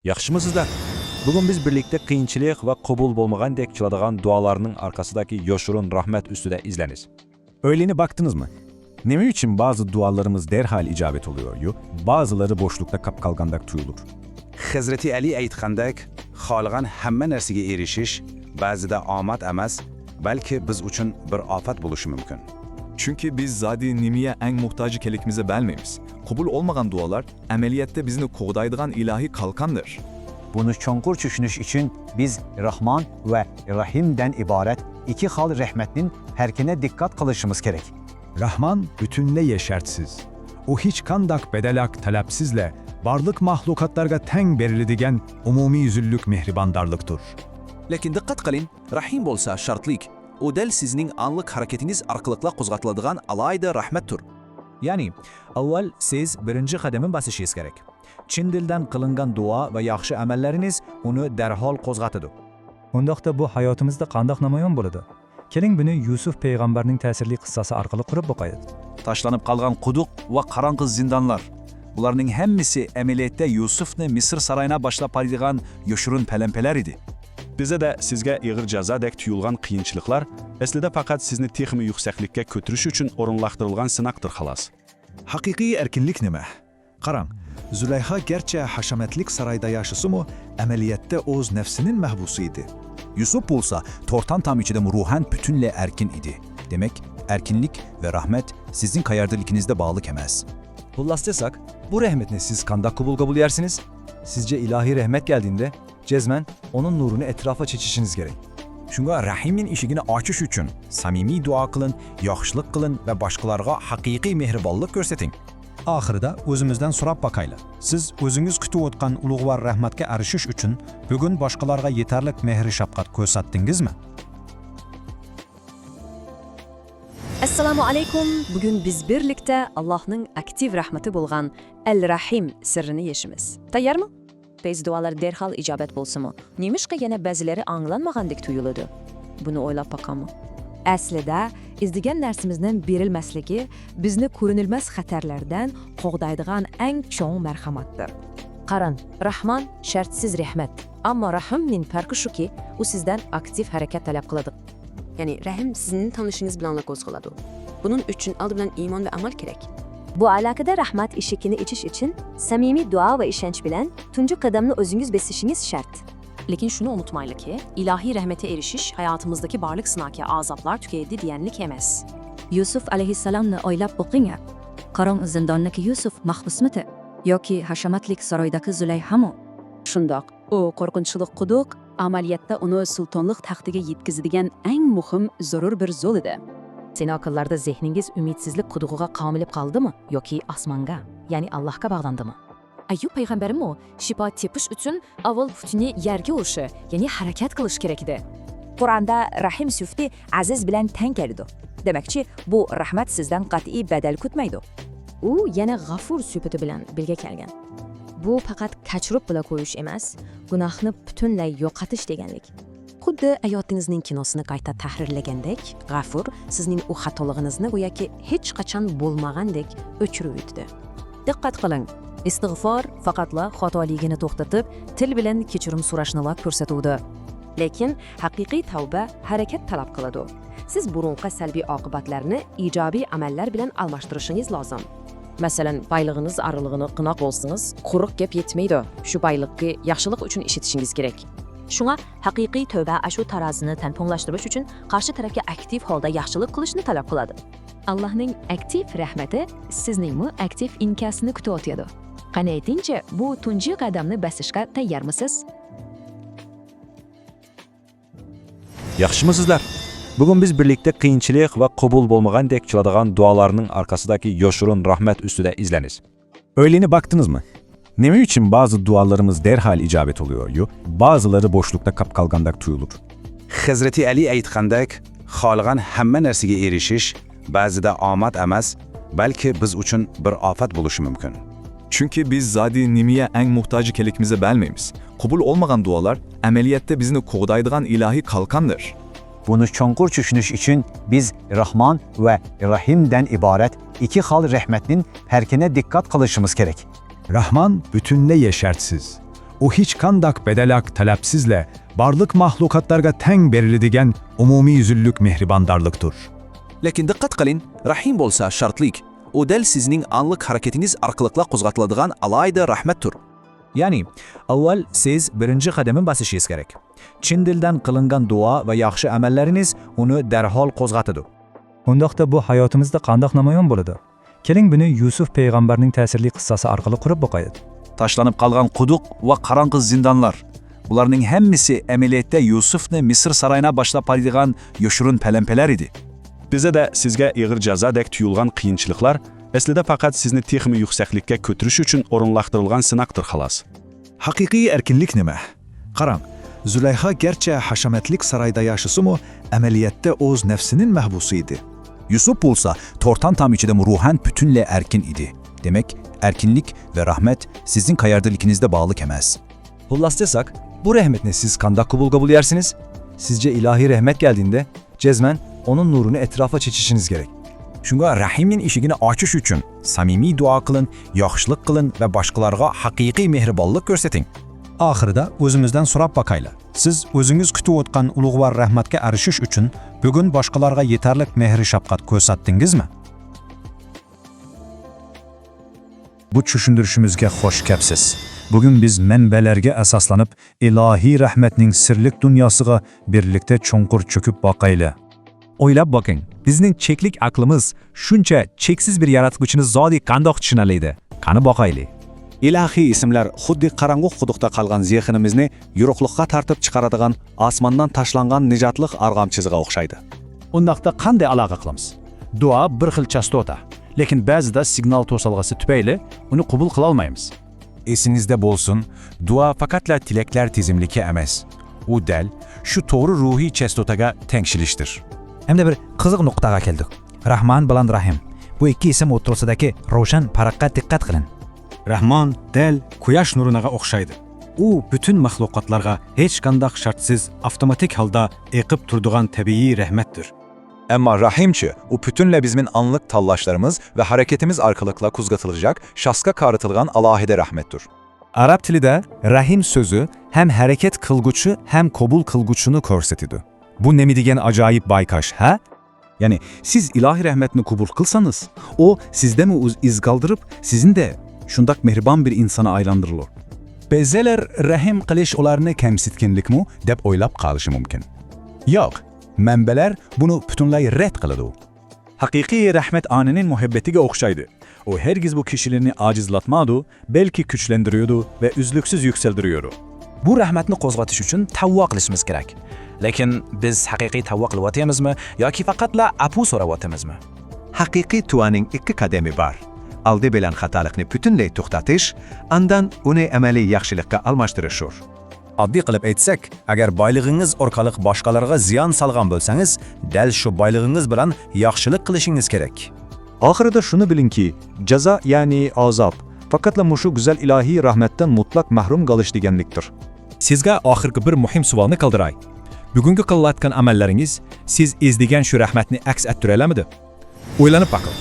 Yaxşımısızlar? Bugün biz birlikte qiyinchilik ve qabul bo'lmagandek keladigan dualarning arkasidagi yoshurun rahmet üstüde izleniz. Öyleni baktınız mı? Neme için bazı dualarımız derhal icabet oluyor yu, bazıları boşlukta kapkalgandak tuyulur. Hazreti Ali aytgandek, xohlagan hamma narsaga erishish ba'zida omad emas, balki biz uchun bir ofat bo'lishi mumkin. Çünkü biz zadi nimiye en muhtacı kelikimize belmeyimiz. Kabul olmagan dualar, ameliyette bizini koğdaydıgan ilahi kalkandır. Bunu çonkur düşünüş için biz Rahman ve Rahim'den ibaret iki hal rahmetinin herkine dikkat kılışımız gerek. Rahman bütünle yeşertsiz. O hiç kandak bedelak talepsizle, varlık mahlukatlarga teng berildigen umumi yüzüllük mehribandarlıktır. Lekin diqqat qiling, rahim bo'lsa shartlik. O dal sizning anlık hareketiniz arqılıqla qo'zg'atiladigan alayda rahmatdir. Ya'ni, avval siz birinchi qadamni bosishingiz kerak. Chin dildan qilingan duo va yaxshi amallariniz uni darhol qo'zg'atadi. Undaqda bu hayotimizda qandoq namoyon bo'ladi? Keling buni Yusuf payg'ambarning ta'sirli qissasi orqali qurib boqaylik. Taşlanıp qalgan quduq va qarang'i zindanlar. Bularning hammasi amaliyotda Yusufni Misr sarayına başlap boradigan yoshurun palampelar idi. Bize de sizge ağır cazadek tuyulgan qiyinchiliklar aslida faqat sizni texmi yuksaklikka ko'tirish uchun o'rinlashtirilgan sinaqdir xolos. Haqiqiy erkinlik nima? Qarang, Züleyha gerçi haşametlik sarayda yaşısı ameliyette o'z nefsinin mahbusu idi. Yusuf bulsa tortan tam içinde ruhen bütünle erkin idi. Demek erkinlik ve rahmet sizin kayardırlikinizde bağlı kemez. Xullas desak, bu rahmetni siz qandoq qabul yersiniz? Sizce ilahi rahmet geldiğinde cezmen onun nurunu etrafa çeçişiniz gerek. Şunga Rahim'in işigini açış üçün samimi dua kılın, yaxşılık kılın ve başkalarga haqiqiy mehribanlık görsetin. Ahırda özümüzden sorap bakaylı. Siz özünüz kütüp otkan ulug'var rahmatga erişiş üçün bugün başkalarga yeterlik mehri şapkat ko'rsatdingizmi? Assalomu alaykum. Bugun biz birlikte Allah'ның aktiv rahmeti bo'lgan El-Rahim sirrini yeshimiz. Tayyormi? Biz dualar derhal icabet bo'lsa-mu? Nemishqa yana ba'zilari anglanmagandek tuyuladi? Buni o'ylab boqammi? Aslida izdigan narsimizning berilmasligi bizni ko'rinilmas xatarlardan qo'g'daydigan eng cho'ng marhamatdir. Qarang, Rahman shartsiz rahmat, ammo Rahimning farqi shuki, u sizdan aktiv harakat talab qiladi. Ya'ni Rahim sizning tanishingiz bilan qo'zg'aladi. Buning uchun old bilan iymon va amal kerak. Bu alakada rahmat ishikini ichish için samimiy duo va ishonch bilan tunji qadamni o'zingiz besishingiz shart. Lekin shuni unutmaylik ki, ilahi rahmete erishish hayatımızdaki barliq sınaki azaplar tükedi diyenlik emas. Yusuf alayhissalomni o'ylab o'qing. Qarang, zindondagi Yusuf mahbusmidi yoki hashamatlik saroydagi Zuleyhami? Shundoq, u qo'rqinchli quduq amaliyotda uni sultonlik taxtiga yetkazadigan eng muhim zarur bir zo'l edi. Seni akıllarda zehningiz ümidsizlik qudug'iga qamilib qaldimi yoki osmonga, ya'ni Allohga bog'landimi? Ayyub payg'ambarimi shifo tepish uchun avval putini yerga urishi, ya'ni harakat qilish kerak edi. Qur'onda Rahim sufti aziz bilan teng keladi. Demakchi, bu rahmat sizdan qat'iy badal kutmaydi. U yana g'afur sifati bilan bilga kelgan. Bu faqat kechirib bila qo'yish emas, gunohni butunlay yo'qotish deganlik. Xuddi hayotingizning kinosini qayta tahrirlagandek, g'afur sizning u xatolig'ingizni go'yoki hech qachon bo'lmagandek o'chirib o'tdi. Diqqat qiling, istig'for faqatla xatoligini to'xtatib, til bilan kechirim so'rashni ko'rsatuvdi. Lekin haqiqiy tavba harakat talab qiladi. Siz burunqi salbiy oqibatlarni ijobiy amallar bilan almashtirishingiz lozim. Masalan, baylig'iniz arilig'ini qinoq bo'lsangiz, quruq gap yetmaydi. Shu bayliqni yaxshilik uchun ishitishingiz kerak. Shunga haqiqiy tövbe shu tarozini tanponlashtirish uchun qarshi tarafga aktiv holda yaxshilik qilishni talab qiladi. Allohning aktiv rahmati sizningmi aktiv inkasini kutib o'tadi. Qani aytingchi, bu tunji qadamni bosishga tayyormisiz? Yaxşımısızlar? Bugün biz birlikte qiyinchilik ve qabul bo'lmagandek keladigan dualarning arkasidagi yoshurun rahmet üstüde izleniz. Öyleni baktınız mı? Neme için bazı dualarımız derhal icabet oluyor yu, bazıları boşlukta kapkalgandak tuyulur. Hazreti Ali aytgandek, xohlagan hamma narsaga erishish ba'zida omad emas, balki biz uchun bir ofat bo'lishi mumkin. Çünkü biz zadi nimiye en muhtacı kelikimize belmeyimiz. Kabul olmagan dualar, ameliyette bizini koğdaydıgan ilahi kalkandır. Bunu çonkur düşünüş için biz Rahman ve Rahim'den ibaret iki hal rahmetinin herkine dikkat kılışımız gerek. Rahman bütünle yeşertsiz. u hech qanday bedelak talabsizla barliq mahluqotlarga teng beriladigan umumiy yuzillik mehribondarlikdir. Lekin diqqat qiling, rahim bo'lsa shartlik. U dal sizning anliq harakatingiz orqali qo'zg'atiladigan alayda rahmatdir. Ya'ni, avval siz birinchi qadamni bosishingiz kerak. Chin dildan qilingan duo va yaxshi amallariniz uni darhol qo'zg'atadi. Undaqda bu hayotimizda qanday namoyon bo'ladi? Keling buni Yusuf payg'ambarning ta'sirli qissasi orqali qurib boqaylik. Tashlanib qolgan quduq va qarong'i zindonlar. Bularning hammasi amaliyotda Yusufni Misr saroyina boshlab boradigan yoshirin palampelar edi. Bizə də sizə ağır cəzadək tuyulğan qiyinçiliklar əslində faqat sizni texmi yüksəklikə götürüş üçün orunlaşdırılğan sınaqdır xalas. Haqiqiy erkinlik nima? Qarang, Zulayha gerçi hashamatlik sarayda yaşısı ameliyatda o'z nefsinin mahbusu idi. Yusuf bo'lsa tortan tam ichida ruhan butunlay erkin idi. Demak, erkinlik ve rahmet sizin qayerdiliginizde bağlıq emas. Xullas desak, bu rahmetni siz qanday qabul yersiniz? Sizce ilahi rahmet geldiğinde cezmen onun nurunu etrafa çeçişiniz gerek. Shunga Rahimning eshigini ochish uchun samimiy duo qilin, yaxshilik qilin va boshqalarga haqiqiy mehribonlik ko'rsating. Oxirida o'zimizdan so'rab boqaylik. Siz o'zingiz kutib o'tgan ulug'vor rahmatga erishish uchun bugun boshqalarga yetarlik mehr shafqat ko'rsatdingizmi? Bu tushuntirishimizga xo'sh kelibsiz. Bugun biz manbalarga asoslanib ilohiy rahmatning sirlik dunyosiga birlikda cho'nqur cho'kib boqaylik. O'ylab boqing, bizning cheklik aqlimiz shuncha cheksiz bir yaratuvchini zodi qandoq tushunaladi? Qani boqaylik. Ilahiy ismlar xuddi qarong'u quduqda qolgan zehnimizni yo'riqlikqa tartib chiqaradigan osmondan tashlangan nijotlik arg'amchisiga o'xshaydi. Undaqda qanday aloqa qilamiz? Duo bir xil chastota, lekin ba'zida signal to'salg'asi tufayli uni qabul qila olmaymiz. Esingizda bo'lsin, duo faqatla tilaklar tizimligi emas. U dal shu to'g'ri ruhiy chastotaga tengshilishdir. Hamda bir qiziq nuqtaga keldik. Rahman bilan Rahim. Bu ikki ism o'rtasidagi ravshan farqqa diqqat qiling. Rahmon dal quyosh nuriga o'xshaydi. U bütün mahluqotlarga hech qanday shartsiz avtomatik holda eqib turadigan tabiiy rahmatdir. Ama rahimçi, o bütünle bizim anlık tallaşlarımız ve hareketimiz arkalıkla kuzgatılacak, şaska karıtılgan alahide rahmettir. Arap tilida rahim sözü hem hareket kılguçu hem qabul kılguçunu ko'rsatadi. Bu nemi degan ajoyib bayqash, ha? Yani siz ilahi rahmetini qabul qilsanız, o sizde mi iz qaldırıp sizin de şundak mehriban bir insana aylandırılır. Bezeler rahim qilish ularni kamsitkinlikmi deb o'ylab qolishi mumkin. Yo'q, manbalar bunu butunlay rad qiladi. Haqiqiy rahmat onining muhabbatiga o'xshaydi. O hergiz bu kişilerini acizlatmadı, belki güçlendiriyordu ve üzlüksüz yükseldiriyordu. Bu rahmetni qo'zg'atish uchun tavvo qilishimiz kerak. Lekin biz haqiqiy tavvo qilyapmizmi yoki faqatla apu so'rayapmizmi? Haqiqiy tuaning ikki qadami bor. Aldi bilan xatolikni butunlay to'xtatish, andan uni amaliy yaxshilikka almashtirishdir. Oddiy qilib aytsak, agar boylig'ingiz orqali boshqalarga ziyon solgan bo'lsangiz, dal shu boylig'ingiz bilan yaxshilik qilishingiz kerak. Oxirida shuni bilingki, jazo ya'ni azob faqatla mushu go'zal ilohiy rahmatdan mutlaq mahrum qolish deganlikdir. Sizga oxirgi bir muhim savolni qoldiray. Bugungi qilayotgan amallaringiz siz izlagan shu rahmatni aks ettiralamidi? O'ylanib boqing.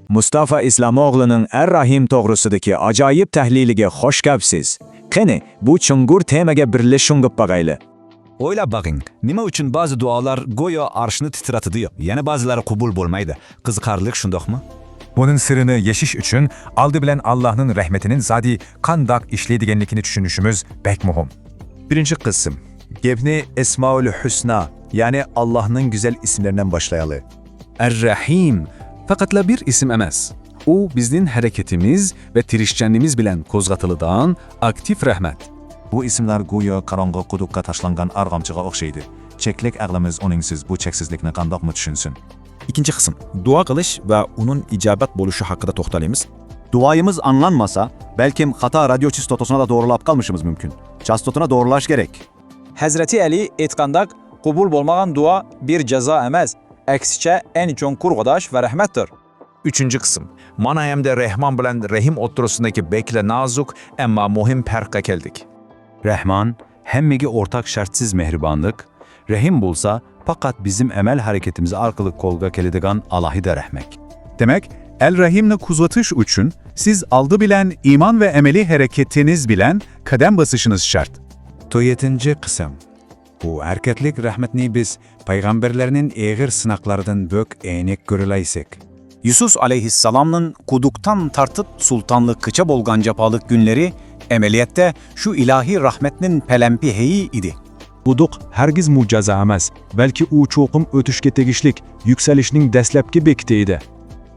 Mustafa İslamoğlu'nun Er-Rahim to'g'risidagi ajoyib tahliliga xo'sh kelibsiz. Qani, bu chungur temaga birlashib boqaylik. O'ylab boqing, nima uchun ba'zi duolar go'yo arshni titratadi, yana ba'zilari qabul bo'lmaydi? Qiziqarli shundoqmi? Buning sirini yashish uchun oldi bilan Allohning rahmatining zodi qandoq ishlaydiganligini tushunishimiz bek muhim. Birinchi qism. Gapni Esmaul Husna, ya'ni Allohning go'zal ismlaridan boshlaylik. Er-Rahim faqatla bir ism emas. U bizning harakatimiz va tirishchanligimiz bilan qo'zg'atiladigan aktiv rahmat. Bu isimlar go'yo qarong'i quduqqa tashlangan arg'amchiga o'xshaydi. Cheklik aqlimiz uningsiz bu cheksizlikni qandoqmi tushunsin? Ikkinchi qism. Duo qilish va uning ijobat bo'lishi haqida to'xtalaymiz. Duayımız anlanmasa, belki xato radio chastotosini da doğrulab qalmışımız mümkün. Chastotini doğrulash gerek. Hazreti Ali aytgandek, qabul bo'lmagan duo bir jazo emas, aksicha eng cho'ng qurg'odash va rahmatdir. Üçüncü kısım. Mana hamda Rahman bilan Rahim o'rtasidagi bekla nazuk ammo muhim farqqa keldik. Rahman hammaga o'rtaq shartsiz mehribonlik, Rahim bo'lsa faqat bizim amel hareketimiz orqali qo'lga keladigan alohida rahmat. Demak, El-Rahimni kuzatış üçün siz aldı bilen iman ve emeli hareketiniz bilen kadem basışınız şart. 7 qism. Bu erketlik rahmetni biz peygamberlerinin eğir sınaklardan bök eğnek görüleysek. Yusuf aleyhisselam'ın kuduktan tartıp sultanlık kıça bolgan japalık günleri emeliyette şu ilahi rahmetinin pelempiheyi idi. Quduq hargiz mucaza emas, balki u cho'qim o'tishga tegishlik, yuksalishning dastlabki bekiti edi.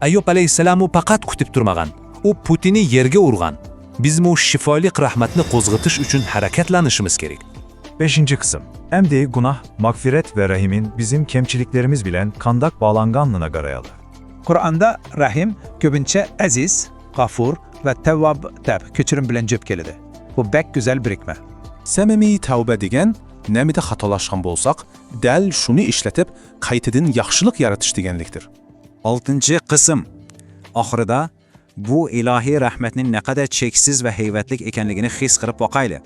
Ayyub alayhissalom u faqat kutib turmagan. U Putinni yerga urgan. Biz mu shifolik rahmatni qo'zg'atish uchun harakatlanishimiz kerak. 5 qism. Emdi günah, mağfiret ve rahimin bizim kemçiliklerimiz bilen kandak bağlanganlığına garayalı. Kur'an'da rahim köpünçe aziz, gafur ve tevvab tab köçürüm bilen cöp kelidi. Bu bek güzel birikme. Samimiy tavba degan nemida xatolashgan bo'lsak, dal shuni ishlatib, qaytadan yaxshilik yaratish deganlikdir. 6 qism. Oxirida bu ilahi rahmetning naqadar cheksiz ve heyvatlik ekanligini his qilib boqayli.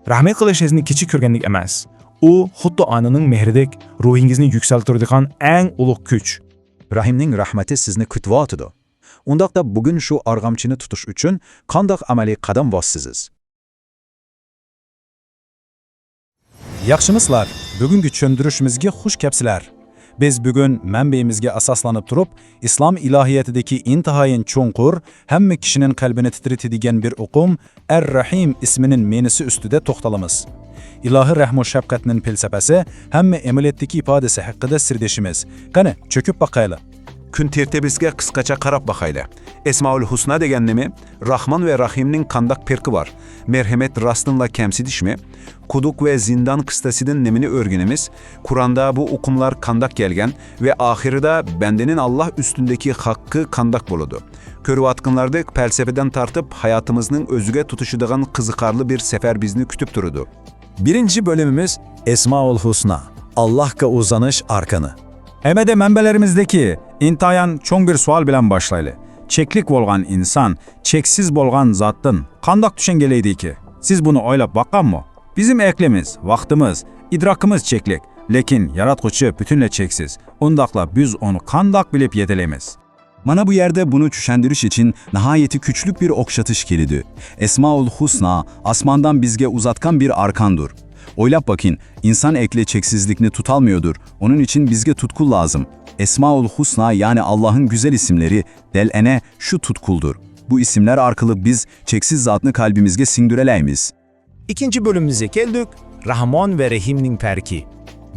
Rahmet qilishingizning kichik ko'rganlik emas. U xuddi onaning mehridek ruhingizni yuksaltiradigan eng ulug' kuch. Rahimning rahmeti sizni kütvatıdı. Undaqda bugün şu argamçını tutuş üçün kandak ameli qadam bossizsiz. Yaxşımızlar, bugünkü çöndürüşümüzge xush kepsiler. Biz bugün mənbeyimizge asaslanıp durup, İslam ilahiyetideki intihayin çoğunqur, hemme kişinin kalbini titretedigen bir okum, Er-Rahim isminin menisi üstüde toxtalımız. İlahi rəhmu şəfqətinin felsefesi, hemme emeliyetteki ifadesi hakkında sirdeşimiz. Qani, çöküp bakayla. Kun tertebizga qisqacha qarab baxayli. Esmaul Husna degan nima? Rahman ve Rahimning qandaq perki var? Merhamet rastınla kemsidishmi? Quduk ve zindan qistasidan nimini o'rganamiz? Kur'anda bu uqumlar qandaq kelgan ve ahirida bendenin Allah üstündeki haqqı qandaq boludu. Körüvatqınlardek felsefeden tartıp hayatımızın özüge tutuşuduğun qiziqarlı bir sefer bizni kütüp durudu. Birinci bölümümüz Esmaul Husna, Allah'a uzanış arkanı. Emede mənbələrimizdeki intayan çoğun bir sual bilen başlaylı. Çeklik bolgan insan, çeksiz bolgan zattın qandaq düşüngeleydi ki? Siz bunu oylap bakan mı? Bizim eklimiz, vaxtımız, idrakımız çeklik. Lekin yaratquchi bütünle çeksiz. Ondaqla biz onu qandaq bilip yeteleymiz. Mana bu yerde bunu düşendiriş için nihayeti küçlük bir okşatış kelidi. Esmaul Husna, asmandan bizge uzatkan bir arkandur. Oylap bakın, insan ekle çeksizlikini tutalmıyordur. Onun için bizge tutkul lazım. Esmaul Husna yani Allah'ın güzel isimleri delene şu tutkuldur. Bu isimler arkalı biz çeksiz zatını kalbimizge singdüreleymiz. İkinci bölümümüze geldik. Rahman ve Rahim'nin perki.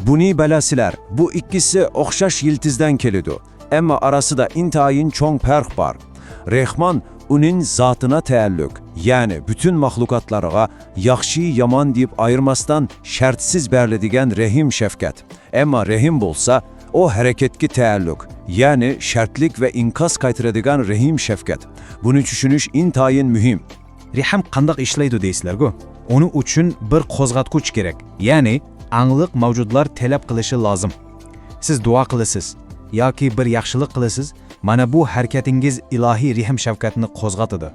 Buni belasilar, bu ikkisi o'xshash yiltizdan keladi. Emma arasida intayin cho'ng farq bor. Rahman uning zotına taalluk, ya'ni bütün mahlukatlarga yaxshi yomon deb ayırmasdan shartsiz berledigan rahim shafqat. Emma rahim bo'lsa, o hareketki taalluk, ya'ni shartlik ve inkas qaytiradigan rahim shafqat. Buni tushunish intayin muhim. Rahim qandaq ishlaydi deysizlar-ku? Onu uchun bir qo'zg'atquch kerak. Ya'ni angliq mavjudlar talab qilishi lozim. Siz duo qilasiz yoki bir yaxshilik qilasiz, mana bu harakatingiz ilohiy rahim shafqatni qo'zg'atadi.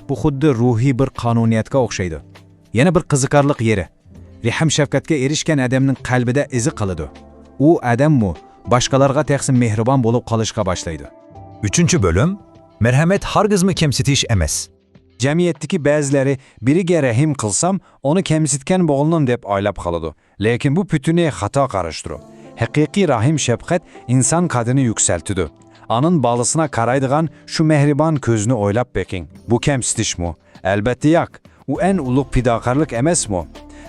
Bu xuddi ruhiy bir qonuniyatga o'xshaydi. Yana bir qiziqarliq yeri. Rahim shafqatga erishgan odamning qalbida izi qoladi. U odammi boshqalarga taqsim mehribon bo'lib qolishga boshlaydi. 3 bölüm merhamet hargizmi kemsitish emas. Jamiyatdagi ba'zilari biriga rahim qilsam, onu kemsitgan bo'g'ilnim deb o'ylab qoladi. Lekin bu butunlay xato qarashdir. Haqiqiy rahim shafqat inson qadrini yuksaltidi. Onun balısına qaraydigan şu mehribon ko'zni o'ylab beking. Bu kemsitishmi? Albatta yo'q. U en ulug' fidokorlik emasmi?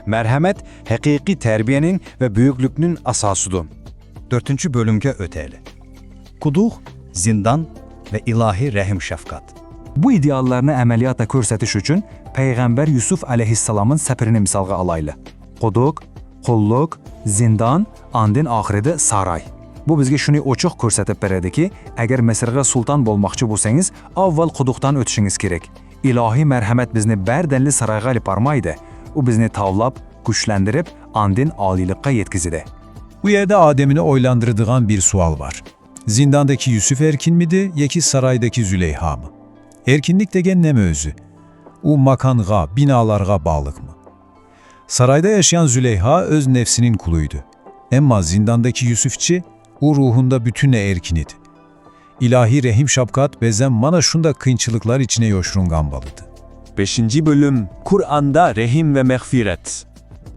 Merhamet haqiqiy tarbiyaning ve büyüklüknün asasıdır. 4 bölümge öteli. Quduq, zindan ve ilahi rahim şefkat. Bu ideallarni amaliyotda ko'rsatish uchun payg'ambar Yusuf alayhissalomning sabrini misolga olayli. Quduq, qulluq, zindon, andin oxirida saroy. Bu bizga shuni ochiq ko'rsatib beradiki, agar Misrga sulton bo'lmoqchi bo'lsangiz, avval quduqdan o'tishingiz kerak. Ilohiy marhamat bizni bardanli saroyga olib bormaydi. U bizni tavlab, kuchlantirib, andin oliylikqa yetkazadi. Bu yerde Adem'ini oylandırdığan bir sual var. Zindandaki Yusuf erkin miydi, yeki saraydaki Züleyha mı? Erkinlik degen ne özü? U makanğa, binalarga bağlık mı? Sarayda yaşayan Züleyha öz nefsinin kuluydu. Emma zindandaki Yusufçi, o ruhunda bütünle erkin idi. İlahi rehim şapkat bezem mana şunda kıyınçılıklar içine yoşurungan balıdı. 5. bölüm Kur'an'da rehim ve mağfiret.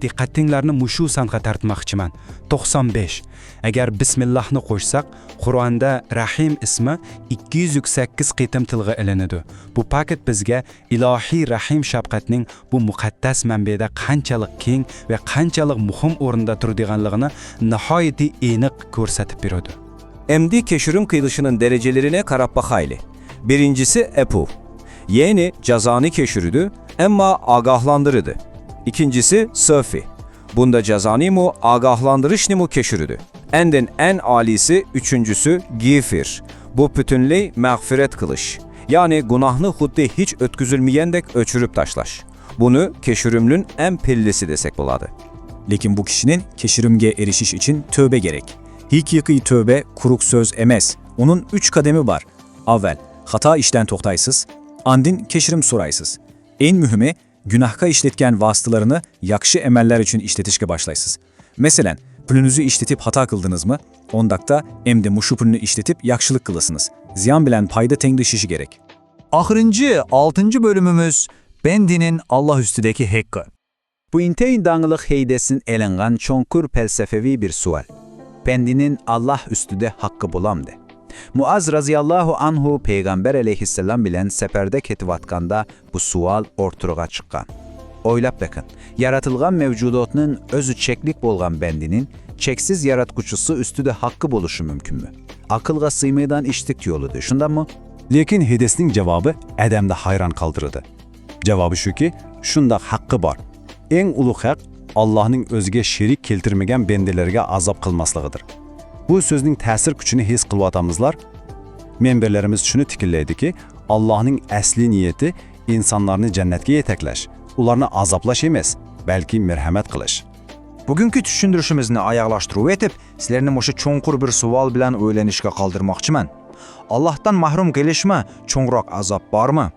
Diqqatinglarni mushu sanqa tartmoqchiman. 95. Agar bismillahni qo'shsak, Qur'onda Rahim ismi 208 qitim tilga ilinadi. Bu paket bizga ilohiy Rahim shafqatning bu muqaddas manbada qanchalik keng va qanchalik muhim o'rinda turadiganligini nihoyatda aniq ko'rsatib beradi. Emdi keşirim kıyılışının derecelerine karab bakaylı. Birincisi epu. Yani cezanı keşirüdü ama agahlandırıdı. İkincisi söfi. Bunda cezanı mu agahlandırışını mu keşirüdü. En alisi üçüncüsü gifir. Bu bütünlüğü mağfiret kılış. Yani günahını huddi hiç ötküzülmeyendek öçürüp taşlaş. Bunu keşirimlün en pillisi desek buladı. Lekin bu kişinin keşirimge erişiş için tövbe gerek. Hikiki tövbe kuruk söz emez. Onun 3 kademi var. Avvel, hata işten toxtaysız. Andin keşirim soraysız. En mühimi, günahka işletken vasıtalarını yakşı emeller için işletişke başlaysız. Mesela, pülünüzü işletip hata kıldınız mı? Ondakta emde muşu pülünü işletip yakşılık kılasınız. Ziyan bilen payda tengdişişi gerek. Ahırıncı 6. bölümümüz Bendinin Allah üstüdeki hakkı. Bu inteyin dağılık heydesin elengan çonkur felsefevi bir sual. Bendinin Allah üstüde hakkı bulamdı. Muaz raziyallahu anhu Peygamber aleyhisselam bilen seperde ketivatkanda bu sual ortaya çıkan. Oylap bakın, yaratılgan mevcudatının özü çeklik bolgan bendinin çeksiz yaratkuçusu üstüde hakkı buluşu mümkün mü? Akılga sıymaydan iştik yoludur, şundan mı? Lekin hedesning cevabı adamda hayran kaldırdı. Cevabı şu ki, şundaq hakkı var. En ulu hak Allah'ın özge şerik keltirmegen bendelerge azap kılmaslıgıdır. Bu sözün təsir küçünü his kılvatamızlar. Memberlerimiz şunu tikilleydi ki, Allah'ın asli niyeti insanlarını cennetke yetekleş, ularını azaplaş emes, belki merhamet kılış. Bugünkü düşündürüşümüzni ayaqlaştırıp etip, sizlerini moşu çonkur bir sual bilen öğlenişke kaldırmakçıman. Allah'tan mahrum gelişme, çoğrak azap var mı?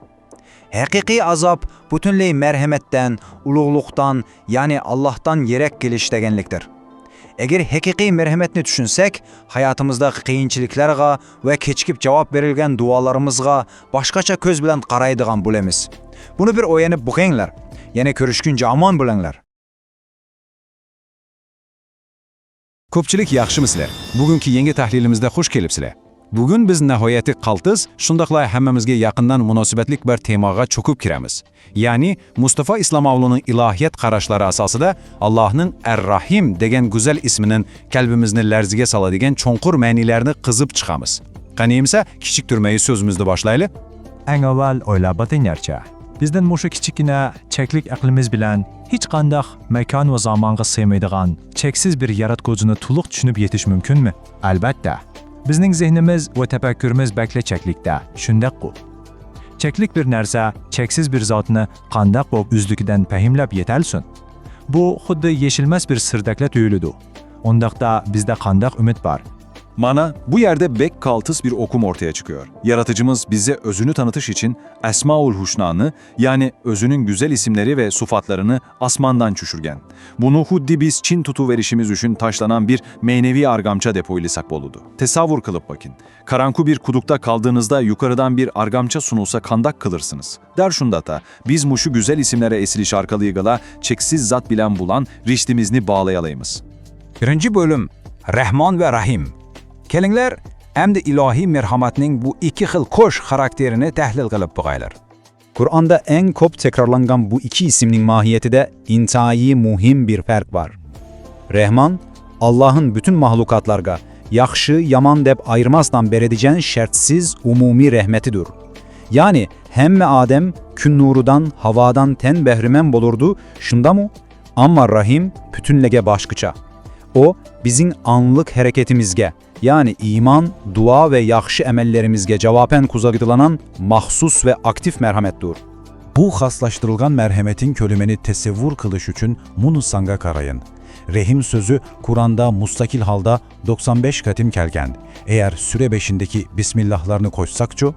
Hakiki azap, bütünley merhametten, uluğluktan, yani Allah'tan yerek geliş degenliktir. Eğer hakiki merhametini düşünsek, hayatımızdaki kıyınçılıklarga ve keçkip cevap verilgen dualarımızga başkaça köz bilen qaraydıgan bulemiz. Bunu bir oyanıp bukenler, yani körüşkünce aman bilenler. Ko'pchilik yaxshimisizlar? Bugungi yangi tahlilimizda xush kelibsizlar. Bugun biz nihoyatda qaltis, shundaqla hammamizga yaqindan munosabatlik bir temaga cho'kib kiramiz. Ya'ni Mustafa Islamovning ilohiyat qarashlari asosida Allohning Ar-Rahim degan go'zal ismining qalbimizni larziga soladigan cho'nqur ma'nilarini qizib chiqamiz. Qani emsa, kichik turmay so'zimizni boshlaylik. Eng avval o'ylab o'tinglarcha. Bizden mushu kichikina cheklik aqlimiz bilan hech qanday makon va zamonga sig'maydigan cheksiz bir yaratquchini to'liq tushunib yetish mumkinmi? Albatta. Bizning zehnimiz va tafakkurimiz bakla cheklikda. Shundaq-ku. Cheklik bir narsa, cheksiz bir zotni qandaq bo'lib uzlukidan fahimlab yetalsin. Bu xuddi yeshilmas bir sirdakla tuyuladi. Ondaqda bizda qandaq umid bor? Mana bu yerde bek kaltıs bir okum ortaya çıkıyor. Yaratıcımız bize özünü tanıtış için Esmaul Husna'nı, yani özünün güzel isimleri ve sufatlarını asmandan çüşürgen. Bunu huddi biz Çin tutuverişimiz üçün taşlanan bir meynevi argamça depoylisak boludu. Tesavvur kılıp bakın. Karanku bir kudukta kaldığınızda yukarıdan bir argamça sunulsa kandak kılırsınız. Der şundata, biz muşu güzel isimlere esiliş arkalıyıgala çeksiz zat bilen bulan riştimizni bağlayalayımız. 1. bölüm Rahman ve Rahim. Kelinglar, endi ilohiy merhamatning bu iki xil qo'sh xarakterini tahlil qilib boqaylar. Kur'an'da en ko'p tekrarlangan bu iki isimning mahiyetide intayi muhim bir fark var. Rahman, Allah'ın bütün mahlukatlarga yaxşı, yaman deb ayırmazdan beredigen şartsiz umumi rahmetidir. Yani hemme Adem kün nurudan, havadan ten behrimen bolurdu, şunda mı? Amma Rahim bütünlege başkıça. O, bizim anlık hareketimizge, yani iman, dua ve yaxşı emellerimizge cevapen kuzagıdılanan mahsus ve aktif merhamettir. Bu xaslaştırılgan merhametin kölümeni tesevvür kılış üçün munu sanga karayın. Rehim sözü Kur'an'da mustakil halda 95 katim kelgen. Eğer süre 5'indeki Bismillahlarını koşsakço,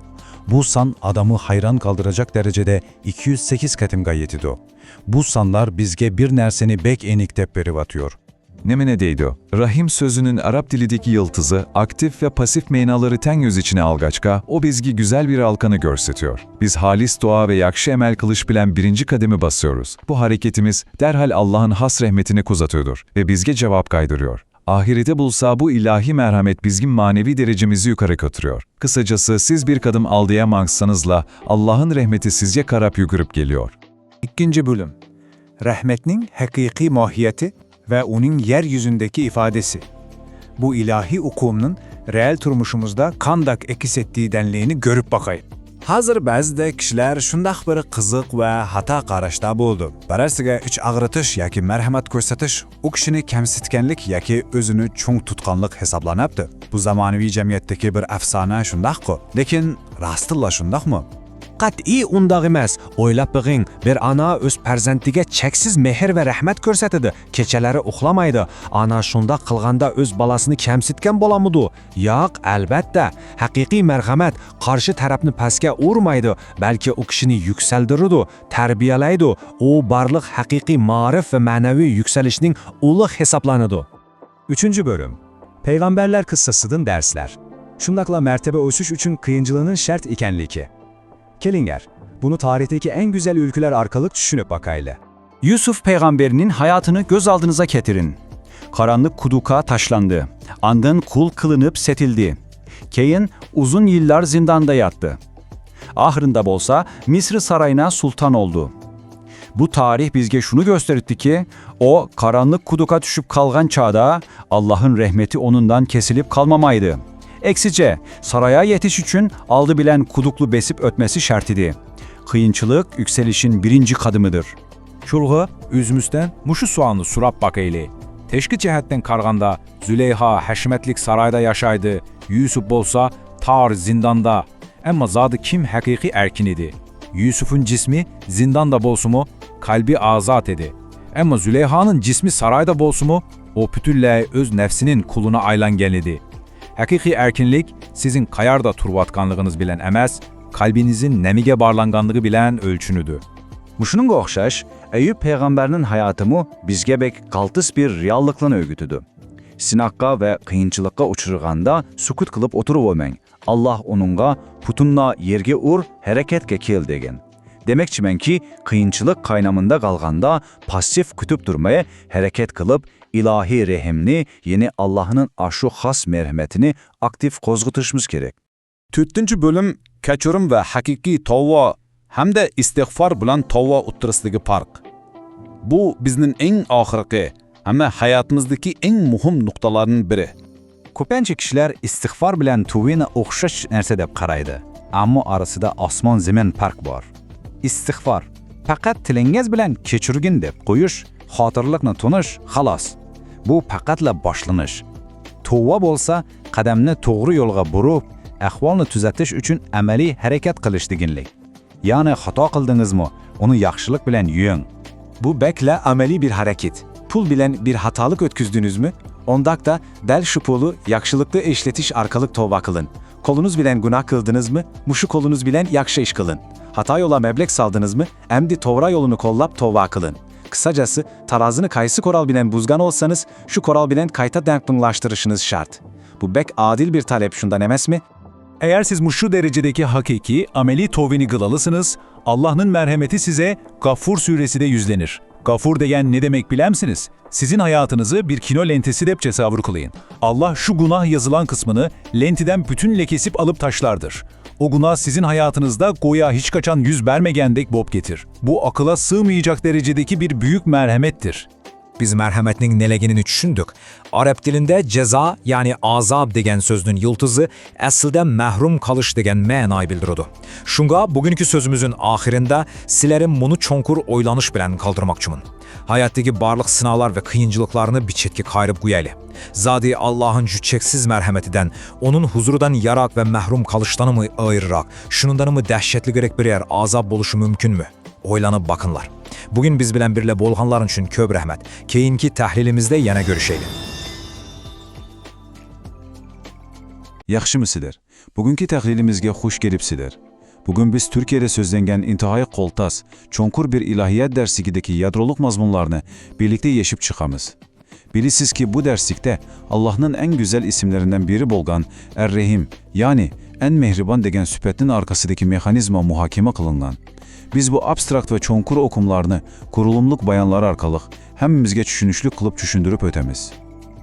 bu san adamı hayran kaldıracak derecede 208 katim gayyetido. Bu sanlar bizge bir nerseni bek enik tepperi vatıyor. Nemine deydi. Rahim sözünün Arap dilideki yıldızı, aktif ve pasif menaları ten göz içine algaçka, o bizgi güzel bir halkanı görsetiyor. Biz halis dua ve yakşı emel kılış bilen birinci kademi basıyoruz. Bu hareketimiz derhal Allah'ın has rahmetini kuzatıyordur ve bizge cevap kaydırıyor. Ahirete bulsa bu ilahi merhamet bizim manevi derecemizi yukarı götürüyor. Kısacası siz bir kadım aldayamazsanızla Allah'ın rahmeti sizce karap yugurub geliyor. İkinci bölüm. Rahmetning hakiki mahiyeti ve onun yeryüzündeki ifadesi. Bu ilahi ukumның reel turmuşumuzda kandak ekis ettiği denliğini görüp bakayım. Hazır ba'zida kishilar shundoq bir qiziq va xato qarashda bo'ldi. Birasiga ich ag'ritish yoki marhamat ko'rsatish u kishini kamsitganlik yoki o'zini cho'ng tutganlik hisoblanabdi. Bu zamonaviy jamiyatdagi bir afsona shundoq-ku. Lekin rostilla shundoqmi? Qat'iy undaq emas. O'ylab beg'ing, bir ana o'z farzandiga cheksiz mehr va rahmat ko'rsatadi. Kechalari uxlamaydi. Ana shunda qilganda o'z balasini kamsitgan bo'lamidi? Yo'q, albatta. Haqiqiy marhamat qarshi tarafni pastga urmaydi, balki u kishini yuksaltiradi, tarbiyalaydi. U barliq haqiqiy ma'rif va ma'naviy yuksalishning ulug' hisoblanadi. 3-bölüm. Peygamberler kıssasıdan dersler. Şundakla mertebe o'sish uchun qiyinchiliğinin şart ekanligi. Kelinger, bunu tarihteki en güzel ülkeler arkalık düşünüp bakayla. Yusuf peygamberinin hayatını göz aldığınıza getirin. Karanlık kuduka taşlandı. Andın kul kılınıp setildi. Keyin uzun yıllar zindanda yattı. Ahırında bolsa Misr sarayına sultan oldu. Bu tarih bizge şunu gösterdi ki, o karanlık kuduka düşüp kalgan çağda Allah'ın rahmeti onundan kesilip kalmamaydı. Eksice, saraya yetiş için aldı bilen kuduklu besip ötmesi şart idi. Kıyınçılık yükselişin birinci kadımıdır. Şulğu, üzümüzden muşu soğanı surap bakayli. Teşki cihetten karganda Züleyha həşmetlik sarayda yaşaydı, Yusuf bolsa tar zindanda. Ama zadı kim hakiki erkin idi? Yusuf'un cismi zindanda bolsumu, kalbi azat edi. Ama Züleyha'nın cismi sarayda bolsumu, o pütülle öz nefsinin kuluna aylan gelidi. Hakiki erkinlik sizin kayarda turvatkanlığınız bilen emas, kalbinizin nemige barlanganlığı bilen ölçünüdür. Muşununga oxşaş, Eyüp peygamberinin hayatımı bizge bek kaltыс bir reallıklığını öğütüdü. Sinakka ve kıyınçılıkka uçurganda sukut kılıp oturup olmayın. Allah onunga putunla yerge ur, hareketke kel degen. Demekçimen ki kıyınçılık kaynamında kalganda pasif kütüp durmaya hareket kılıp ilahi rehimni yeni Allah'ın aşu has merhametini aktif kozgutuşumuz gerek. 4 bölüm kechirim ve hakiki tavva hamda istig'for bilan tavva o'tirisidagi farq. Bu bizning eng oxirgi, hamda hayotimizdagi eng muhim nuqtalarning biri. Ko'pincha kishilar istig'for bilan tuvini o'xshash narsa deb qaraydi. Ammo orasida osmon zamin farq bor. Istig'for faqat tilingiz bilan kechirgin deb qo'yish, xotirlikni tunish, xolos. Bu faqatla boshlanish. Tavva bo'lsa, qadamni to'g'ri yo'lga burib, ahvolni tuzatish uchun amaliy harakat qilish deganlik. Ya'ni xato qildingizmi, uni yaxshilik bilan yuying. Bu bekle ameli bir hareket. Pul bilen bir hatalık ötküzdünüz mü? Ondakta del şu pulu yakşılıklı eşletiş arkalık tova kılın. Kolunuz bilen günah kıldınız mı? Muşu kolunuz bilen yakşı iş kılın. Hata yola meblek saldınız mı? Emdi tovra yolunu kollap tova kılın. Kısacası tarazını kayısı koral bilen buzgan olsanız şu koral bilen kayta denklinlaştırışınız şart. Bu bek adil bir talep şundan emes mi? Eğer siz muşu derecedeki hakiki, ameli tovini kılalısınız, Allah'ın merhameti size Gafur suresi de yüzlenir. Gafur degen ne demek bilemsiniz? Sizin hayatınızı bir kino lentesi dep tesavvur kılayın. Allah şu günah yazılan kısmını lentiden bütün lekesip alıp taşlardır. O günah sizin hayatınızda goya hiç kaçan yüz vermegendek bob getir. Bu akıla sığmayacak derecedeki bir büyük merhamettir. Biz merhametning neligini tushundik. Arab dilinde ceza yani azab degan so'zning yıldızı aslida mahrum qolish degan ma'noy bildiradi. Shunga bugünkü sözümüzün ahirinde sizlerin bunu çonkur oylanish bilan qoldirmoqchiman. Hayotdagi barliq sinovlar ve qiyinchiliklarni bir chetga qayirib qo'yaylik. Zodi Allah'ın cheksiz merhametinden, onun huzuridan yarak ve mahrum qolishdanmi ayırrak, shundanmi dahshatli gerek birer azab bo'lishi mumkinmi? Oylanıp bakınlar. Bugün biz bilen birle bolğanların için köp rahmet. Keyinki tahlilimizde yana görüşelim. Yaxshimisidir? Bugünkü tahlilimizge xush kelipsidir. Bugün biz Türkiye'de sözlengen intihai qoltas, çonkur bir ilahiyat dersigideki yadroluk mazmunlarını birlikte yeşip çıkamız. Bilisiz ki bu derslikte Allah'ın en güzel isimlerinden biri bolgan Er-Rahim, yani en mehriban degen süpetin arkasındaki mekanizma muhakeme kılıngan. Biz bu abstrakt ve çonkur okumlarını kurulumluk bayanları arkalık hemmimizge düşünüşlük kılıp düşündürüp ötemiz.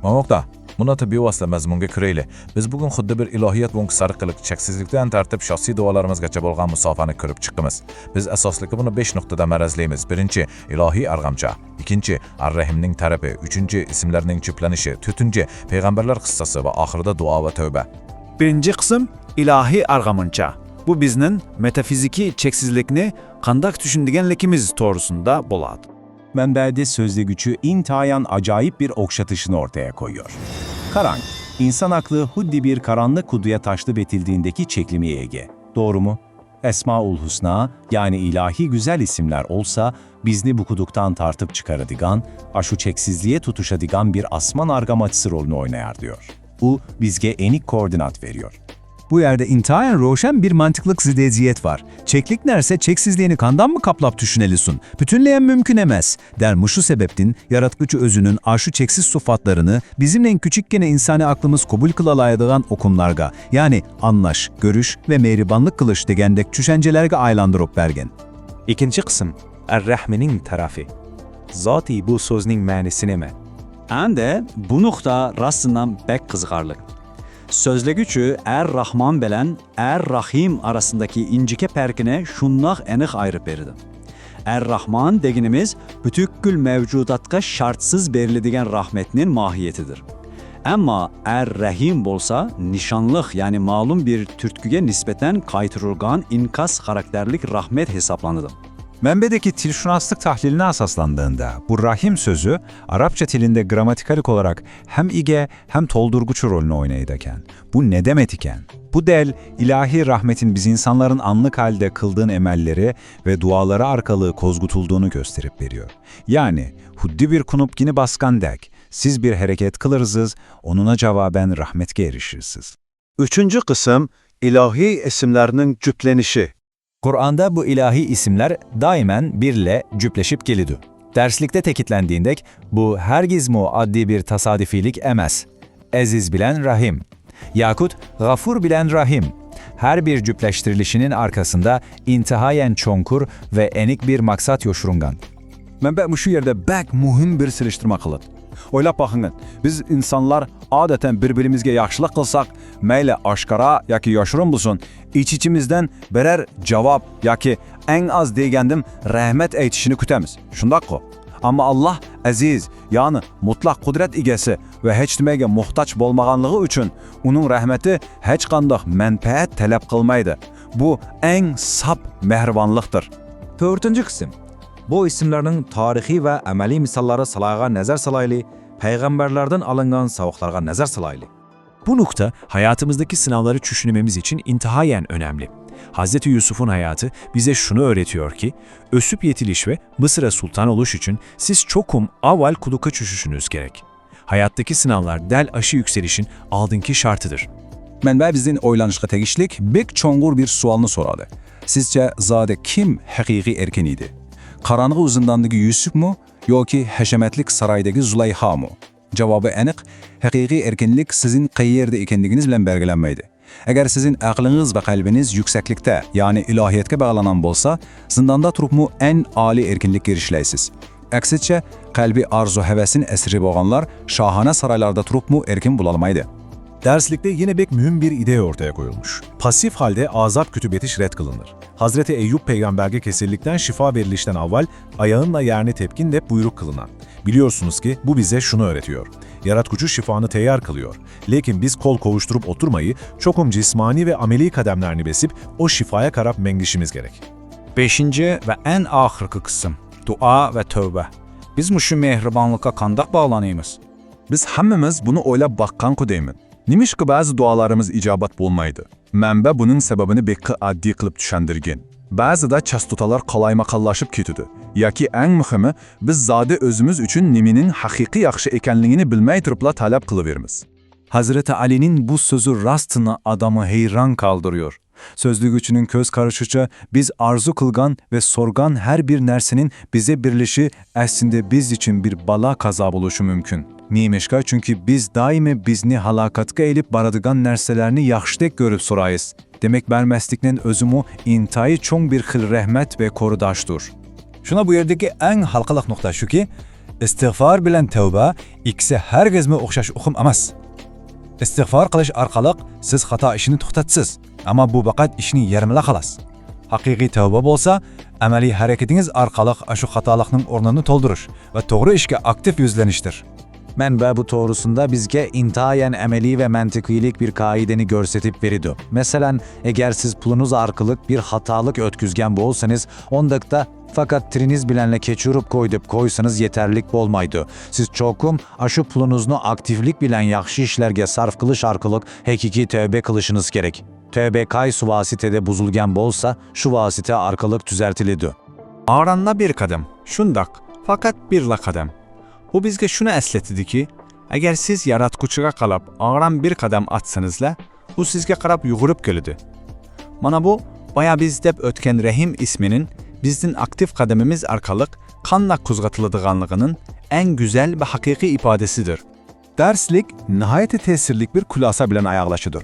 Mamokda, buna tabi vasıta mazmunga kireyli. Biz bugün xuddi bir ilahiyat bonkisari qilib, cheksizlikdan tartib şahsiy duolarimizgacha bo'lgan musofani ko'rib chiqdimiz. Biz asosligi buni 5 nuqtada marazlaymiz. Birinchi, ilohiy arg'amcha. Ikkinchi, Ar-Rahimning tarafi. Uchinchi, ismlarning juplanishi. To'rtinchi, payg'ambarlar qissasi va oxirida duo va tavba. Birinci kısım ilahi argamınça. Bu bizning metafiziki cheksizlikni qandak düşündigenlikimiz to'g'risida bo'ladi. Mənbədə sözlügüçü intayan acayip bir okşatışını ortaya koyuyor. Karank, insan aklı huddi bir karanlık kuduya taşlıp etildiğindeki çeklimeye ege. Doğru mu? Esmaül Husna, yani ilahi güzel isimler olsa, bizni bu kuduktan tartıp çıkaradigan, aşu çeksizliğe tutuşadigan bir asman argamaçısı rolünü oynayar diyor. Bu, bizge enik koordinat veriyor. Bu yerde intihayen roşen bir mantıklık zideziyet var. Çeklik nerse çeksizliğini kandan mı kaplap düşünelisun? Bütünleyen mümkün emez. Der şu sebeptin, yaratıcı özünün aşu çeksiz sıfatlarını bizimle en küçükkene insani aklımız kabul kılalayadığan okumlarga, yani anlaş, görüş ve mehribanlık kılış degendek düşüncelerge aylandırıp bergen. İkinci kısım, Er-Rahmin'in tarafı. Zati bu sözün manisi neme? Ende bu nokta rastından bek kızgarlık. Sözlügüçü Er-Rahman bilen Er-Rahim arasındaki incike perkine şunlaq enik ayrı berdi. Er-Rahman deginimiz bütükkül mevcudatka şartsız berildigen rahmetinin mahiyetidir. Ama Er-Rahim bolsa nişanlıq, yani malum bir türtküge nispeten kaytırılgan inkas karakterlik rahmet hesaplanıdı. Mənbədəki tilşünaslık tahliline asaslandığında bu rahim sözü Arapça tilinde gramatikalik olarak hem ige hem toldurguçu rolünü oynayıdakən. Bu ne demet iken? Bu del ilahi rahmetin biz insanların anlık halde kıldığın emelleri ve duaları arkalığı kozgutulduğunu gösterip veriyor. Yani huddi bir kunupkini baskan dek, siz bir hareket kılırsız, onuna cevaben rahmetke erişirsiniz. Üçüncü kısım ilahi isimlerinin cüplenişi. Kur'an'da bu ilahi isimler daimen birle cüpleşip gelidu. Derslikte tekitlendiğindek bu hergiz addi bir tasadifilik emez. Aziz bilen Rahim, yakut Gafur bilen Rahim. Her bir cüpleştirilişinin arkasında intihayen çonkur ve enik bir maksat yoşurungan. Mənbə şu yerde bek mühim bir siliştirme kılır. Oylap bakın, biz insanlar adeten birbirimizge yaxşılık kılsak, meyle aşkara yaki yaşırın bulsun, iç-içimizden birer cevap yaki en az degendim rahmet eytişini kütemiz. Şundak ko. Ama Allah aziz, yani mutlak kudret igesi ve heç demege muhtaç bolmağanlığı üçün onun rahmeti heç qandaq menfaat talep kılmaydı. Bu en sap mehribanlıktır. Dördüncü kısım. Bu isimlerinin tarihi ve ameli misalları salayga nazar salaylı, peygamberlerden alıngan savuklarga nazar salaylı. Bu nokta hayatımızdaki sınavları düşünmemiz için intihayen önemli. Hz. Yusuf'un hayatı bize şunu öğretiyor ki, ösüp yetiliş ve Mısır'a sultan oluş için siz çokum aval kuluka çüşüşünüz gerek. Hayattaki sınavlar del aşı yükselişin aldınki şartıdır. Mənbə bizin oylanışqa tegişlik bek çongur bir sualını soradı. Sizce zade kim hakiki erken idi? Karanlığı zindandaki Yusuf mu, yoki haşemetlik saraydaki Züleyha mı? Cevabı enik, hakiki erkenlik sizin qayyerde ekenliginiz bilen belgelenmeydi. Eğer sizin aklınız ve kalbiniz yükseklikte, yani ilahiyetke bağlanan bolsa, zindanda turup mu en âli erkenlik girişleysiz. Aksitçe, kalbi arzu hevesin esiri boğanlar, şahane saraylarda turup mu erken bulalmaydı. Derslikte yine bek mühim bir idea ortaya koyulmuş. Pasif halde azap kütübeti red kılınır. Hazreti Eyüp peygamberge kesillikten şifa verilişten avval ayağınla yerini tepkin de buyruk kılınan. Biliyorsunuz ki bu bize şunu öğretiyor. Yaratkucu şifanı teyyar kılıyor. Lakin biz kol kovuşturup oturmayı, çokum cismani ve ameli kademlerini besip o şifaya karap mengişimiz gerek. Beşinci ve en ahırkı kısım, dua ve tövbe. Biz şu mehribanlığa kandak bağlanıyımız. Biz hemmimiz bunu oylap bakkan kudeymin. Nimiş ki bazı dualarımız icabat bulmaydı. Mənbə bunun sebebini bekki addi kılıp düşendirgen. Bazı da çastutalar kalaymakallaşıp ketüdü. Yaki en mühimi, biz zade özümüz üçün niminin hakiki yaxşı ekenliğini bilmey turupla talep kılıverimiz. Hazreti Ali'nin bu sözü rastına adamı heyran kaldırıyor. Sözlügüçünün köz karışıcı, biz arzu kılgan ve sorgan her bir nersenin bize birleşi aslında biz için bir bala kaza buluşu mümkün. Neymişka? Çünkü biz daimi bizni halakatga elip baradigan narsalarni yaxshidek görüp sorayız. Demek bermesliknin özümü intayı çoğun bir xil rahmet ve korudaşdır. Şuna bu yerdeki en halkalık nokta şu ki, istig'for bilan tavba ikkisi herkesme o'xshash uqum emas. Istig'for qilish orqali siz xato ishini to'xtatsiz, ammo bu faqat ishni yarmila xolos. Haqiqiy tavba bo'lsa, amaliy harakatingiz orqali shu xatolikning o'rnini to'ldirish va to'g'ri ishga aktiv yuzlanishdir. Mənbə bu doğrusunda bizge intayen emeli ve mentikiylik bir kaideni görsetip veridu. Mesela eğer siz pulunuz arkalık bir hatalık ötküzgen bolsanız, ondakta fakat triniz bilenle keçirup koysanız yeterlik bolmaydı. Siz çokum aşı pulunuznu aktiflik bilen yaxşı işlerge sarf kılış arkalık hakiki tövbe kılışınız gerek. Tövbe kaysu vasitede buzulgen bolsa, şu vasite arkalık düzeltilidu. Ağranla bir kadem, şundak, fakat birla kadem. Bu bizge şunu esletidi ki, eğer siz yaratquchiga qalab ağran bir qadam atsanızla, u sizge qarab yugurib kelidi. Mana bu, baya biz deb ötken Rahim isminin bizden aktif qadamimiz arkalık qanla quzgatılıdığanlığının en güzel ve hakiki ifadesidir. Derslik, nihayeti tesirlik bir kulasa bilen ayaqlaşıdır.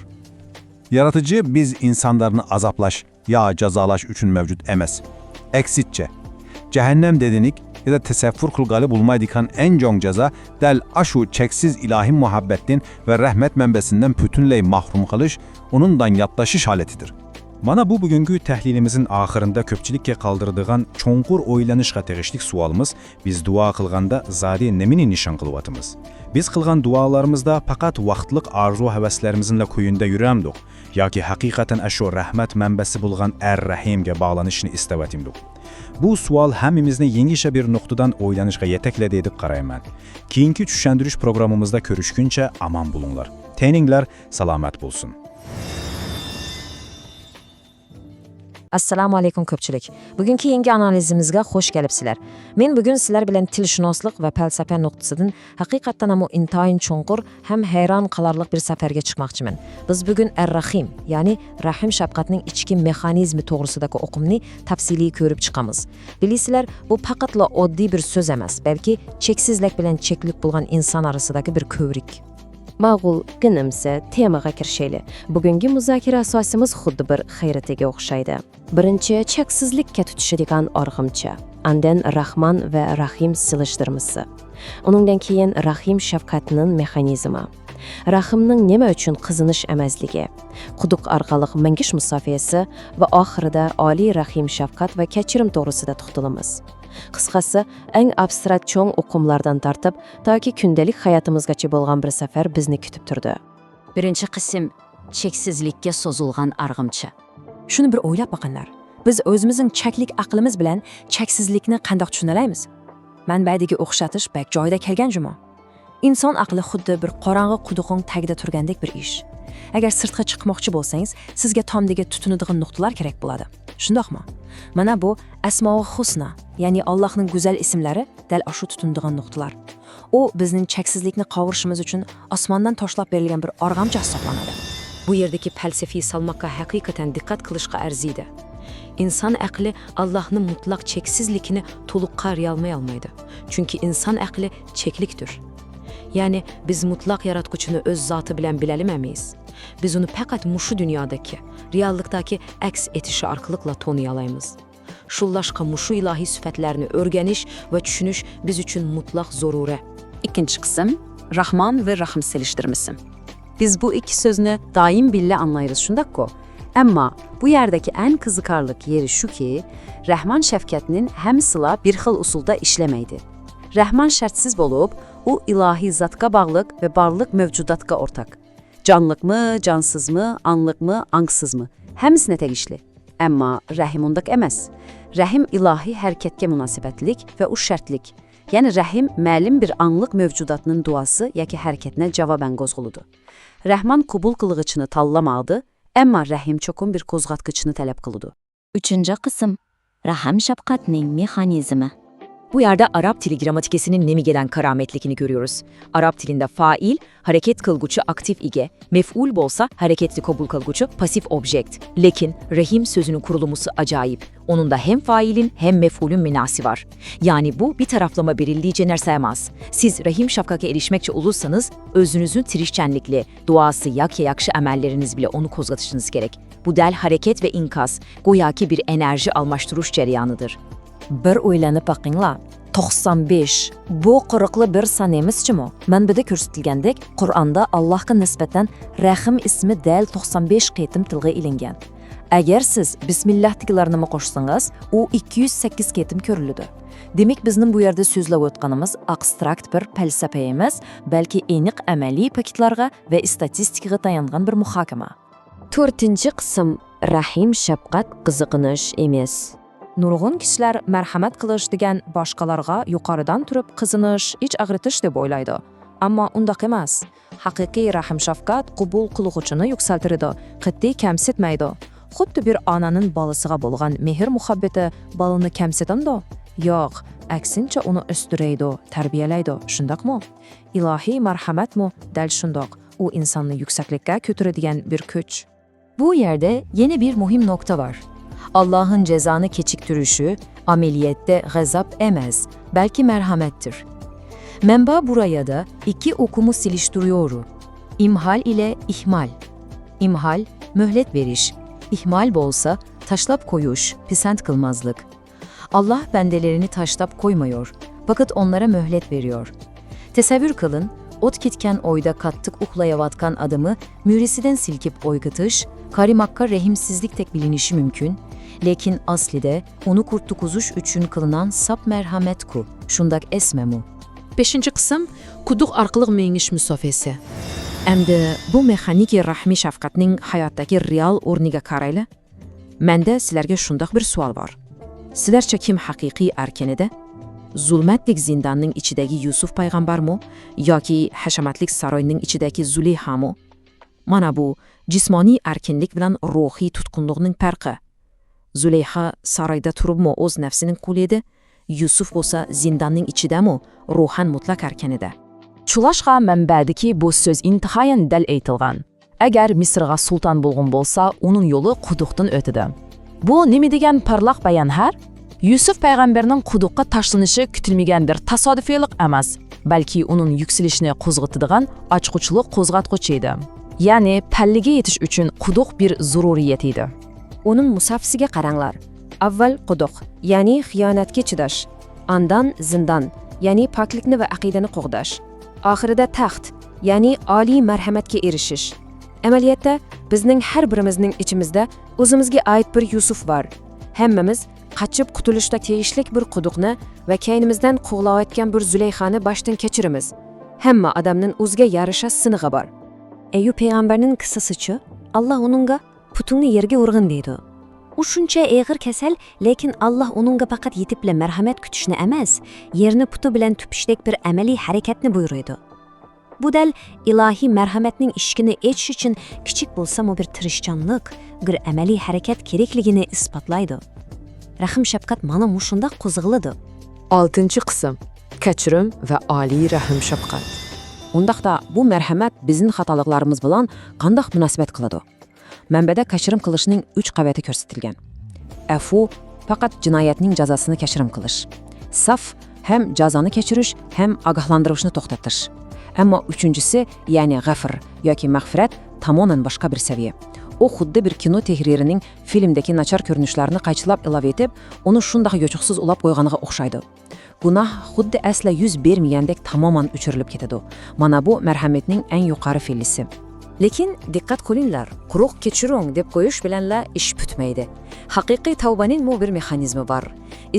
Yaratıcı biz insanlarını azaplaş ya cazalaş üçün mevcut emes. Eksitçe, cehennem dedinik ya da teseffür kılgalı bulmaydikan en çok ceza del aşu çeksiz ilahi muhabbetin ve rahmet menbesinden bütünley mahrum kalış, onundan yatlaşış haletidir. Mana bu bugünkü təhlilimizin axırında köpçülikке qaldırdığan çoğunqur oylanışqa tegişlik sualımız biz dua qılğanda zadi nemini nişan qılıvatımız. Biz qılğan dualarımızda faqat vaqtlıq arzu həvəslərimizin kuyunda yürəmdik, yoki haqiqatan aşu rahmet mənbəsi bulğan Er-Rahimge bağlanışını istevatimdik. Bu sual həmimizni yengişə bir noktadan oylanışqa yeteklədi edib qarayman. Keyinki düşəndiriş programımızda görüşkünçə aman bulunlar. Teninglər salamat bulsun. Assalomu alaykum ko'pchilik. Bugungi yangi analizimizga xush kelibsizlar. Men bugun sizlar bilan tilshunoslik va falsafa nuqtasidan haqiqatan ham intayin cho'nqur ham hayron qolarlik bir safarga chiqmoqchiman. Biz bugun Er-Rahim, ya'ni rahim shafqatning ichki mexanizmi to'g'risidagi o'qimni tafsiliy ko'rib chiqamiz. Bilasizlar, bu faqatla oddiy bir so'z emas, balki cheksizlik bilan cheklik bo'lgan inson orasidagi bir ko'vrik. Ma'qul, ginimsa temaga kirishaylik. Bugungi muzokara asosimiz xuddi bir hayratiga o'xshaydi. Birinchi cheksizlikka tutishadigan org'imcha, andan Rahman va Rahim silishtirmasi. Uningdan keyin Rahim shafqatining mexanizmi. Rahimning nima uchun qizinish emasligi, quduq orqali mangish musofiyasi va oxirida oliy Rahim shafqat va kechirim to'g'risida to'xtalamiz. Qisqasi, eng abstrakt cho'ng o'qimlardan tortib, toki kundalik hayotimizgacha bo'lgan bir safar bizni kutib turdi. Birinchi qism cheksizlikka so'zilgan arg'imcha. Shuni bir o'ylab boqinglar. Biz o'zimizning cheklik aqlimiz bilan cheksizlikni qanday tushunaymiz? Manbadagi o'xshatish bak joyida kelgan juma. Inson aqli xuddi bir qorong'i quduqning tagida turgandek bir ish. Agar sirtqa chiqmoqchi bo'lsangiz, sizga tomdagi tutunadigan nuqtalar kerak bo'ladi. Shundoqmi? Mana bu Asmo-i Husna, ya'ni Allohning go'zal ismlari dal shu tutunadigan nuqtalar. U bizning cheksizlikni qovurishimiz uchun osmondan toshlab berilgan bir org'amcha hisoblanadi. Bu yerdagi falsafiy salmoqqa haqiqatan diqqat qilishga arziydi. İnsan aqli Allohning mutlaq cheksizligini to'liq qariya olmaydi. Chunki inson aqli cheklikdir. Ya'ni biz mutlaq yaratquchini o'z zoti bilan bilamaymiz. Biz uni faqat mushu dunyodagi, reallikdagi aks etishi orqali toniy olamiz. Shullashqa mushu ilohiy sifatlarni o'rganish va tushunish biz uchun mutlaq zaruri. İkinci qism Rahman ve Rahim seliştirmesi. Biz bu iki sözünü daim bille anlayırız şundakko. Ama bu yerdeki en kızıkarlık yeri şu ki, Rahman şefkatinin hem sıla bir xil usulda işlemeydi. Rahman şartsız bolup, o ilahi zatka bağlıq ve barlıq mevcudatka ortak. Canlıq mı, cansız mı, anlıq mı, angsız mı? Həmisine tegişli. Amma Rahim ondak emas. Rahim ilahi hərəkətə münasibətlik və o şərtlik. Yəni Rahim məlum bir anlıq mövcudatının duası yoki hərəkətinə cavabən qozğuludur. Rahman qubul qılğıçını tallamadı, amma Rahim çoxun bir qozğatqıçını tələb qılıdı. Üçüncü qism Rahim şəfqətinin mexanizmi. Bu yerde Arap dili gramatikesinin nemi gelen karametlikini görüyoruz. Arap dilinde fail, hareket kılgıcı aktif ige, mef'ul bolsa hareketli kabul kılgıcı pasif objekt. Lekin rahim sözünün kurulumusu acayip. Onun da hem failin hem mef'ulün minası var. Yani bu bir taraflama verildiği nersayamaz. Siz rahim şafkaka erişmekçe olursanız özünüzün tirişçenlikli, duası yakşı emelleriniz bile onu kozgatışınız gerek. Bu del hareket ve inkaz, goyaki bir enerji almaştırış cereyanıdır. Bir o'ylanib baqinglar. 95 bu quruqli bir san emasmi? Manbada ko'rsatilgandek, Qur'onda Allohga nisbatan Rahim ismi dal 95 qitim tilga ilingan. Agar siz bismillah degilarni qo'shsangiz, u 208 qitim ko'riladi. Demak, bizning bu yerda so'zlab o'tganimiz abstrakt bir falsafa emas, balki aniq amaliy faktlarga va statistikaga tayangan bir muhokama. 4-qism Rahim shafqat qiziqinish emas. Nurg'un kishilar marhamat qilish degan boshqalarga yuqoridan turib qizinish, ich ag'ritish deb o'ylaydi. Ammo undaq emas. Haqiqiy rahim shafqat qabul qiluvchini yuksaltiradi, qat'iy kamsitmaydi. Xuddi bir onaning bolasiga bo'lgan mehr muhabbati bolani kamsitadi? Yo'q, aksincha uni o'stiraydi, tarbiyalaydi. Shundaqmi? Ilohiy marhamatmi? Dal shundoq. U insonni yuksaklikka ko'taradigan bir kuch. Bu yerda yana bir muhim nokta var. Allah'ın cezanı keçiktirişi ameliyette gazap emez, belki merhamettir. Menba buraya da iki okumu siliştiriyor. İmhal ile ihmal. İmhal, mühlet veriş. İhmal bolsa taşlap koyuş, pisent kılmazlık. Allah bendelerini taşlap koymuyor, fakat onlara mühlet veriyor. Tesevvür kılın, ot kitken oyda kattık uhlayavatkan adamı mürisiden silkip oygıtış, karimakka rehimsizlik tek bilinişi mümkün. Lekin aslide onu kurtukuzuş üçün kılınan sap merhamet ku, şundak esmemu. 5-qism quduq arqılıq mengish musofesi. Endi bu mexaniki rahmi shafqatning hayotdagi real o'rniga qarayli. Menda sizlarga shundoq bir savol bor. Sizlarcha kim haqiqiy arkanida? Zulmatlik zindonning ichidagi Yusuf payg'ambarmi yoki hashamatlik saroyning ichidagi Zuleyhamu? Mana bu jismoniy erkinlik bilan ruhiy tutqunlikning farqi. Zuleyha saroyda turibmi o'z nafsining quli edi, Yusuf bo'lsa zindonning ichidami, ruhan mutlaq erkinida. Chulashqa manbadagi bu so'z intihoyan dal aytilgan. Agar Misrga sulton bo'lgan bo'lsa, uning yo'li quduqdan o'tadi. Bu nima degan parlaq bayon har? Yusuf payg'ambarning quduqqa tashlanishi kutilmagan bir tasodifiylik emas, balki uning yukselishini qo'zg'atadigan ochquchliq qo'zg'atquchi edi. Ya'ni palliga yetish uchun quduq bir zaruriyat edi. Onun musafisiga qaranglar. Avval quduq, ya'ni xiyonatga chidash. Andan zindan, ya'ni poklikni va aqidani qo'g'dash. Oxirida taxt, ya'ni oliy marhamatga erishish. Amaliyotda bizning har birimizning ichimizda o'zimizga oid bir Yusuf bor. Hammamiz qochib qutulishda tegishlik bir quduqni va kaynimizdan qo'g'layotgan bir Zuleyxani boshdan kechiramiz. Hamma odamning o'ziga yarasha sinig'i bor. Ayyub payg'ambarning qissasichi, Alloh uningga putungni yerga urg'in deydi. U shuncha eg'ir kasal, lekin Alloh uningga faqat yetib bilan marhamat kutishni emas, yerni puti bilan tupishdek bir amaliy harakatni buyuradi. Bu dal ilohiy marhamatning ishkini echish uchun kichik bo'lsa-mu bir tirishchanlik, bir amaliy harakat kerakligini isbotlaydi. Rahim shafqat mana mushundoq qo'zg'iladi. 6-qism kechirim va oliy rahim shafqat. Undaqda bu marhamat bizning xatoliklarimiz bilan qanday munosabat qiladi? Manbada kechirim qilishning 3 qavati ko'rsatilgan. Afu faqat jinoyatning jazosini kechirim qilish. Saf hem jazoni kechirish, hem ogohlantirishni to'xtatish. Ammo uchinchisi, ya'ni g'afr yoki mag'firat tamoman boshqa bir saviya. U xuddi bir kino tehririning filmdagi nachar ko'rinishlarini qaychilab ilova etib, uni shunday yo'chiqsiz ulab qo'yganiga o'xshaydi. Gunoh xuddi asla yuz bermagandek tamoman o'chirilib ketadi. Mana bu marhamatning eng yuqori fellisi. Lekin diqqat qilinglar, quruq kechiring deb qo'yish bilanla ish bitmaydi. Haqiqiy tavbaning mu bir mexanizmi bor.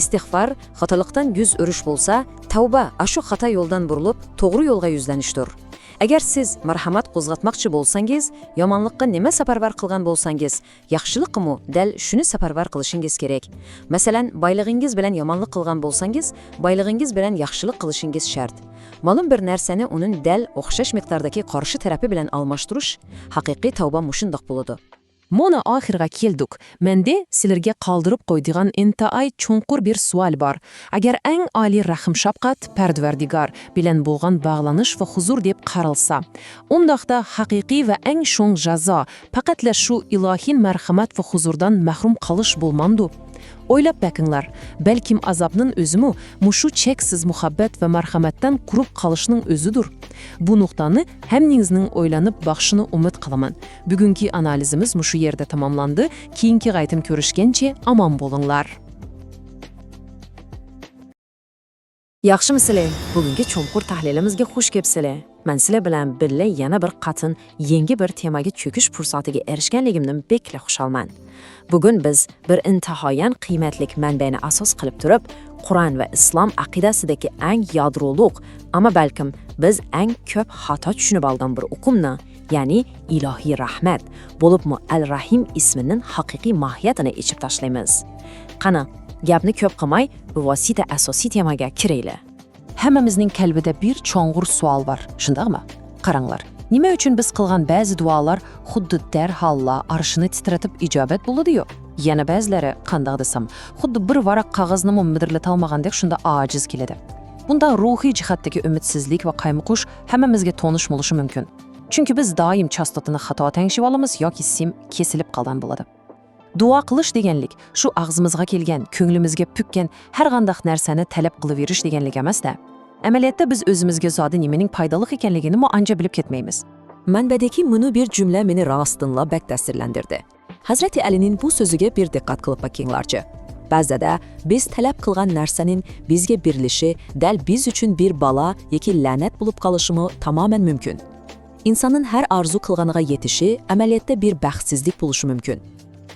Istig'for xatolikdan yuz o'rish bo'lsa, tavba ashu xato yo'ldan burilib, to'g'ri yo'lga yuzlanishdir. Agar siz marhamat qo'zg'atmoqchi bo'lsangiz, yomonlikqa nima safarbar qilgan bo'lsangiz, yaxshilikmi dal shuni safarbar qilishingiz kerak. Masalan, boylig'ingiz bilan yomonlik qilgan bo'lsangiz, boylig'ingiz bilan yaxshilik qilishingiz shart. Ma'lum bir narsani uning dal o'xshash miqdordagi qarshi tarafi bilan almashtirish haqiqiy tavba mushundoq bo'ladi. Mona oxirga keldik. Mende sizlarga qoldirib qo'ydigan intaay chunqur bir savol bor. Agar eng oliy rahim shafqat Parvardigor bilan bo'lgan bog'lanish va huzur deb qaralsa, undaqda haqiqiy va eng sho'ng jazo faqatla shu ilohiy marhamat va huzurdan mahrum qolish bo'lmandi. O'ylab bakinglar, balkim azobning o'zimi mushu cheksiz muhabbat va marhamatdan qurib qolishning o'zidir. Bu nuqtani hammingizning o'ylanib baxshini umid qilaman. Bugungi analizimiz mushu yerda tamomlandi. Keyingi qaytim ko'rishgancha omon bo'linglar. Yaxshimisizlar? Bugungi chunqur tahlilimizga xush kelibsizlar. Men sizlar bilan birga yana bir qatin yangi bir temaga cho'kish fursatiga erishganligimdan bekla xushalman. Bugun biz bir intahoyan qiymatli manbani asos qilib turib, Qur'on va islom aqidasidagi eng yadroliq, ammo balkim biz eng ko'p xato tushunib olgan bir o'qimni, ya'ni ilohiy rahmat bo'libmi Al-Rahim ismining haqiqiy mohiyatini ichib tashlaymiz. Qani, gapni ko'p qilmay, bu vosita asosiy temaga kiraylik. Hammamizning qalbida bir cho'ng'ur savol bor, shundaqmi? Qaranglar. Nima uchun biz qilgan ba'zi duolar xuddi darhalla arshini titratib ijobat bo'ladi-yu? Yana ba'zilari, qanday desam, xuddi bir varaq qog'ozni mudirlata olmagandek shunda ojiz keladi. Bunda ruhiy jihatdagi umidsizlik va qaymoqish hammamizga tonish bo'lishi mumkin. Chunki biz doim chastotini xato tangishib olamiz yoki sim kesilib qolgan bo'ladi. Duo qilish deganlik shu og'zimizga kelgan, ko'nglimizga pukkan har qanday narsani talab qilib yurish deganlik emas-da. Amaliyotda biz o'zimizga zodi nimaning foydali ekanligini ancha bilib ketmaymiz. Manbadagi muni bir jumla meni rostınla bak ta'sirlantirdi. Hazrati Alining bu so'ziga bir diqqat qilib bakinglarchi. Ba'zida biz talab qilgan narsaning bizga berilishi dal biz uchun bir balo yoki la'nat bo'lib qolishimi tamoman mumkin. İnsanın har arzu qilganiga yetishi amaliyotda bir baxtsizlik bo'lishi mumkin.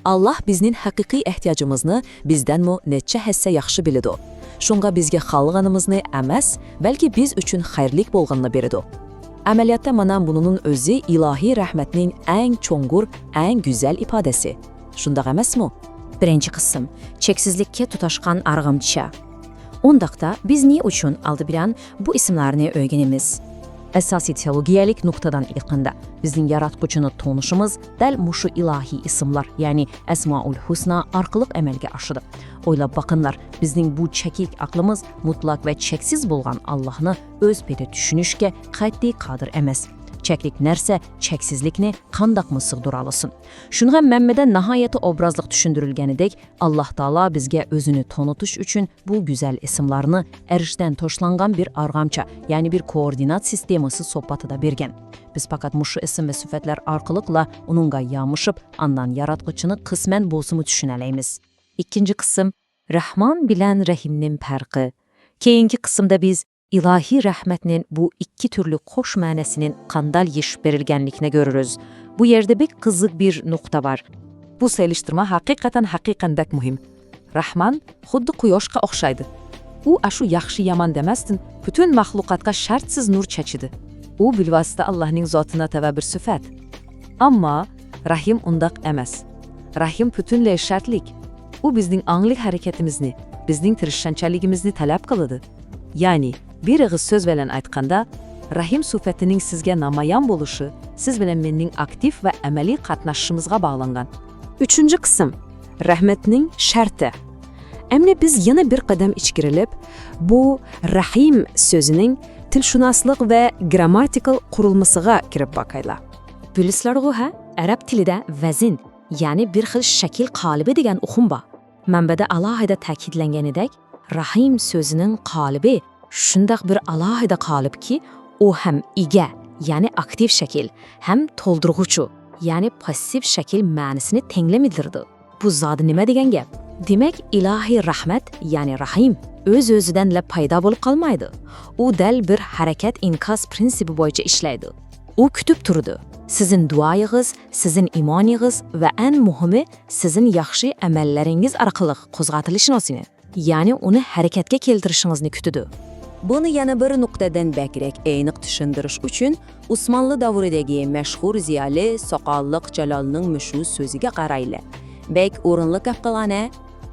Allah bizning haqiqiy ehtiyojimizni bizdanmi necha hissa yaxshi biladi. Shunga bizga xalqanimizni emas, balki biz uchun xayrlik bo'lganini beradi. Amaliyotda mana bunun o'zi ilohiy rahmatning eng cho'ng'ur, eng go'zal ifodasi. Shunday emasmi? Birinchi qism cheksizlikka tutashgan arg'amcha. Undaqda biz ne uchun oldi bilan bu ismlarni o'rganamiz? Asosiy teologiyalik nuqtadan ilqanda bizning yaratquchini tonishimiz dal mushu ilohiy ismlar, ya'ni Asmaul Husna orqali amalga oshadi. O'ylab bakinglar, bizning bu chekik aqlimiz mutlaq va cheksiz bo'lgan Allohni o'z paytida tushunishga qat'iy qodir emas. Cheklik narsa cheksizlikni qandoqmi sig'dira olsin. Shunga Muhammada nihoyatda obrazliq tushuntirilganidek, Alloh taolo bizga o'zini tanitish uchun bu go'zal ismlarni arshdan toshlangan bir arg'amcha, ya'ni bir koordinat sistemasi sifatida bergan. Biz faqat mushu ism va sifatlar orqali uningga yamishib, andan yaratquchini qisman bo'lsimi tushunalaymiz. Ikkinchi qism Rahmon bilan Rahimning farqi. Keyingi qismda biz ilohiy rahmatning bu ikki turli qo'sh ma'nosining qanday yeshib berilganligini ko'ramiz. Bu yerda bir qiziq bir nuqta bor. Bu selishtirma haqiqatan muhim. Rahman xuddi quyoshga o'xshaydi. U ashu yaxshi yomon demasdan butun maxluqotga shartsiz nur chachidi. U bilvosita Allohning zotina tava bir sifat. Ammo Rahim undaq emas. Rahim butunlay shartlik. U bizning onglik harakatimizni, bizning tirishchanligimizni talab qiladi. Ya'ni bir og'iz so'z bilan aytganda, Rahim sifatining sizga namoyon bo'lishi siz bilan menning aktiv va amaliy qatnashishimizga bog'langan. Uchinchi qism rahmatning sharti. Endi biz yana bir qadam ichkirilib, bu Rahim so'zining tilshunoslik va grammatikal qurilmasiga kirib bakaylar. Bilislarga arab tilida vazn, ya'ni bir xil shakl qolibi degan uqum bor. Manbada alohida ta'kidlanganidek, Rahim so'zining qolibi shundoq bir alohida qolibki, u ham ega, ya'ni aktiv shakl, ham to'ldirg'uchi, ya'ni passiv shakl ma'nosini tenglamirdi. Bu zodi nima degan gap? Demak, ilohiy rahmat, ya'ni Rahim o'z-o'zidan la paydo bo'lib qolmaydi. U dal bir harakat inqos prinsipi bo'yicha ishlaydi. U kutib turdi. Sizin duoyingiz, sizin imoningiz va eng muhimi sizin yaxshi amallaringiz orqali qo'zg'atilishini, ya'ni uni harakatga keltirishingizni kutadi. Buni yana bir nuqtadan bakrak aniq tushuntirish uchun Usmonli davridagi mashhur ziyoli Soqolliq Jalolning mushu so'ziga qarayli. Bek o'rinli gap qilana,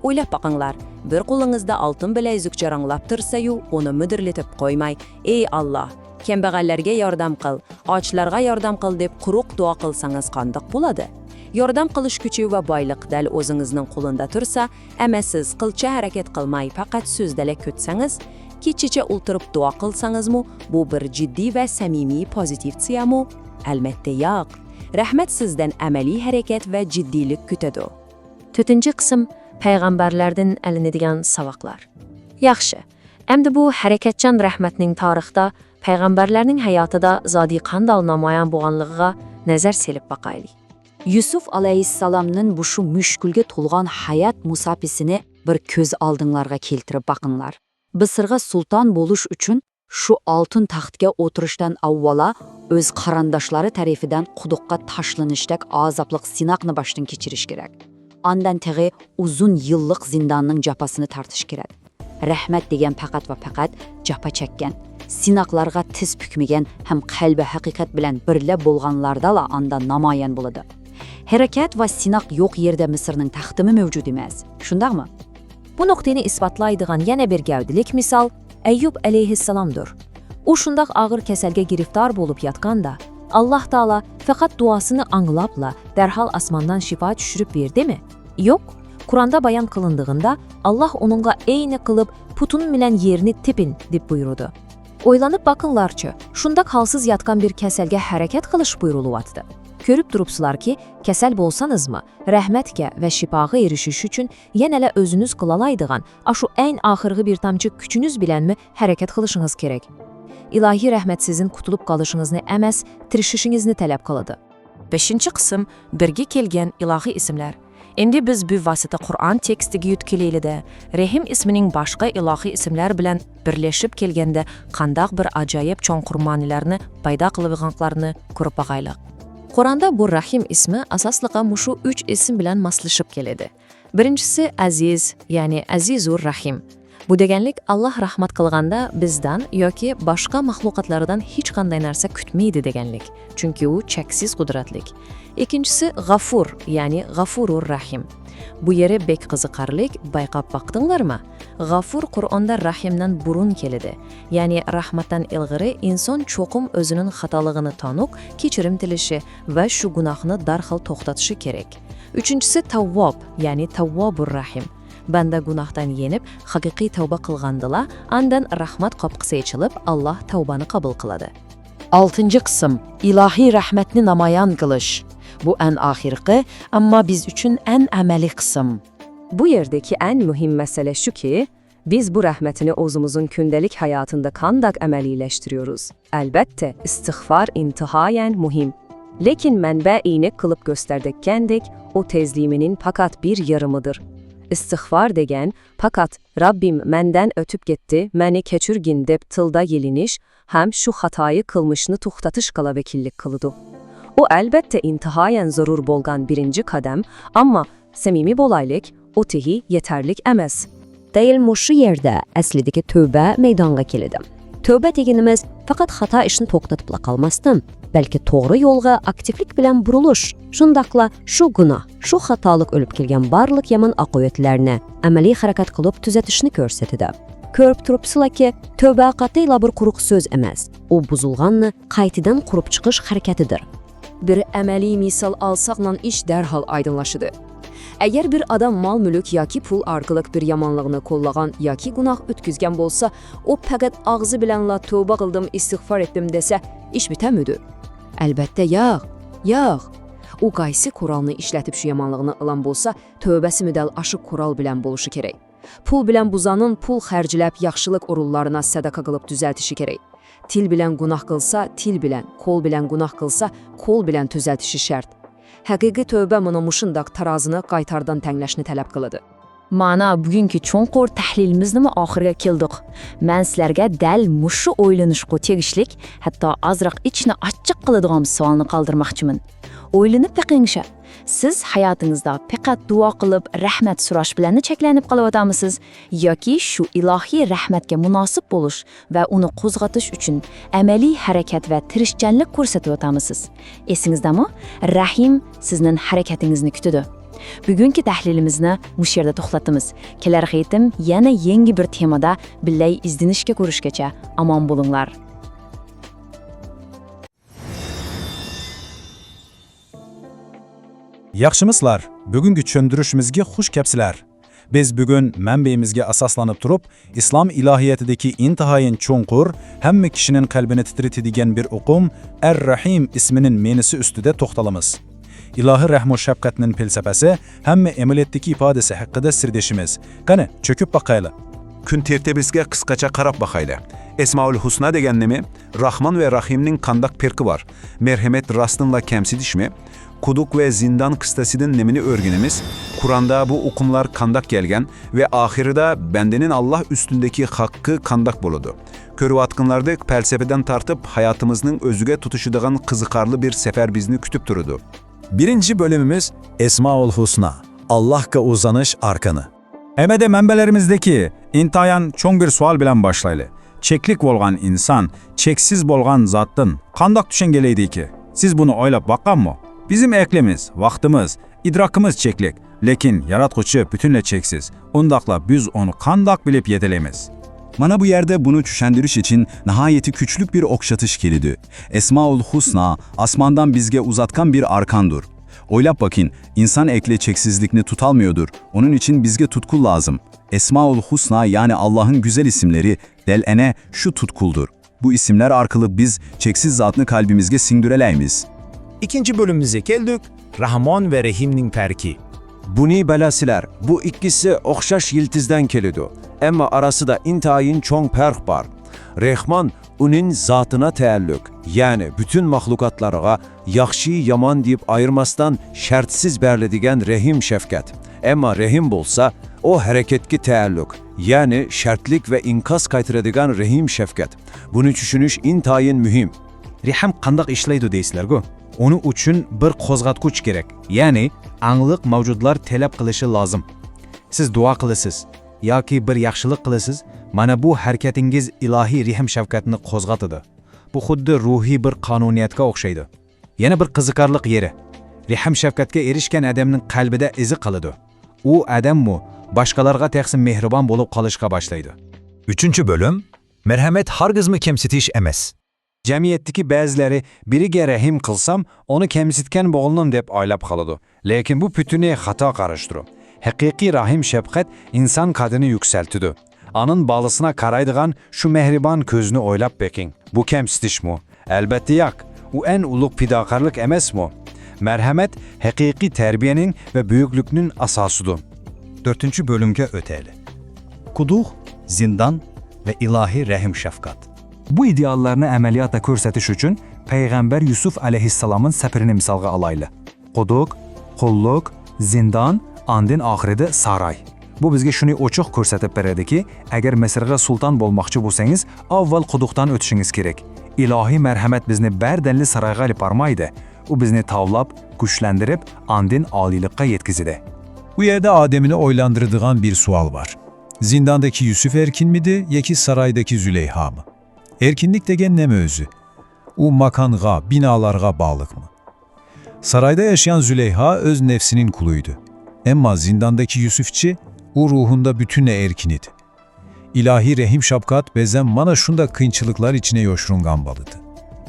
o'ylab boqinglar. Bir qo'lingizda oltin bilayzuk jaranglab tursa-yu, uni mudirlatib qo'ymay, "Ey Alloh, kambag'allarga yordam qil, ochlarga yordam qil" deb quruq duo qilsangiz qandoq bo'ladi? Yordam qilish kuchi va boyliq dal o'zingizning qo'linda tursa, ama siz qilcha harakat qilmay faqat so'zdala ko'tsangiz, kechicha o'ltirib duo qilsangizmi, bu bir jiddiy va samimiy pozitivsiyamu? Albatta yo'q. Rahmat sizdan amaliy harakat va jiddiylik kutadi. 4-qism payg'ambarlardan alinadigan saboqlar. Yaxshi. Endi bu harakatchan rahmatning tarixda payg'ambarlarning hayotida zodi qanday namoyon bo'lganligiga nazar selib boqaylik. Yusuf alayhissalomning bu shu mushkulga to'lgan hayot musafisini bir ko'z oldinglarga keltirib boqinglar. Misrga sulton bo'lish uchun shu oltin taxtga o'tirishdan avvalo o'z qarindoshlari tarafidan quduqqa tashlanishdek azobliq sinoqni boshdan kechirish kerak. Ondan tag'i uzun yillik zindonning jafosini tortish kerak. Rahmat degan faqat va faqat jafo chekkan, sinoqlarga tiz bukmagan ham qalbi haqiqat bilan birla bo'lganlarda anda namoyon bo'ladi. Harakat va sinoq yo'q yerda Misrning taxtimi mavjud emas. Shundaqmi? Bu nuqtani isbotlaydigan yana bir gavdilik misol Ayyub alayhissalomdir. U shundoq og'ir kasalga giriftor bo'lib yotganda, Alloh taolo faqat duosini anglabla darhol osmondan shifo tushirib berdimi? Yo'q. Qur'onda bayon qilindiganda Alloh uningga ayni qilib putun bilan yerni tepin deb buyurdi. O'ylanib bakinglarchi, shundoq holsiz yotgan bir kasalga harakat qilish buyurilyapti. Ko'rib turibsizlarki, kasal bo'lsanizmi, rahmatga va shifoga erishish uchun yanala o'zingiz qilalaydigan, shu eng oxirgi bir tomchi kuchingiz bilanmi harakat qilishingiz kerak. Ilohiy rahmat sizin qutulib qolishingizni emas, tirishishingizni talab qiladi. 5-qism birga kelgan ilohiy ismlar. Endi biz bu vasita Qur'on tekstiga yutkilaylik-da, Rahim ismining boshqa ilohiy ismlar bilan birlashib kelganda qandoq bir ajoyib cho'nqur ma'nolarni paydo qiladiganlarni ko'rib boqaylik. Qur'onda bu Rahim ismi asosliqa mushu 3 ism bilan moslashib keladi. Birinchisi Aziz, ya'ni Azizur Rahim. Bu deganlik Alloh rahmat qilganda bizdan yoki boshqa mahluqotlardan hech qanday narsa kutmaydi deganlik. Chunki u cheksiz qudratlik. Ikkinchisi G'afur, ya'ni G'afurur Rahim. Bu yeri bek qiziqarlik, bayqab baqdinglarmi? G'afur Qur'onda Rahimdan burun keladi. Ya'ni rahmatdan ilg'ari inson cho'qim o'zining xatoligini tanib, kechirim tilishi va shu gunohni darhol to'xtatishi kerak. Uchinchisi Tawwob, ya'ni Tawwobur Rahim. Banda gunohdan yenib, haqiqiy tavba qilgandila, andan rahmat qopqisi ochilib, Alloh tavbani qabul qiladi. 6-qism ilohiy rahmatni namoyon qilish. Bu en oxirgi, ammo biz uchun en amaliy qism. Bu yerdeki en muhim mesele şu ki, biz bu rahmetini o'zimizin kundalik hayatında qanday amaliyleştiriyoruz. Elbette istiğfar intihayen muhim. Lekin menbaini qilib gösterdikkendik, o tezliminin fakat bir yarımıdır. İstiğfar degen, fakat Rabbim menden ötüp gitti, meni keçürgin dep tılda yeliniş, hem şu hatayı kılmışını tuxtatış kala vekillik kılıdı. O elbette intihayen zarur bolgan birinci kadem, ama samimi bolaylik, o tehi yeterlik emas. Değil muşu yerde əslideki tövbe meydanga kelidi. Tövbe degenimiz fakat hata işini toxtatıpla kalmasdım. Belki doğru yolga aktiflik bilen buruluş, şundakla şu günah, şu hatalık ölüp kelgen barlık yaman aqovetlerine ameli harakat kılıp tüzetişini körsetidi. Körüp turupsıla ki, tövbe qatıyla bir quruq söz emas. O buzulganını qaytidan qurup çıkış hareketidir. Bir ameli misal alsaqla iş derhal aydınlaşıdı. Eğer bir adam mal mülük yoki pul arqılıq bir yamanlığını kollagan yoki günah ötküzgen bolsa, o faqat ağzı bilenla tövbe qıldım, istiğfar etdim dese, iş bitemüdü. Elbette yo'q. O qaysi kuralını işletip şu yamanlığını alan bolsa, tövbesi müdəl aşıq kural bilen boluşu kerek. Pul bilen buzanın pul xərcilep yaxşılıq orullarına sadaka qılıb düzeltişi kerek. Til bilen günah qılsa, til bilen, kol bilen günah qılsa, kol bilen düzeltişi şart. Həqiqi tövbə mana muşundaq tarazını qaytardan təngləşni tələb qılıdı. Mana bugünkü cho'nqur tahlilimizni oxiriga keldik. Men sizlarga dal mushu o'ylanishga tegishlik, hatto azroq ichni achchiq qiladigan savolni qoldirmoqchiman. O'ylanib baqingcha, siz hayotingizda faqat duo qilib rahmat so'rash bilan cheklanib qolyapsizmi yoki shu ilohiy rahmatga munosib bo'lish va uni qo'zg'atish uchun amaliy harakat va tirishchanlik ko'rsatyapsizmi? Esingizdami? Rahim sizning harakatingizni kutadi. Bugungi tahlilimizni mush yerda to'xtatamiz. Kelar qaytim yana yangi bir temada billay izlanishga ko'rishgacha omon bo'linglar. Yaxşımıslar, bugungi tushuntirishimizga xush kelibsizlar. Biz bugun manbaimizga asoslanib turib, islom ilohiyatidagi intahoyin cho'nqur, hamma kishining qalbini titratadigan bir o'qum Ar-Rahim ismining ma'nosi ustida to'xtalamiz. Ilohi rahmu shafqatning falsafasi hamma amaliyotdagi ifodasi haqida sirdeshimiz. Qani, cho'kib boqaylik. Kun tertibimizga qisqacha qarab baxayli. Esmaul Husna degan nima? Rahman ve Rahimning qandaq perki var? Merhamet rastınla kemsidişmi? Kuduk ve zindan kıstasının nemini örgünemiz, Kur'an'da bu okumlar kandak gelgen ve ahirida bendenin Allah üstündeki hakkı kandak boludu. Körü atkınlarda felsefeden tartıp hayatımızın özüge tutuşuduğun kızıkarlı bir sefer bizni kütüp durudu. Birinci bölümümüz Esmaul Husna, Allah'a uzanış arkanı. Emede mənbələrimizdəki intayan çoğ bir sual bilen başlaylı. Çeklik bolğan insan, çeksiz bolğan zattın qandaq düşüngeleydi ki? Siz bunu oylap baqqan mı? Bizim eklimiz, vaxtımız, idrakımız çeklik, lekin yaratquchi bütünle çeksiz. Ondaqla biz onu qandaq bilip yeteleymiz. Mana bu yerde bunu tushundirish için nihayeti küçlük bir okşatış kelidi. Esmaul Husna, asmandan bizge uzatkan bir arkandur. Oylap bakın, insan ekle çeksizlikni tutalmıyordur. Onun için bizge tutkul lazım. Esmaul Husna yani Allah'ın güzel isimleri delene şu tutkuldur. Bu isimler arkalı biz çeksiz zatını kalbimizge singdüreleymiz. İkinci bölümümüze geldik. Rahman ve Rahimning perki. Buni balasılar, bu ikkisi okşaş yıldızdan kelidi. Ama arasında intayin çoğ perk var. Rahman, onun zatına teallük, yani bütün mahlukatlara yaxşı yaman deyip ayırmasdan şartsız berledigen Rahim şefkat. Ama Rahim bolsa, o hareketki teallük, yani şartlik ve inkas kaytıradigan Rahim şefkat. Bunu düşünüş intayin mühim. Rahim qandaq ishlaydi deysizlar-ku? Onu uchun bir qo'zg'atquch kerak. Ya'ni angliq mavjudlar talab qilishi lozim. Siz duo qilasiz yoki bir yaxshilik qilasiz, mana bu harakatingiz ilohiy rahim shafqatni qo'zg'atadi. Bu xuddi ruhiy bir qonuniyatga o'xshaydi. Yana bir qiziqarli yeri. Rahim shafqatga erishgan odamning qalbida izi qoladi. U odammi boshqalarga taqsim mehribon bo'lib qolishga boshlaydi. Üçüncü bölüm, merhamet hargızmı kemsitiş emes. Jamiyatdagi ba'zilari biriga rahim qilsam, onu kemsitgan bo'g'ilnim deb o'ylab qoladi. Lekin bu butunlay xato qarashdir. Haqiqiy rahim shafqat inson qadrini yuksaltidi. Onun balısına qaraydigan shu mehribon ko'zni o'ylab beking. Bu kemsitishmi? Albatta yo'q. U en ulug' fidokorlik emasmi? Merhamet haqiqiy tarbiyaning ve büyüklüknün asasıdır. 4. bölümge öteli. Kuduq, zindan ve ilahi rahim şefkat. Bu ideallarni amaliyotda ko'rsatish uchun payg'ambar Yusuf alayhissalomning sabrini misolga olayli. Quduq, qulluq, zindon, andin oxirida saroy. Bu bizga shuni ochiq ko'rsatib beradiki, agar Misrga sulton bo'lmoqchi bo'lsangiz, avval quduqdan o'tishingiz kerak. Ilohiy marhamat bizni bardanli saroyga olib bormaydi. U bizni tavlab, kuchlantirib, andin oliylikqa yetkazadi. Bu yerde Adem'ini oylandırdıgan bir sual var. Zindandaki Yusuf erkin miydi, yeki saraydaki Züleyha mı? Erkinlik degen neme özü? U makanğa, binalarga bağlık mı? Sarayda yaşayan Züleyha öz nefsinin kuluydu. Emma zindandaki Yusufçi, u ruhunda bütünle erkin idi. İlahi rehim şapkat bezen mana şunda kıyınçılıklar içine yoşrungan balıdı.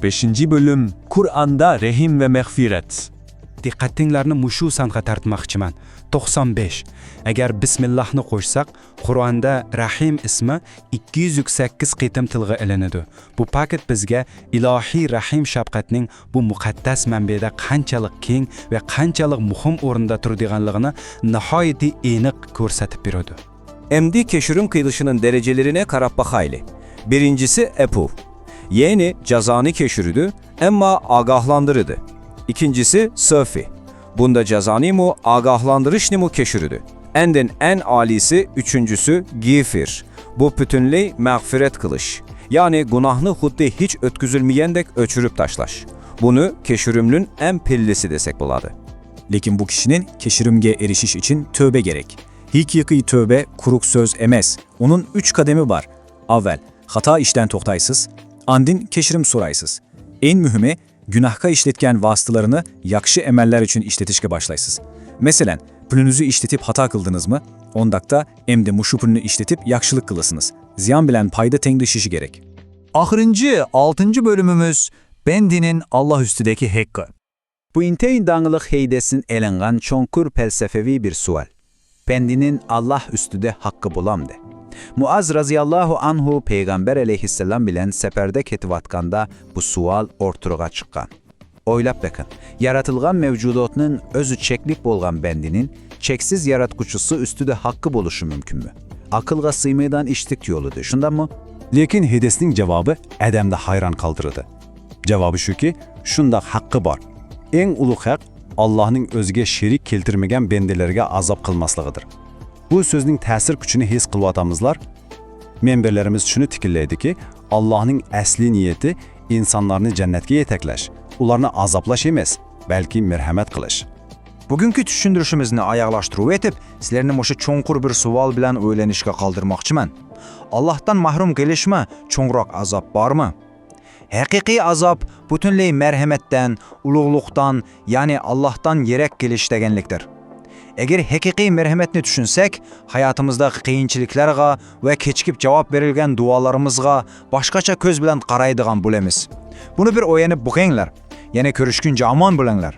5. bölüm Kur'an'da rehim ve mağfiret. Diqqatinglarni mushu sanqa tartmoqchiman. 95. Agar bismillahni qo'shsak, Qur'onda Rahim ismi 208 qitim tilga ilinadi. Bu paket bizga ilohiy Rahim shafqatning bu muqaddas manbada qanchalik keng va qanchalik muhim o'rinda turadiganligini nihoyatda aniq ko'rsatib beradi. Emdi keşirim kıyılışının derecelerine karab bakaylı. Birincisi epu. Yani cezanı keşirüdü, emma agahlandırıdı. İkincisi söfi. Bunda cezani mu agahlandırış mu keşirüdü. En alisi üçüncüsü gifir. Bu bütünley mağfiret kılış. Yani günahını huddi hiç ötküzülmeyendek öçürüp taşlaş. Bunu keşirimlün en pillisi desek buladı. Lekin bu kişinin keşirimge erişiş için tövbe gerek. Hikiki tövbe kuruk söz emez. Onun 3 kademi var. Avvel hata işten toxtaysız, andin keşirim soraysız. En mühimi günahka işletken vasıtalarını yakşı emeller için işletişke başlaysız. Mesela pülünüzü işletip hata kıldınız mı? Ondakta emde muşu pülünü işletip yakşılık kılasınız. Ziyan bilen payda tengdişişi gerek. Ahırıncı 6. bölümümüz Bendinin Allah üstüdeki hakkı. Bu inteyin dağılık heydesin elengan çonkur felsefevi bir sual. Pendinin Allah üstüde hakkı bulamdı. Muaz razıyallahu anhu Peygamber aleyhisselam bilen seperde ketivatkanda bu sual ortuğa çıkan. Oylap bakın, yaratılgan mevcudatının özü çeklik bolgan bendinin çeksiz yaratkuçusu üstüde hakkı buluşu mümkün mü? Akılga sıymaydan iştik yoludur, şundan mı? Lekin hedesning cevabı adamda hayran kaldırdı. Cevabı şu ki, şundaq hakkı var. En ulug' haq Allah'ning o'ziga sherik keltirmagan bendelerge azap kılmaslıgıdır. Bu sözning ta'sir kuchini his qilyotamizlar. Memberlerimiz shuni tikillaydi Allah'ning asli niyeti insonlarni jannatga yetaklash, ularni azoplash emas, balki merhamat qilish. Bugungi tushuntirishimizni oyoqlashtirib etib, sizlarni o'sha cho'nqur bir savol bilan o'ylanishga qoldirmoqchiman. Allohdan mahrum kelishmi, cho'ngroq azob bormi? Haqiqiy azob butunlay marhamatdan, ulug'liqdan, ya'ni Allohdan yirak kelish deganlikdir. Agar haqiqiy marhamatni tushunsak, hayotimizda qiyinchiliklarga va kechikib javob berilgan duolarimizga boshqacha ko'z bilan qaraydigan bo'lamiz. Buni bir o'ylanib boqinglar. Yana ko'rishguncha omon bo'linglar.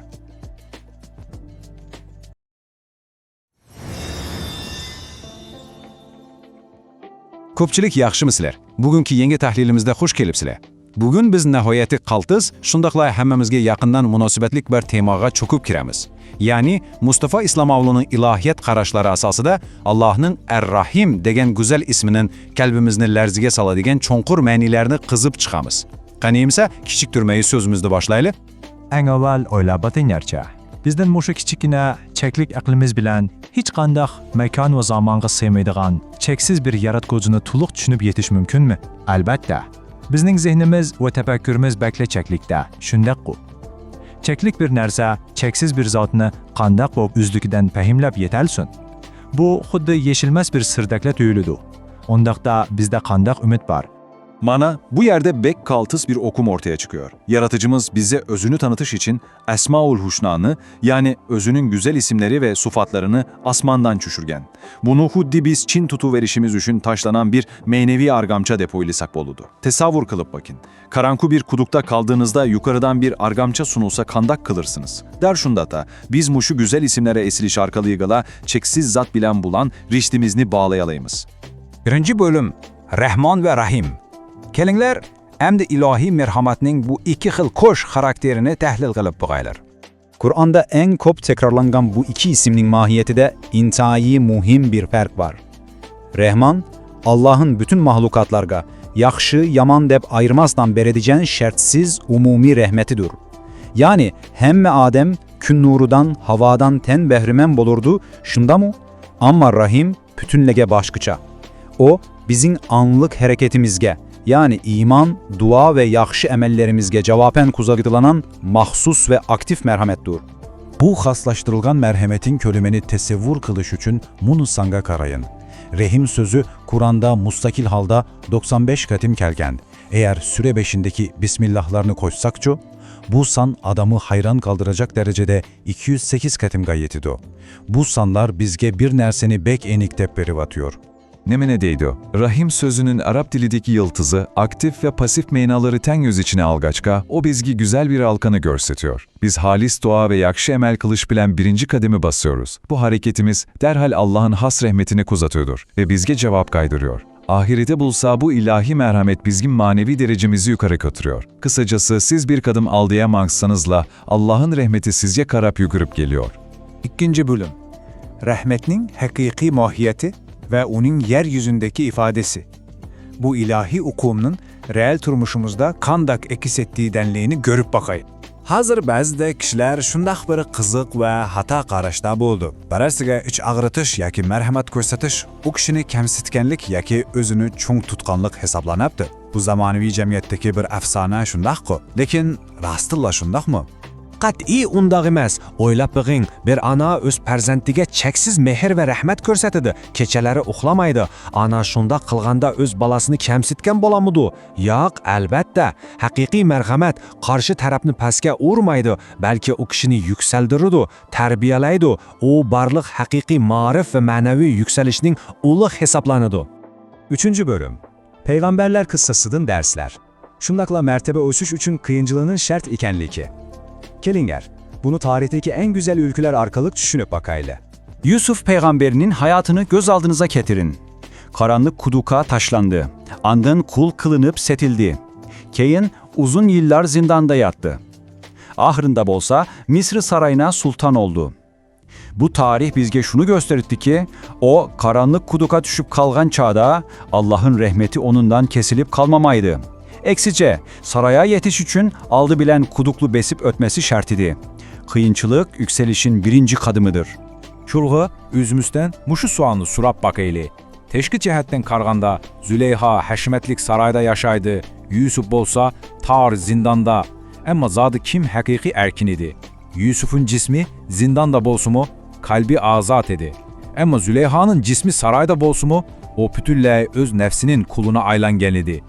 Ko'pchilik yaxshimisizlar? Bugungi yangi tahlilimizda xush kelibsizlar. Bugun biz nihoyatda qaltis, shundaqla hammamizga yaqindan munosabatlik bir temaga cho'kib kiramiz. Ya'ni Mustafa Islamovning ilohiyat qarashlari asosida Allohning Ar-Rahim degan go'zal ismining qalbimizni larziga soladigan cho'nqur ma'nilarini qizib chiqamiz. Qani emsa, kichik turmay so'zimizni boshlaylik. Eng avval o'ylab o'tinglarcha. Bizdan mushu kichikina cheklik aqlimiz bilan hech qanday makon va zamonga sig'maydigan cheksiz bir yaratuvchini to'liq tushunib yetish mumkinmi? Albatta. Bizning zehnimiz va tafakkurimiz bakla cheklikda. Shundaq-ku. Cheklik bir narsa, cheksiz bir zotni qandaq bo'lib uzlukidan fahimlab yetalsin. Bu xuddi yeshilmas bir sirdakla tuyuladi. Ondaqda bizda qandaq umid bor. Mana bu yerde bek kaltıs bir okum ortaya çıkıyor. Yaratıcımız bize özünü tanıtış için Esmaül Husna'nı, yani özünün güzel isimleri ve sufatlarını asmandan çüşürgen. Bunu huddi biz Çin tutuverişimiz üçün taşlanan bir meynevi argamça depoylisak boludu. Tesavvur kılıp bakın. Karanku bir kudukta kaldığınızda yukarıdan bir argamça sunulsa kandak kılırsınız. Der şunda da biz muşu güzel isimlere esiliş arkalıyıgala çeksiz zat bilen bulan riştimizni bağlayalayımız. Birinci bölüm Rahman ve Rahim. Kelinglar, endi ilohiy merhamatning bu iki xil qo'sh xarakterini tahlil qilib boqaylar. Qur'onda eng ko'p tekrarlangan bu iki isimning mohiyatida intayi muhim bir farq bor. Rahman, Allah'ın bütün mahlukatlarga yaxshi, yomon deb ayırmasdan beradigan shartsiz umumiy rahmetidir. Yani hamma odam kun nuridan, havodan ten bahriman bo'lurdu, shundami? Ammo Rahim bütünlege boshqacha. O bizning anlık hareketimizge, yani iman, dua ve yaxshi amellerimizge cevapen kuzagıdılanan mahsus ve aktif merhamettir. Bu xaslaştırılgan merhametin kölemeni tesevvür kılış üçün munu sanga karayın. Rehim sözü Kur'an'da mustakil halda 95 katim kelgen. Eğer süre 5'indeki Bismillahlarını koşsakço, bu san adamı hayran kaldıracak derecede 208 katim gayyetido. Bu sanlar bizge bir nerseni bek enik tepperi vatıyor. Nemenedeydi. Rahim sözünün Arap dilideki yıldızı, aktif ve pasif menaları ten yüz içine algaçka, o bizgi güzel bir alkanı görsetiyor. Biz halis dua ve yakşı emel kılış bilen birinci kademi basıyoruz. Bu hareketimiz derhal Allah'ın has rahmetini kuzatıyordur ve bizge cevap kaydırıyor. Ahirete bulsa bu ilahi merhamet bizim manevi derecemizi yukarı götürüyor. Kısacası siz bir kadım aldayamazsanızla Allah'ın rahmeti sizce karap yugurub geliyor. İkinci bölüm. Rahmetning haqiqiy mohiyati ve onun yeryüzündeki ifadesi. Bu ilahi ukumnun reel turmuşumuzda kandak ekis ettiği denliğini görüp bakayım. Hazır ba'zida kishilar shundaq bir qiziq va xato qarashda bo'ldi. Barasiga ich ag'ritish yoki marhamat ko'rsatish u kishini kamsitganlik yoki o'zini cho'ng tutqanlik hisoblanabdi. Bu zamonaviy jamiyatdagi bir afsona shundaq-ku. Lekin rostilla shundaqmi? Qat'iy undaq emas. O'ylab beg'ing, bir ana o'z farzandiga cheksiz mehr va rahmat ko'rsatadi. Kechalari uxlamaydi. Ana shunda qilganda o'z balasini kamsitgan bo'lamidi? Yo'q, albatta. Haqiqiy marhamat qarshi tarafni pastga urmaydi, balki u kishini yuksaltiradi, tarbiyalaydi. U barliq haqiqiy ma'rif va ma'naviy yuksalishning ulug' hisoblanadi. 3. bölüm. Peygamberler kıssasıdın dersler. Şundakla mertebe ösüş üçün kıyıncılığının şart ikenliki. Kelinglar, Bunu tarihteki en güzel ülkeler arkalık düşünüp bakayla. Yusuf peygamberinin hayatını göz aldığınıza getirin. Karanlık kuduka taşlandı. Andın kul kılınıp setildi. Keyin uzun yıllar zindanda yattı. Ahırında bolsa Misr sarayına sultan oldu. Bu tarih bizge şunu gösterdi ki, o karanlık kuduka düşüp kalgan çağda Allah'ın rahmeti onundan kesilip kalmamaydı. Eksice saraya yetiş için aldı bilen kuduklu besip ötmesi şart idi. Kıyınçılık yükselişin birinci kadımıdır. Şulğu özümüzden muşu suanı surap bakayli. Teşki cihetten karganda Züleyha həşmetlik sarayda yaşaydı, Yusuf bolsa tar zindanda. Ama zadı kim hakiki erkin idi. Yusuf'un cismi zindanda bolsumu, kalbi azat edi. Ama Züleyha'nın cismi sarayda bolsumu, o pütülle öz nefsinin kuluna aylangen idi.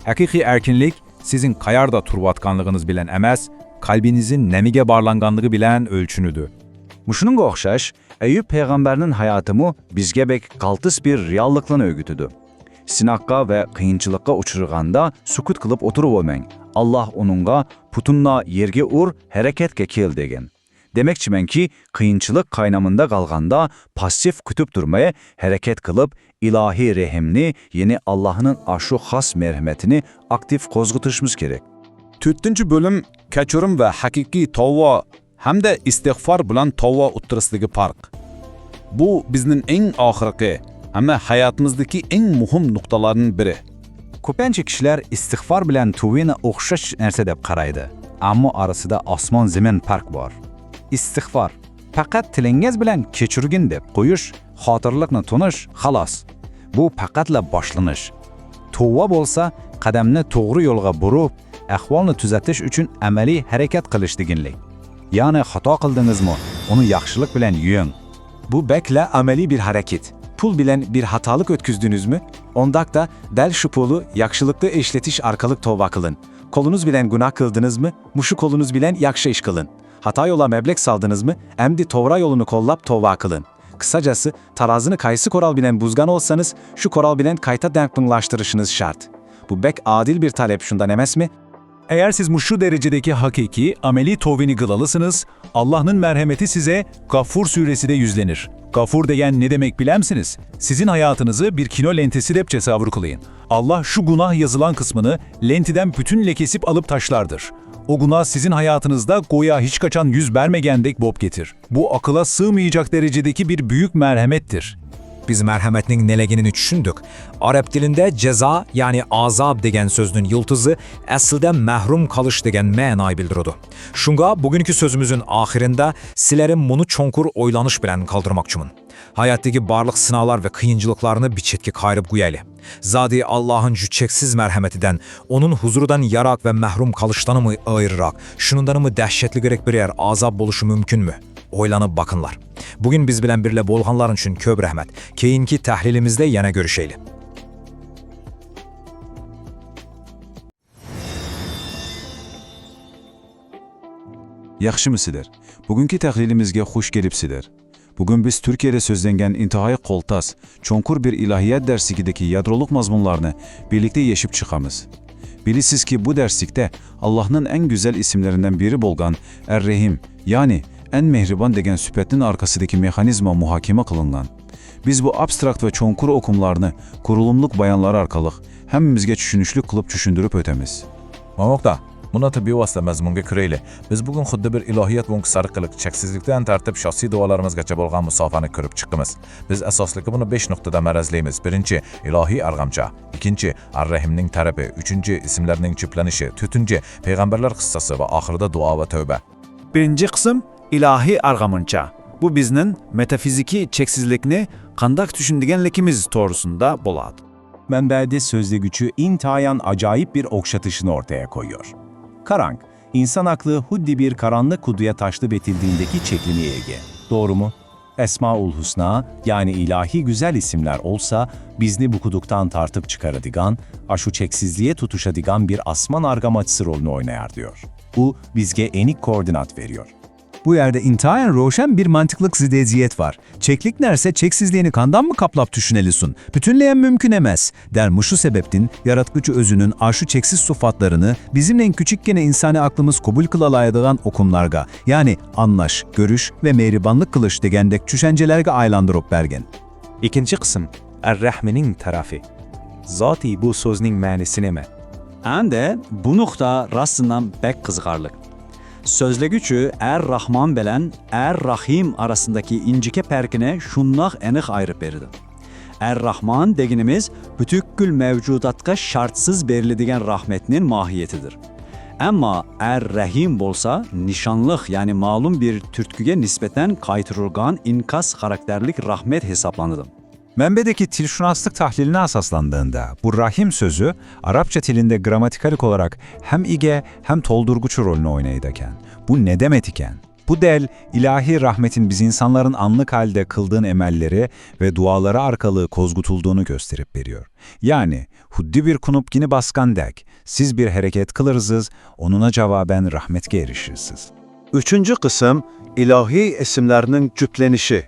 Hakiki erkinlik sizin kayarda turvatkanlığınız bilen emez, kalbinizin nemige barlanganlığı bilen ölçünüdü. Muşununga oxşaş, Eyüp peygamberinin hayatımı bizge bek kaltыс bir reallıklan öğütüdü. Sinakka ve kıyınçılıkka uçurganda sukut kılıp oturup olmayın. Allah onunga putunla yerge ur, hareketke kel degen. Demekçimen ki kıyınçılık kaynamında kalganda pasif kütüp durmaya hareket kılıp ilahi rehimni yeni Allah'ın aşu has merhametini aktif kozgutuşumuz gerek. 4 bölüm kechurum ve hakiki tavva hem de istiğfar bilan tavva o'tirisidagi farq. Bu bizning eng oxirgi ama hayatımızdaki en muhim noktalarının biri. Ko'pincha kishilar istighfor bilan tuvini o'xshash narsa deb qaraydi. Ammo orasida osmon zamin farq bor. Istighfor faqat tilingiz bilan kechirgin deb qo'yish, xotirlikni tunish, xolos. Bu faqatla boshlanish. Tuvva bo'lsa, qadamni to'g'ri yo'lga burib, ahvolni tuzatish uchun amaliy harakat qilish deganlik. Ya'ni xato qildingizmi, uni yaxshilik bilan yuying. Bu bekle ameli bir hareket. Pul bilen bir hatalık ötküzdünüz mü? Ondakta del şu pulu yakşılıklı işletiş arkalık tova kılın. Kolunuz bilen günah kıldınız mı? Muşu kolunuz bilen yakşı iş kılın. Hata yola meblek saldınız mı? Emdi tovra yolunu kollap tova kılın. Kısacası tarazını kayısı koral bilen buzgan olsanız şu koral bilen kayta denklinlaştırışınız şart. Bu bek adil bir talep şundan emez mi? Eğer siz muşu derecedeki hakiki, ameli tovini kılalısınız, Allah'ın merhameti size Gafur suresinde yüzlenir. Gafur degen ne demek bilemsiniz? Sizin hayatınızı bir kino lentesi dep tesavvur kılayın. Allah şu günah yazılan kısmını lentiden bütünle kesip alıp taşlardır. O günah sizin hayatınızda goya hiç kaçan yüz vermegendek bob getir. Bu akıla sığmayacak derecedeki bir büyük merhamettir. Biz merhametinin nelegini düşündük. Arap dilinde ceza yani azab degen sözünün yıldızı aslında mahrum kalış degen ma'nayı bildirirdi. Şunga bugünkü sözümüzün ahirinde silerim bunu çonkur oylanış bilen kaldırmakçımın. Hayattaki barlıq sınavlar ve kıyıncılıklarını bir çetki kayırıp guyaylı. Zadi Allah'ın cüçeksiz merhametinden, onun huzurudan yarak ve mahrum kalıştanı mı ayırarak, şunundan mı dehşetli gerek bir yer azap buluşu mümkün mü? Oylanıp bakınlar. Bugün biz bilen birle bolğanların için köp rahmet. Keyinki tahlilimizde yana görüşeyle. Yaxşımısıdır? Bugünkü tahlilimizge hoş gelipsidir. Bugün biz Türkiye'de sözlengen intihai koltas, çonkur bir ilahiyat dersikideki yadroluk mazmunlarını birlikte yeşip çıkamız. Bilisiz ki bu dersikte Allah'ın en güzel isimlerinden biri bolgan Er-Rahim yani en mehriban degen süpetinin arkasındaki mekanizma muhakeme kılıngan. Biz bu abstrakt ve çonkur okumlarını kurulumluk bayanları arkalık hemmimizge düşünüşlük kılıp düşündürüp ötemiz. Mamokda, Munatı bevosita mazmunga kirayli. Biz bugun xuddi bir ilohiyat bunga sarqiliq, cheksizlikdan tartib shaxsiy duolarimizgacha bo'lgan musofani ko'rib chiqamiz. Biz asosligi buni 5 nuqtada marazlaymiz. Birinchi, ilohiy arg'amcha. Ikkinchi, Ar-Rahimning tarafi. Uchinchi, ismlarning chuplanishi. To'rtinchi, payg'ambarlar qissasi va oxirida duo va tavba. Birinci kısım ilahi arg'amıncha. Bu bizning metafiziki cheksizlikni qandaq tushundiganligimiz to'g'risida bo'ladi. Manbada sözlegüçü intayan acayip bir okşatışını ortaya koyuyor. Karang, insan aklı huddi bir karanlık kuduya taşlı betildiğindeki çeklimi ege. Doğru mu? Esmaul Husna yani ilahi güzel isimler olsa bizni bu kuduktan tartıp çıkaradigan, aşu çeksizliğe tutuşadigan bir asman argamaçısı rolünü oynayar diyor. Bu bizge enik koordinat veriyor. Bu yerde intayen roşen bir mantıklık zideziyet var. Çeklik nerse çeksizliğini kandan mı kaplap düşünelisin? Bütünleyen mümkün emez. Der şu sebeptin, yaratgıcı özünün aşu çeksiz sıfatlarını bizimle en küçükken insani aklımız kabul kılalaydıgan okumlarga, yani anlaş, görüş ve mehribanlık kılış degendek düşüncelerge aylandırıp bergen. İkinci kısım, Er-Rahmening tarafı. Zati bu sözning ma'nisi nima? Ende bu nokta rastından bek kızgarlık. Sözlegüçü Er-Rahman bilen Er-Rahim arasındaki incike perkine şunlaq enik ayrıp berdi. Er-Rahman deginimiz bütükkül mevcudatka şartsız berildigen rahmetinin mahiyetidir. Ama Er-Rahim bolsa nişanlıq yani malum bir türtküge nispeten kaytırılgan inkas karakterlik rahmet hesaplanıdı. Mənbədəki tilşünaslık tahliline asaslandığında bu rahim sözü Arapça tilinde gramatikalik olarak hem ige hem toldurguçu rolünü oynayıdakən. Bu ne demet iken? Bu del ilahi rahmetin biz insanların anlık halde kıldığın emelleri ve duaları arkalığı kozgutulduğunu gösterip veriyor. Yani huddi bir kunup gini baskan dek, siz bir hareket kılırsız, onuna cevaben rahmetke erişirsiniz. Üçüncü kısım ilahi isimlerinin cüplenişi.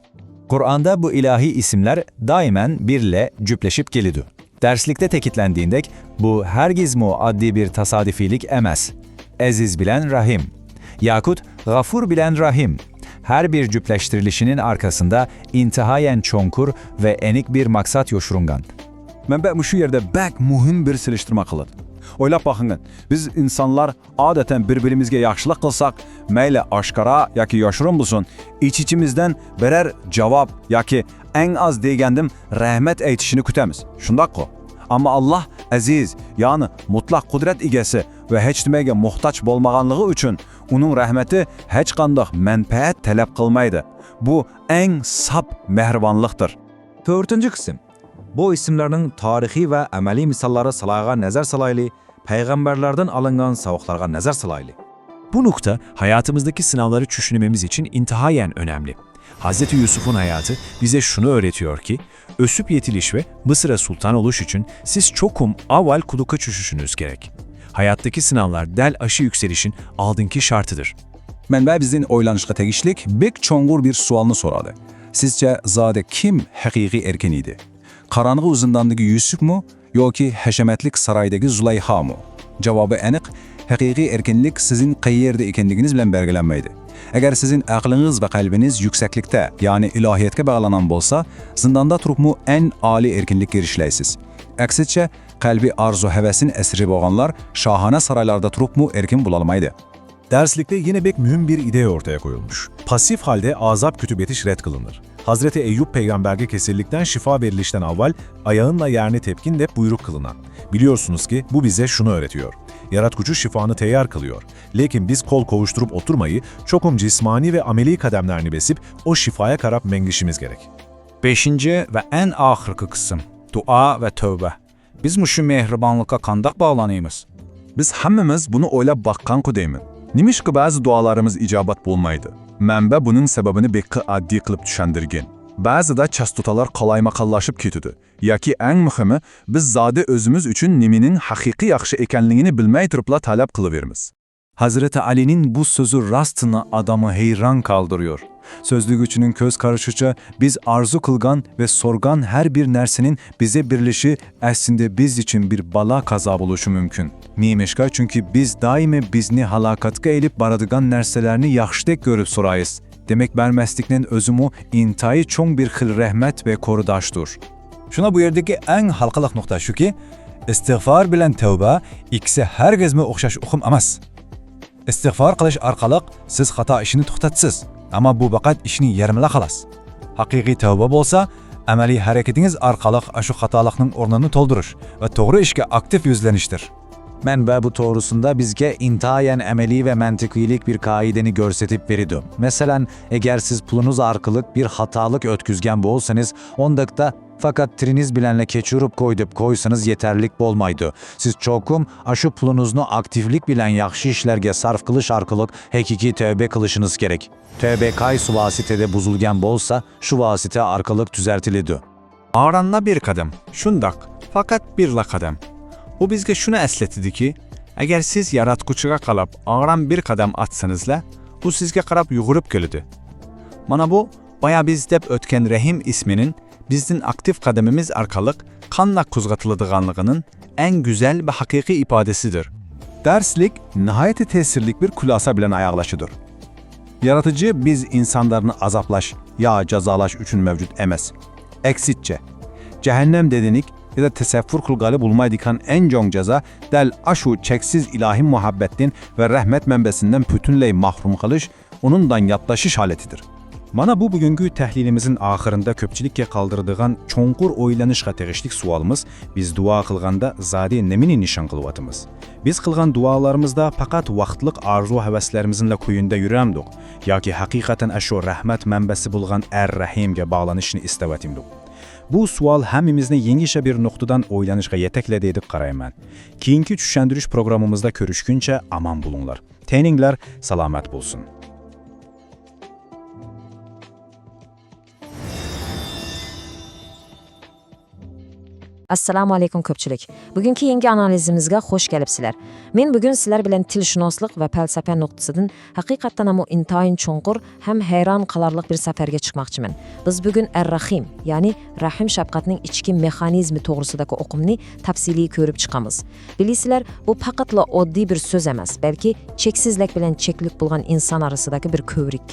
Kur'an'da bu ilahi isimler daimen birle cüpleşip geliyor. Derslikte tekitlendiğindek bu hergiz mu addi bir tasadifilik emez. Aziz bilen Rahim, yakut Gafur bilen Rahim. Her bir cüpleştirilişinin arkasında intihayen çonkur ve enik bir maksat yoşurungan. Mənbə şu yerde bək mühim bir siliştirme kılır. Oylap baxın, biz insanlar adeten birbirimizge yaxşılıq kılsak, meyle aşkara yaki yaşırın bulsun, iç-içimizden birer cevap yaki en az degendim rahmet eytişini kütemiz. Şundak ko. Ama Allah aziz, yani mutlak kudret igesi ve hiç demege muhtaç bolmağanlığı üçün onun rahmeti hiç qandaq menfaat talep kılmaydı. Bu en sap mehribanlıktır. Dördüncü kısım. Bu isimlerin tarihi ve ameli misalları salayga nazar salaylı, peygamberlerden alıngan savuklarga nazar salaylı. Bu nokta hayatımızdaki sınavları düşünmemiz için intihayen önemli. Hz. Yusuf'un hayatı bize şunu öğretiyor ki, ösüp yetiliş ve Mısır'a sultan oluş için siz çokum avval kuluka çüşüşünüz gerek. Hayattaki sınavlar del aşı yükselişin aldınki şartıdır. Mənbə bizin oylanışqa tegişlik bek çongur bir sualını soradı. Sizce zade kim hakiki erken idi? Karanlığı uzundandaki Yusuf mu, yoki haşemetlik saraydaki Züleyha mu? Cevabı enik, hakiki erkenlik sizin qayyerde ekenliginiz bilen belgelenmeydi. Eğer sizin aklınız ve kalbiniz yükseklikte, yani ilahiyetke bağlanan bolsa, zindanda turup mu en âli erkenlik girişleysiz. Aksitçe, kalbi arzu hevesin esiri boğanlar, şahane saraylarda turup mu erken bulalmaydı. Derslikte yine bek mühim bir idea ortaya koyulmuş. Pasif halde azap kütübeti red kılınır. Hazreti Eyüp peygamberge kesillikten şifa verilişten avval ayağınla yerini tepkin de buyruk kılınan. Biliyorsunuz ki bu bize şunu öğretiyor. Yaratkucu şifanı teyyar kılıyor. Lakin biz kol kovuşturup oturmayı, çokum cismani ve ameli kademlerini besip o şifaya karap mengişimiz gerek. Beşinci ve en ahırkı kısım. Dua ve tövbe. Biz mu şu mehribanlığa kandak bağlanıyımız? Biz hammamiz bunu oylab bakkan kudeymin. Nimiş ki bazı dualarımız icabat bulmaydı. Mənbə bunun sebebini bekki addi kılıp düşendirgen. Bazı da çastutalar kalaymakallaşıp ketidi. Yaki en mühimi, biz zade özümüz üçün niminin hakiki yaxşı ekenliğini bilmey turupla talep kılıverimiz. Hazreti Ali'nin bu sözü rastına adamı heyran kaldırıyor. Sözlü güçünün köz karışıca biz arzu kılgan ve sorgan her bir nersenin bize birleşi aslında biz için bir bala kaza buluşu mümkün. Nimeşka çünkü biz daimi bizni halakatka elip baradıgan nerselerini yaxşıdek görüp sorayız. Demek bermeslikten özümü intayı çoğun bir hıl rahmet ve korudaştur. Şuna bu yerdeki en halkalık nokta şu ki, istiğfar bilen tevbe ikisi herkes mi okşaş okum amaz. İstiğfar qilish arqaliq siz xato ishini to'xtatsiz, ammo bu faqat ishni yarmila xolos. Haqiqiy tavba bo'lsa, amaliy harakatingiz arqaliq shu xatolikning o'rnini to'ldirish va to'g'ri ishga aktiv yuzlanishdir. Mənbə bu doğrusunda bizge intayen ameli ve mantıkilik bir kaideni görsetip veridu. Mesela eğer siz pulunuz arkalık bir hatalık ötküzgen bolsanız, ondakta fakat triniz bilenle keçirup koysanız yeterlik bolmaydı. Siz çokum aşı pulunuzunu aktiflik bilen yaxşı işlerge sarf kılış arkalık hakiki tövbe kılışınız gerek. Tövbe kaysu vasitede buzulgen bolsa şu vasite arkalık düzeltilidu. Aranla bir kadem, şundak, fakat birla kadem. Bu bizge şunu esletidi ki, eğer siz yaratkuçuğa kalıp ağran bir kadem atsanızla, u sizga qarab yugurib keladi. Mana bu baya biz deb o'tgan Rahim isminin bizning aktiv qadamimiz orqali qanday qo'zg'atiladiganligining eng go'zal va haqiqiy ifodasidir. Derslik nihayeti tesirlik bir kulasa bilen ayaklaşıdır. Yaratıcı biz insanlarını azaplaş ya cazalaş üçün mevcut emes. Eksitçe, cehennem dedinik ya da teseffür kılgalı bulmaydikan en jon ceza del aşu çeksiz ilahi muhabbetin ve rahmet menbesinden bütünley mahrum kalış, onundan yatlaşış haletidir. Mana bu bugünkü tahlilimizin ahırında köpçilikке kaldırdığan çonqur oylanışqa tegishlik sualımız biz dua kılganda zadi nemini nişan kılıvatımız. Biz kılgan dualarımızda fakat vaqtlık arzu heveslerimizin kuyunda yürüyemdik, yoki hakikaten aşu rahmet menbesi bulgan Er-Rahim'ge bağlanışını istevatimdik. Bu sual hemimizni yengişe bir noktadan oylanışqa yetekledi edip qarayman. Keyinki tushundirish programımızda görüşkünçe aman bulunlar. Teninglar salamat bulsun. Assalomu alaykum ko'pchilik. Bugungi yangi analizimizga xush kelibsizlar. Men bugun sizlar bilan tilshunoslik va falsafa nuqtasidan haqiqatan ham intayin chunqur ham hayron qolarlik bir safarga chiqmoqchiman. Biz bugun Er-Rahim, ya'ni rahim shafqatning ichki mexanizmi to'g'risidagi o'qimni tafsiliy ko'rib chiqamiz. Bilasizlar, bu faqatla oddiy bir so'z emas, balki cheksizlik bilan cheklik bo'lgan inson orasidagi bir ko'vrik.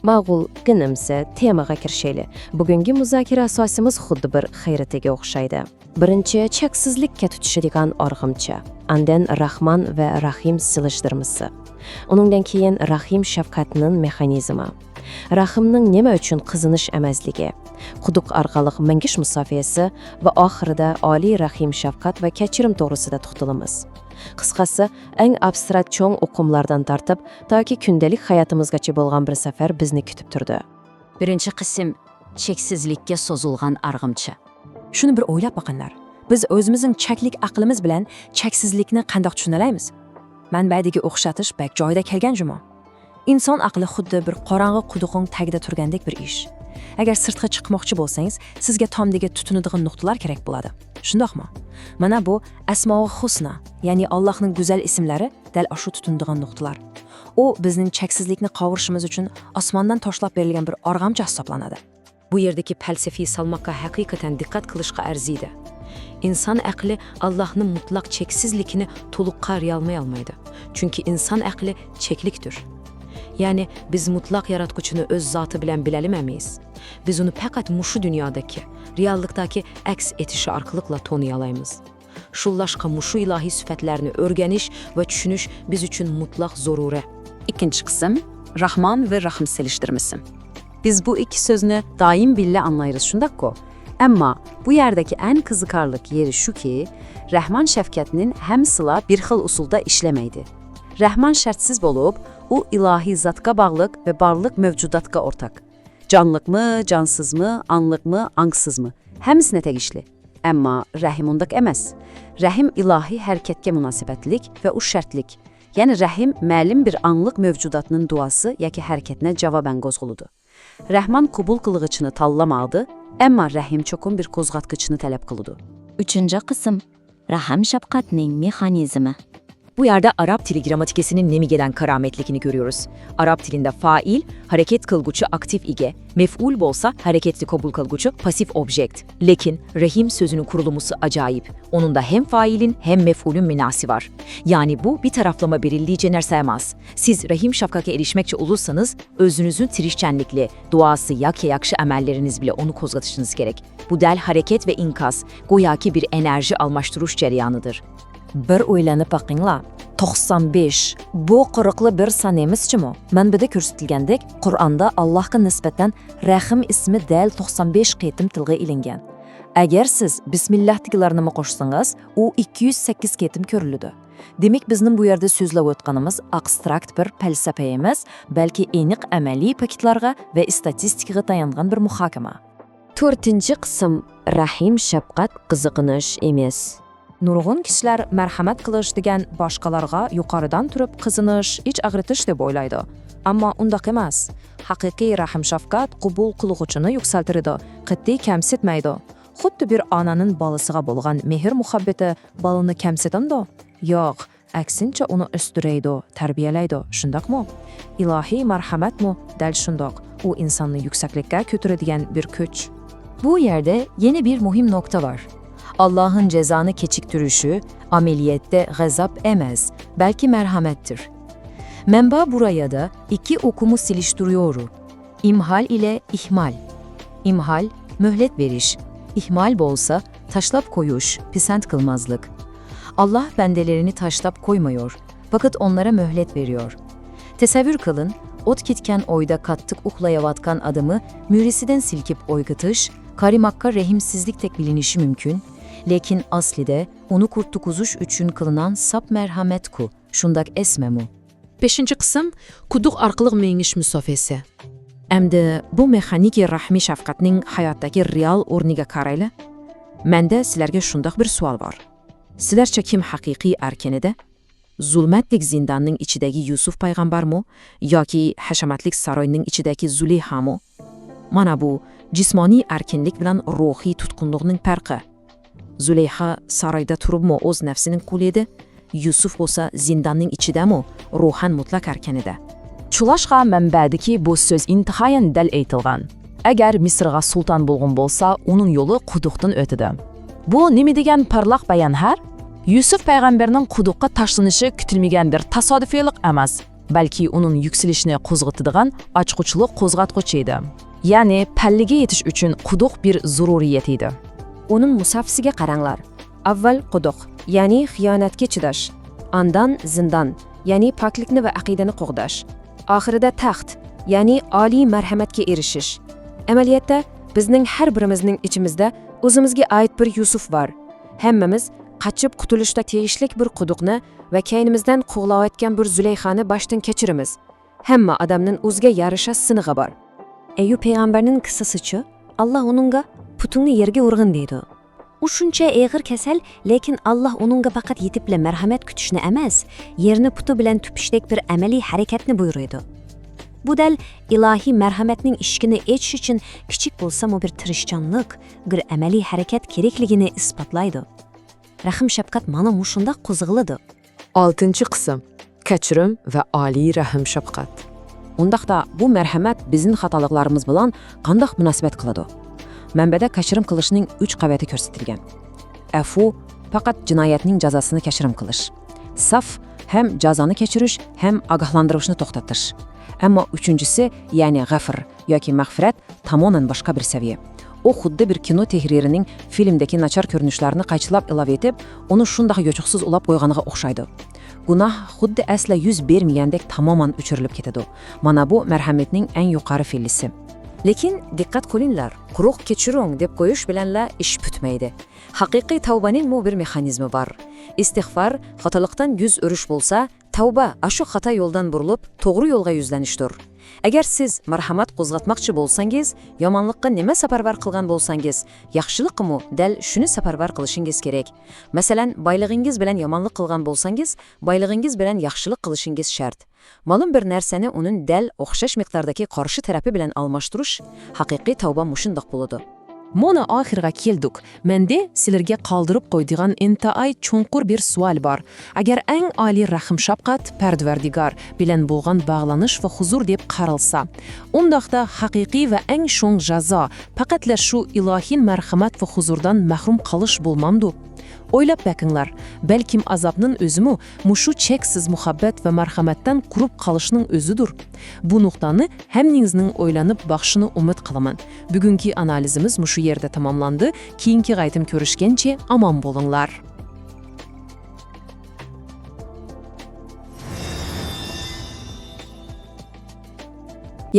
Ma'qul, ginimsa temaga kirishaylik. Bugungi muzokara asosimiz xuddi bir hayratiga o'xshaydi. Birinchi cheksizlikka tutishadigan arg'imchi, andan Rahman va Rahim silishtirmasi. Uningdan keyin Rahim shafqatining mexanizmi. Rahimning nima uchun qizinish emasligi, quduq orqali mangish musofiyasi va oxirida oliy Rahim shafqat va kechirim to'g'risida to'xtalamiz. Qisqasi, eng abstrakt cho'ng o'qimlardan tortib, toki kundalik hayotimizgacha bo'lgan bir safar bizni kutib turdi. Birinchi qism cheksizlikka so'zilgan arg'imchi. Shuni bir o'ylab boqinglar. Biz o'zimizning cheklik aqlimiz bilan cheksizlikni qanday tushunalaymiz? Manbadagi o'xshatish bak joyida kelgan juma. Inson aqli xuddi bir qorong'i quduqning tagida turgandek bir ish. Agar sirtga chiqmoqchi bo'lsangiz, sizga tomdagi tutunadigan nuqtalar kerak bo'ladi. Shundoqmi? Mana bu Asmo-ul Husna, ya'ni Allohning go'zal ismlari dal shu tutunadigan nuqtalar. U bizning cheksizlikni qovurishimiz uchun osmondan toshlab berilgan bir arg'amchi hisoblanadi. Bu yerdagi falsafiy salmoqqa haqiqatan diqqat qilishga arziydi. İnson aqli Allohning mutlaq cheksizligini to'liq qariy olmaydi. Chunki inson aqli cheklikdir. Ya'ni biz mutlaq yaratquchini o'z zoti bilan bilaolmaymiz. Biz uni faqat mushu dunyodagi, reallikdagi aks etishi orqali toniy olamiz. Shullashqa mushu ilohiy sifatlarni o'rganish va tushunish biz uchun mutlaq zaruri. Ikkinchi qism Rahman va Rahim selishtirmasi. Biz bu iki so'zni doim birga anlayırız shundaq-ku. Ammo bu yerdagi eng qiziqarli yeri shuki, Rahman shafqatining hamsila bir xil usulda ishlamaydi. Rahman shartsiz bo'lib, u ilohiy zatga bog'liq va barliq mavjudotga o'rtak. Canlıqmı, cansızmı, anlıqmı, angsızmı? Hamısına tegishli. Ammo Rahim undaq emas. Rahim ilohiy harakatga munosabatlik va u shartlik. Ya'ni Rahim ma'lum bir anlıq mavjudotning duosi yoki harakatına javoban qo'zg'aludi. Rahman qubul qilg'ichini tanlamadı, ammo Rahim cho'qim bir qo'zg'atqichni talab qildi. Üçüncü qism Rahim shafqatining mexanizmi. Bu yerde Arap dili gramatikesinin nemigeden karametlikini görüyoruz. Arap dilinde fail, hareket kılgıcı aktif ige, mef'ul bolsa hareketli kabul kılgıcı pasif objekt. Lekin Rahim sözünün kurulumusu acayip. Onun da hem failin hem mef'ulün minası var. Yani bu bir taraflama belirleyici nersemez. Siz Rahim şafkaka erişmekçi olursanız, özünüzün tirişçenlikli, duası yakşı emelleriniz bile onu kozgatışınız gerek. Bu del hareket ve inkaz, goyaki bir enerji almaştırış cereyanıdır. Bir o'ylanib boqinglar. 95 bu quruqli bir son emasmi? Manbada ko'rsatilgandek, Qur'onda Allohga nisbatan Rahim ismi dal 95 qitim tilga ilingan. Agar siz bismillah degilarni qo'shsangiz, u 208 qitim ko'riladi. Demak, bizning bu yerda so'zlab o'tganimiz abstrakt bir falsafa emas, balki aniq amaliy faktlarga va statistikaga tayangan bir muhokama. 4-qism Rahim shafqat qiziqinish emas. Nurg'un kishilar marhamat qilish degan boshqalarga yuqoridan turib qizinish, ich ag'ritish deb o'ylaydi. Ammo undaq emas. Haqiqiy rahim shafqat qubul qiluvchini yuksaltiradi, qat'iy kamsitmaydi. Xuddi bir onaning bolasiga bo'lgan mehr muhabbati bolani kamsitadi. Yo'q, aksincha uni o'stiraydi, tarbiyalaydi, shundaqmi? Ilohiy marhamatmi? Dal shundoq. U insonni yuksaklikka ko'taradigan bir kuch. Bu yerde yeni bir muhim nokta var. Allah'ın cezanı keçiktirişi ameliyette gazap emez, belki merhamettir. Menba buraya da iki okumu siliştiriyor. İmhal ile ihmal. İmhal, mühlet veriş. İhmal bolsa taşlap koyuş, pisent kılmazlık. Allah bendelerini taşlap koymuyor, fakat onlara mühlet veriyor. Tesevvür kılın, ot kitken oyda kattık uhlayavatkan adamı mürisiden silkip oygatış, karimakka rehimsizlik tek bilinişi mümkün, lekin aslide onu kurtukuzuş üçün kılınan sap merhamet ku, şundak esme mu. 5. qism quduq orqali mengish musofasi. Endi bu mexaniki rahmi shafqatning hayotdagi real o'rniga qarayli. Menda sizlarga shundoq bir savol bor. Sizlarcha kim haqiqiy arkanida? Zulmatlik zindonning ichidagi Yusuf payg'ambarmi yoki hashamatlik saroyning ichidagi Zuleyhami? Mana bu jismoniy arkinlik bilan ruhiy tutqunlikning farqi. Zuleyha saroyda turibmi o'z nafsining quli edi? Yusuf bo'lsa zindonning ichidami, ruhan mutlaq arkanida. Чулашқа мәнбәдіки bu söz intihayan dal aytilgan. Agar Misrga sultan bo'lgan bo'lsa, uning yo'li quduqdan o'tadi. Bu nima degan parlaq bayon har? Yusuf payg'ambarning quduqqa tashlanishi kutilmagan bir tasodifiylik emas, balki uning yuksilishini qo'zg'atadigan ochquchlik qo'zg'atquchi edi. Ya'ni pallaga yetish uchun quduq bir zaruriyat edi. Uning musafisiga qaranglar. Avval quduq, ya'ni xiyonatga chidash. Andan zindon, ya'ni poklikni va aqidani qo'g'dash. Oxirida taxt, ya'ni oliy marhamatga erishish. Amaliyotda bizning har birimizning ichimizda o'zimizga oid bir Yusuf bor. Hammamiz qochib qutulishda tegishli bir quduqni va kaynimizdan qo'g'layotgan bir Zuleyxani boshdan kechiramiz. Hamma odamning o'ziga yarasha sinig'i bor. Ayyub payg'ambarning qissasichi, Alloh uningga putungni yerga urg'in deydi. U shuncha eg'ir kasal, lekin Alloh uningga faqat yetibla marhamat kutishni emas, yerni puti bilan tupishdek bir amaliy harakatni buyuradi. Bu dal ilohiy marhamatning ishkini echish uchun kichik bo'lsa-mu bir tirishchanlik, bir amaliy harakat kerakligini isbotlaydi. Rahim shafqat mana mushunda qo'zg'iladi. 6. qism kechirim va oliy rahim shafqat. Undaqda bu marhamat bizning xatoliklarimiz bilan qanday munosabat qiladi? Manbada kechirim qilishning 3 qavati ko'rsatilgan. Afu faqat jinoyatning jazosini kechirim qilish. Saf hem jazoni kechirish, hem ogohlantirishni to'xtatish. Ammo uchinchisi, ya'ni g'afr yoki mag'firat tamoman boshqa bir saviya. U xuddi bir kino tehririning filmdagi nachar ko'rinishlarini qaychilab ilova etib, uni shunday yo'chuqsiz ulab qo'yganiga o'xshaydi. Gunoh xuddi asla yuz bermagandek tamoman o'chirilib ketadi. Mana bu marhamatning eng yuqori fillisi. Lekin diqqat qilinglar, quruq kechiring deb qo'yish bilanla ish bitmaydi. Haqiqiy tavbaning mu bir mexanizmi bor. Istig'for xatolikdan yuz o'rish bo'lsa, tavba ashu xato yo'ldan burilib, to'g'ri yo'lga yuzlanishdir. Agar siz marhamat qo'zg'atmoqchi bo'lsangiz, yomonlikqa nima safarbar qilgan bo'lsangiz, yaxshilikmi dal shuni safarbar qilishingiz kerak. Masalan, boyligingiz bilan yomonlik qilgan bo'lsangiz, boyligingiz bilan yaxshilik qilishingiz shart. Ma'lum bir narsani uning dal o'xshash miqdordagi qarshi tarafi bilan almashtirish haqiqiy tavba mushundoq bo'ladi. Mana oxirga keldik. Menda sizlarga qoldirib qo'ydigan intaay chunqur bir savol bor. Agar eng oliy rahim shafqat Parvardigor bilan bo'lgan bog'lanish va huzur deb qaralsa, undaqda haqiqiy va eng sho'ng jazo faqatla shu ilohiy marhamat va huzurdan mahrum qolish bo'lmamdi. O'ylab bakinglar, balkim azobning o'zimi mushu cheksiz muhabbat va marhamatdan qurib qolishning o'zidir. Bu nuqtani hammingizning o'ylanib boqishini umid qilaman. Bugungi analizimiz mushu yerda tamomlandi. Keyingi qaytim ko'rishguncha omon bo'linglar.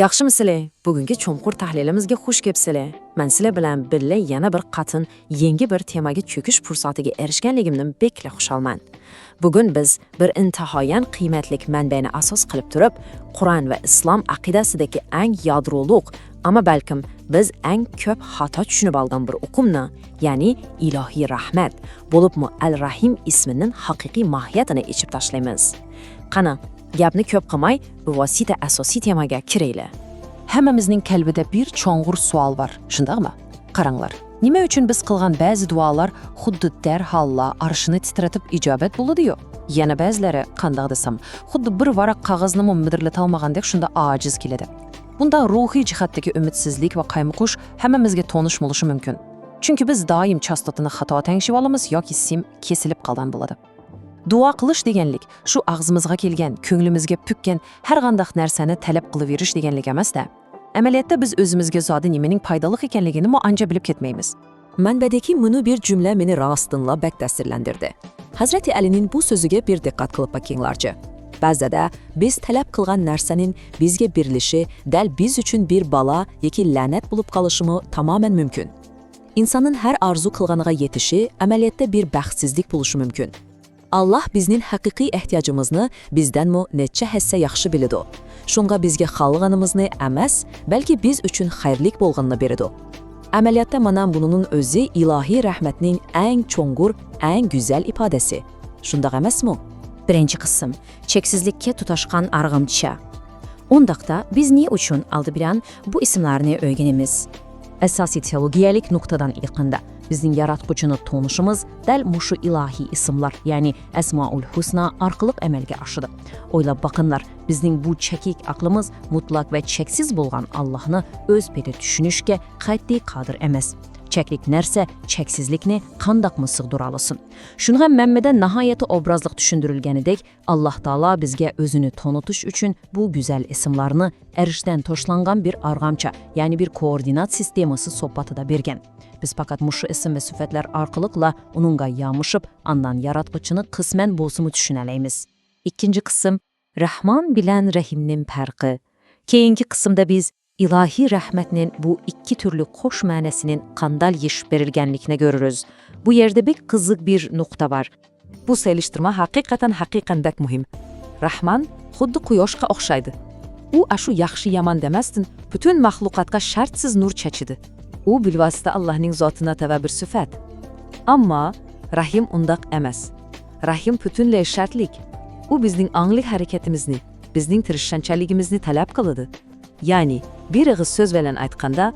Yaxshimisizlar? Bugungi chonqur tahlilimizga xush kelibsizlar. Men sizlar bilan birga yana bir qatin yangi bir temaga cho'kish fursatiga erishganligimdan bekla xushalman. Bugun biz bir intahoyan qiymatli manbani asos qilib turib, Qur'on va islom aqidasidagi eng yadroliq, ammo balkim biz eng ko'p xato tushunib olgan bir o'qimni, ya'ni ilohiy rahmat bo'libmi Al-Rahim ismining haqiqiy mohiyatini ichib tashlaymiz. Qani, gapni ko'p qilmay, bu vosita asosiy temaga kiraylik. Hammamizning qalbida bir cho'ng'ur savol bor, shundaqmi? Qaranglar. Nima uchun biz qilgan ba'zi duolar xuddi darhalla arshini titratib ijobat bo'ladi-yu? Yana ba'zilari, qanday desam, xuddi bir varaq qog'ozni midirlata olmagandek shunda ojiz keladi. Bunda ruhiy jihatdagi umidsizlik va qaymoqish hammamizga tonish bo'lishi mumkin. Chunki biz doim chastotini xato tangishib olamiz yoki sim kesilib qolgan bo'ladi. Duo qilish deganlik shu og'zimizga kelgan, ko'nglimizga pukkan har qanday narsani talab qilaverish deganlik emas-da. Amaliyotda biz o'zimizga zodi nimaning foydali ekanligini ancha bilib ketmaymiz. Manbadagi bunu bir cümle meni rostınla bak ta'sirlandirdi. Hazreti Ali'nin bu so'ziga bir diqqat qilib bakinglarchi. Ba'zida biz talab qilgan narsaning bizga berilishi dal biz uchun bir balo yoki la'nat bo'lib qolishimi tamoman mumkin. İnsanın her arzu qilganiga yetishi amaliyotda bir baxtsizlik bo'lishi mumkin. Allah bizning haqiqiy ehtiyojimizni bizdanmi necha hissa yaxshi biladi. Shunga bizga xalqanimizni emas, balki biz uchun xayrlik bo'lganini beradi. Amaliyotda mana bunun o'zi ilohiy rahmatning eng cho'ngur, eng go'zal ifodasi. Shunday emasmi? Birinchi qism cheksizlikka tutashgan arg'amcha. Undaqda biz ne uchun oldi bilan bu ismlarni o'rganamiz? Asosiy teologiyalik nuqtadan ilqinda bizning yaratquchini tonishimiz dal mushu ilohiy ismlar, ya'ni Asmaul Husna orqali amalga oshadi. O'ylab bakınlar, bizning bu chekik aqlimiz mutlaq va cheksiz bo'lgan Allohni o'z peti tushunishga qat'iy qodir emas. Cheklik narsa cheksizlikni qandoqmi sig'dira olsin. Shuni ham Mammada nihoyatda obrazliq tushuntirilganidek, Alloh taolo bizga o'zini tanitish uchun bu go'zal ismlarni arishdan toshlangan bir arg'amcha, ya'ni bir koordinat sistemasi so'patida bergan. Biz faqat mushu ism va sifatlar orqali uningga yamishib, andan yaratquchini qisman bo'lsimi tushunalaymiz. Ikkinchi qism Rahmon bilan Rahimning farqi. Keyingi qismda biz ilohiy rahmatning bu ikki turli qo'sh ma'nosining qanday yeshib berilganligini ko'ramiz. Bu yerda bir qiziq bir nuqta bor. Bu selishtirma haqiqatan muhim. Rahman xuddi quyoshga o'xshaydi. U ashu yaxshi yomon demasdan butun maxluqotga shartsiz nur chachidi. U bilvosita Allohning zotina tava bir sifat. Ammo Rahim undaq emas. Rahim butunlay shartlik. U bizning onglik harakatimizni, bizning tirishchanligimizni talab qiladi. Ya'ni bir og'iz so'z bilan aytganda,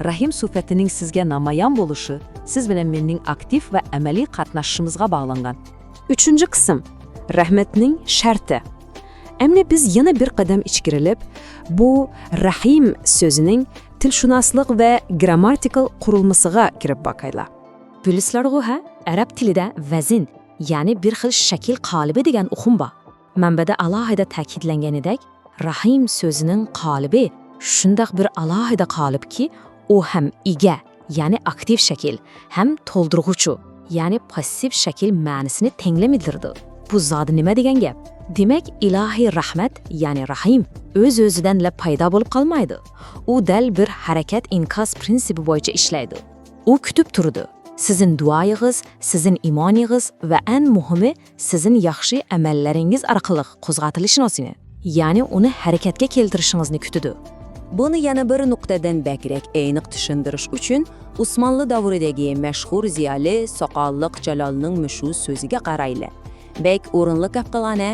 Rahim sifatining sizga namoyon bo'lishi siz bilan mening aktiv va amaliy qatnashishimizga bog'langan. Uchinchi qism rahmatning sharti. Endi biz yana bir qadam ichkirilib, bu Rahim so'zining tilshunoslik va grammatikal qurilmasiga kirib bakaylar. Bilislarga arab tilida vazn, ya'ni bir xil shakl qolibi degan uqum bor. Manbada alohida ta'kidlanganidek, Rahim so'zining qolibi shundoq bir alohida qolibki, u ham ega, ya'ni aktiv shakl, ham to'ldiruvchi, ya'ni passiv shakl ma'nosini tenglamirdi. Bu zodi nima degan gap? Demak, ilohiy rahmat, ya'ni Rahim o'z-o'zidan paydo bo'lib qolmaydi. U dal bir harakat inqos prinsipi bo'yicha ishlaydi. U kutib turdi. Sizin duoyingiz, sizin imoningiz va eng muhimi sizin yaxshi amallaringiz orqali qo'zg'atilishini, ya'ni uni harakatga keltirishingizni kutadi. Buni yana bir nuqtadan bakrak aniq tushuntirish uchun Osmonli davridagi mashhur ziyoli Soqolliq Jalolning mushu so'ziga qarayli. Bek o'rinli gap qilgani,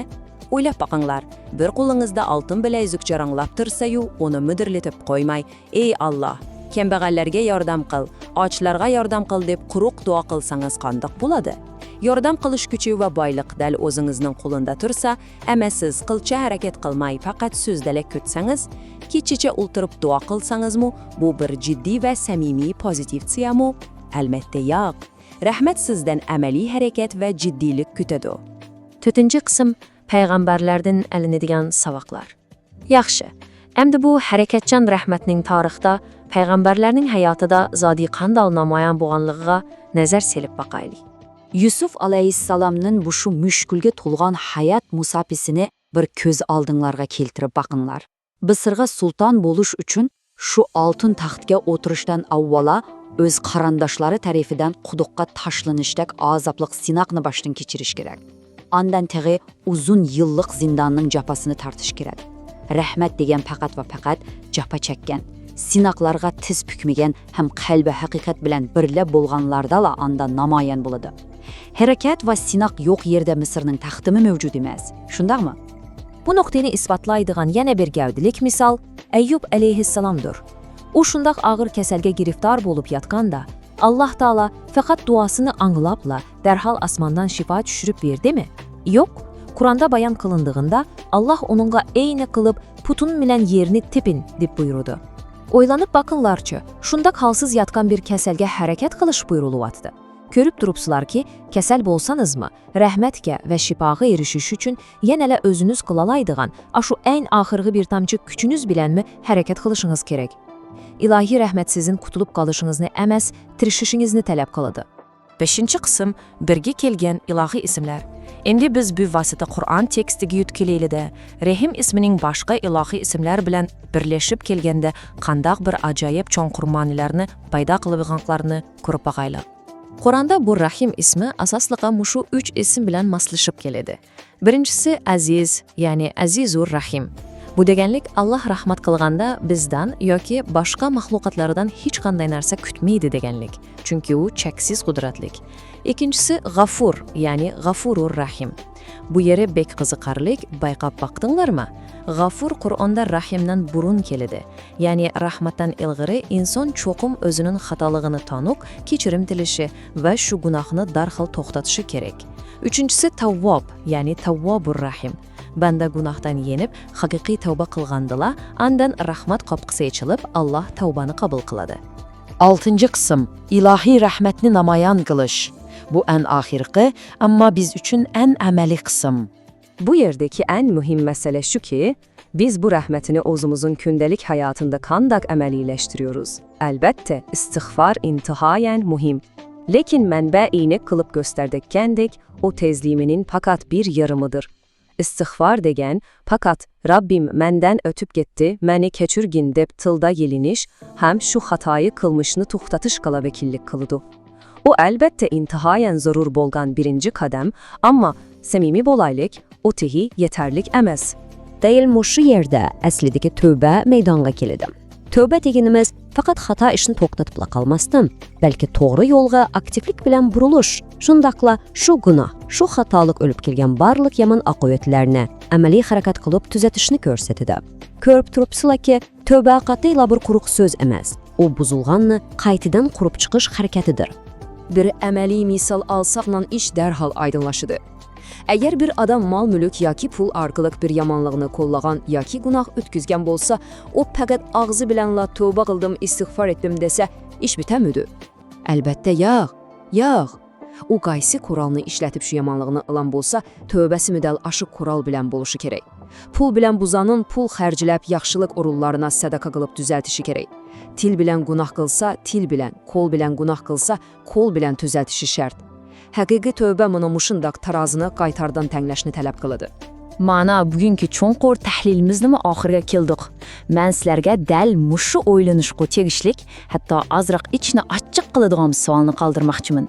o'ylab boqinglar. Bir qo'lingizda oltin bilayzuk jaranglab tursa-yu, uni mudirlatib qo'ymay, "Ey Alloh, kambag'allarga yordam qil, ochlarga yordam qil" deb quruq duo qilsangiz qandoq bo'ladi? Yordam qilish kuchi va boylik dal o'zingizning qo'linda tursa, ama siz qilcha harakat qilmay faqat so'zdalak kutsangiz, kechicha o'ltirib duo qilsangizmi, bu bir jiddiy va samimiy pozitivsiyami? Albatta yo'q. Rahmat sizdan amaliy harakat va jiddiylik kutadi. To'rtinchi qism payg'ambarlardan olinadigan savoqlar. Yaxshi. Endi bu harakatchan rahmatning tarixda payg'ambarlarning hayotida zodi qanday namoyon bo'lganligiga nazar selib boqaylik. Yusuf alayhissalomning bu shu mushkulga to'lgan hayot musafisini bir ko'z oldinglarga keltirib boqinglar. Misrga sulton bo'lish uchun shu oltin taxtga o'tirishdan avvalo o'z qarindoshlari tarafidan quduqqa tashlanishdek azobliq sinoqni boshdan kechirish kerak. Ondan tag'i uzun yillik zindonning jafosini tortish kerak. Rahmat degan faqat va faqat jafo chekkan, sinoqlarga tiz bukmagan ham qalbi haqiqat bilan birlab bo'lganlarda ondan namoyon bo'ladi. Harakat va sinoq yo'q yerda Misrning taxtimi mavjud emas. Shundaqmi? Bu nuqtani isbotlaydigan yana bir gavdilik misol Ayyub alayhissalomdir. U shundoq og'ir kasalga giriftor bo'lib yotganda, Allah Taala faqat duasını anglabla dərhal asmandan şifa düşürüb verdimi? Yox. Quranda bayan qılındığında Allah onunğa eyni qılıb putun bilən yerini tepin deb buyurdu. Oylanıb bakınlarçı, şundaq halsız yatqan bir kəsəlgə hərəkət qılış buyuruluvatdı. Görüb durubsular ki, kəsəl bolsanızmı, rəhmətgə və şifağa erişiş üçün yenələ özünüz qılalaydığan, aşu ən axırğı bir tamcı küçünüz bilənmi hərəkət qılışınız kerek. İlahi rəhmət sizin qutulub qalışınızını əməs, tirişişinizni tələb qılıdı. 5-ci qism birgə kelgan ilohiy ismlar. Endi biz bu vasita Qur'on tekstiga yutkilaylikda Rahim ismining boshqa ilohiy ismlar bilan birlashib kelganda qandaq bir ajoyib cho'nqur ma'nilarni paydo qiladiganlarini ko'rib boqaylik. Qur'onda bu Rahim ismi asosliqa mushu 3 ism bilan moslashib keladi. Birinchisi Aziz, ya'ni Azizur Rahim. Bu deganlik Allah rahmat qilganda bizdan yoki boshqa maxluqotlardan hech qanday narsa kutmaydi deganlik. Chunki u cheksiz qudratlik. Ikkinchisi G'afur, ya'ni G'afurur Rahim. Bu yeri bek qiziqarlik, bayqab baqdinglarmi? G'afur Qur'onda Rahimdan burun keladi. Ya'ni rahmatdan ilg'iri inson cho'qim o'zining xatoligini tanib, kechirim tilishi va shu gunohni darhol to'xtatishi kerak. Uchinchisi Tawwob, ya'ni Tawwobur Rahim. Banda gunohdan yenib, haqiqiy tavba qilgandila, andan rahmat qopqisi ochilib, Alloh tavbani qabul qiladi. 6-qism ilohiy rahmatni namoyon qilish. Bu en axirqi, ammo biz uchun en amaliy qism. Bu yerdeki en mühim mesele şu ki, biz bu rahmetini o'zimizin kündəlik hayatında qandaq əməliləşdiriyoruz. Elbette istiğfar intihayen muhim. Lekin mənbəini qılıb göstərdik kendik, o tezliminin fakat bir yarımıdır. İstiğfar degen, fakat Rabbim məndən ötüb getdi, məni keçürgin deb tılda yeliniş, hem şu hatayı kılmışını tuxtatış qala vekillik kılıdı. O elbette intihayen zorur bolgan birinci kadem, amma semimi bolaylik, o tehi yeterlik eməz. Deyil muşu yerdə əslidəki tövbə meydana kelidi. Tövbə deginimiz faqat xata işini toxtatıbla qalmasdan, bəlkə doğru yolğa aktivlik bilən buruluş, şundaqla şu günah, şu xatalıq ölüb kelgan barlıq yaman aqovetlərini əməli hərəkət qılıb düzətişini görsətidi. Körüb turupsula ki, tövbə qatıyla bir quruq söz eməz. O buzulğanını qaytidən qurub çıxış hərəkətidir. Bir əməli misal alsaqla iş dərhal aydınlaşıdı. Əgər bir adam mal mülk yoki pul arqılıq bir yamanlığını kollağan yoki günah ötküzgən bolsa, o fəqət ağzı bilənla tövbə qıldım, istiğfar etdim desə, iş bitəmüdü. Əlbəttə yox. O qaysi kuralını işlətib şu yamanlığını alan bolsa, tövbəsi müdəl aşıq kural bilən boluşu kerək. Pul bilən buzanın pul xərcləb yaxşılıq orullarına sədaka qılıb düzəltişi kerək. Til bilən günah qılsa, til bilən, kol bilən günah qılsa, kol bilən düzəltişi şərt. Həqiqi tövbə muşundaq tarazını qaytardan təngləşini tələb qılıdı. Mana bugünkü çonqur təhlilimizni mi axırga keldik? Mən sizlərə dəl muşu oylanışqı tegishlik, hətta azraq içini açıq qıladigan savolni qaldırmoqchiman.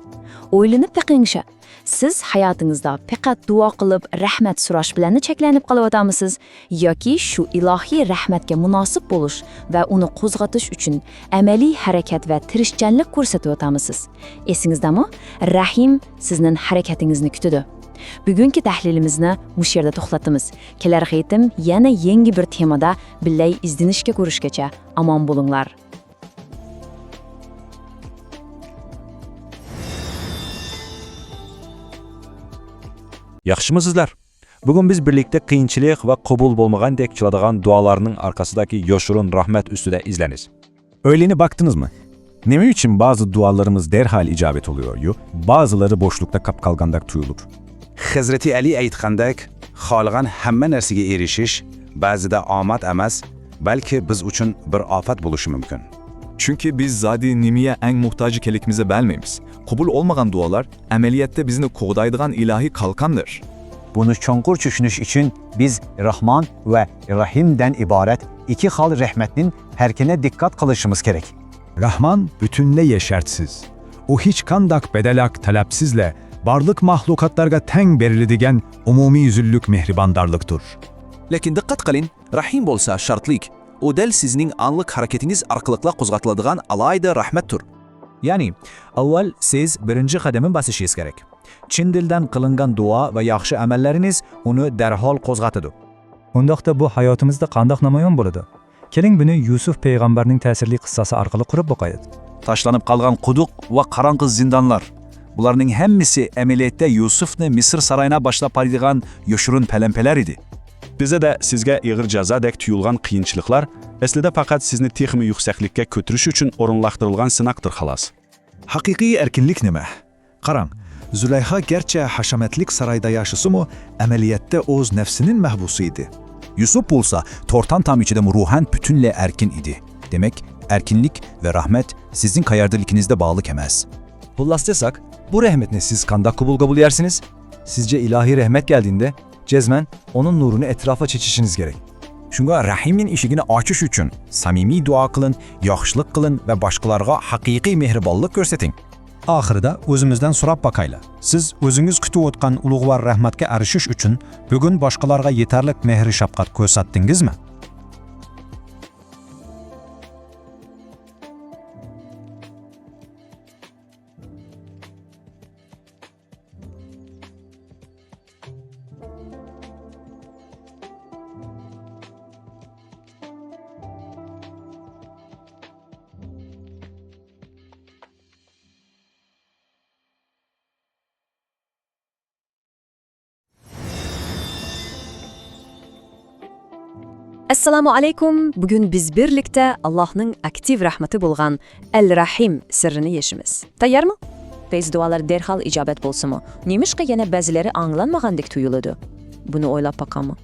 O'ylanib beqingcha, siz hayotingizda faqat duo qilib rahmat so'rash bilan cheklanib qolyapsizmi yoki shu ilohiy rahmatga munosib bo'lish va uni qo'zg'atish uchun amaliy harakat va tirishchanlik ko'rsatyapsizmi? Esingizdami? Rahim sizning harakatingizni kutadi. Bugungi tahlilimizni mush yerda to'xtatamiz. Kelar qaytim yana yangi bir temada billay izlanishga ko'rishgacha omon bo'linglar. Yaxşımısızlar? Bugün biz birlikte qiyinchilik va qabul bo'lmagandek keladigan dualarning arkasındaki yoshurun rahmet üstüde izleniz. Öyleni baktınız mı? Neme için bazı dualarımız derhal icabet oluyor yu, bazıları boşlukta kapkalgandak tuyulur. Hazreti Ali aytgandak, xohlagan hamma narsaga erishish ba'zida omad emas, balki biz uchun bir ofat bo'lishi mumkin. Çünkü biz zadi nimiye en muhtacı kelikimize belmeyimiz. Kabul olmagan dualar, əməliyyatda bizni qoğdaydıgan ilahi kalkandır. Bunu çonqur düşünüş için biz Rahman ve Rahim'den ibaret iki hal rahmetinin herkine dikkat kılışımız gerek. Rahman bütünleye şərtsiz. O hiç kandak bedelak tələpsizlə, barlıq mahlukatlarga təng berildigen umumi yüzüllük mehribandarlıktır. Lekin diqqat qilin, Rahim bo'lsa shartlik. O dal sizning anlık hareketiniz arqılıqla qo'zg'atiladigan alayda rahmatdir. Yani, avval siz birinci qadamı basishingiz kerak. Chin dildan qilingan duo va yaxshi amallariniz uni darhol qo'zg'atadi. Undaqda bu hayotimizda qandoq namoyon bo'ladi? Keling buni Yusuf payg'ambarning ta'sirli qissasi orqali qurib boqaylik. Taşlanıp kalgan quduq ve karanqı zindanlar. Bularning hemmisi əməliyyatda Yusufni Misr sarayına başlap baradigan yoshurun pələmpelər idi. Bizə də sizə ağır cəzadək tuyulğan qiyinçiliklar əslində faqat sizni texmi yüksəklikə götürüş üçün orunlaşdırılğan sınaqdır xalas. Haqiqiy erkinlik nima? Qarang, Züleyha gerçi haşametlik sarayda yaşısı əməliyyatda o'z nəfsinin məhbusu idi. Yusuf bolsa tortan tam içidəm ruhan bütünlə erkin idi. Demek erkinlik ve rahmet sizin kayardılığınızda bağlı kəməz. Xullaslasak, bu rəhmətni siz qandaq qabul yersiniz? Sizce ilahi rəhmət geldiğinde cezmen onun nurunu etrafa çeçişiniz gerek. Şunga Rahim'in işigini açış üçün samimi dua qılın, yaxşılıq qılın və başqalarga haqiqiy mehribanlıq göstərin. Axırda özümüzdən sorab bakayla. Siz özünüz kütüb otqan ulug'var rahmatga erishish uchun bugun boshqalarga yetarlik mehr shafqat ko'rsatdingizmi? Assalamu alaykum. Bugün biz birlikte Allah'ın aktiv rahmeti bulgan El-Rahim sirrini yeşimiz. Tayyarmı? Feyz dualar derhal icabet bolsumu? Nemişki yine bəziləri anlanmagandek tuyuludu? Bunu oylap bakamı?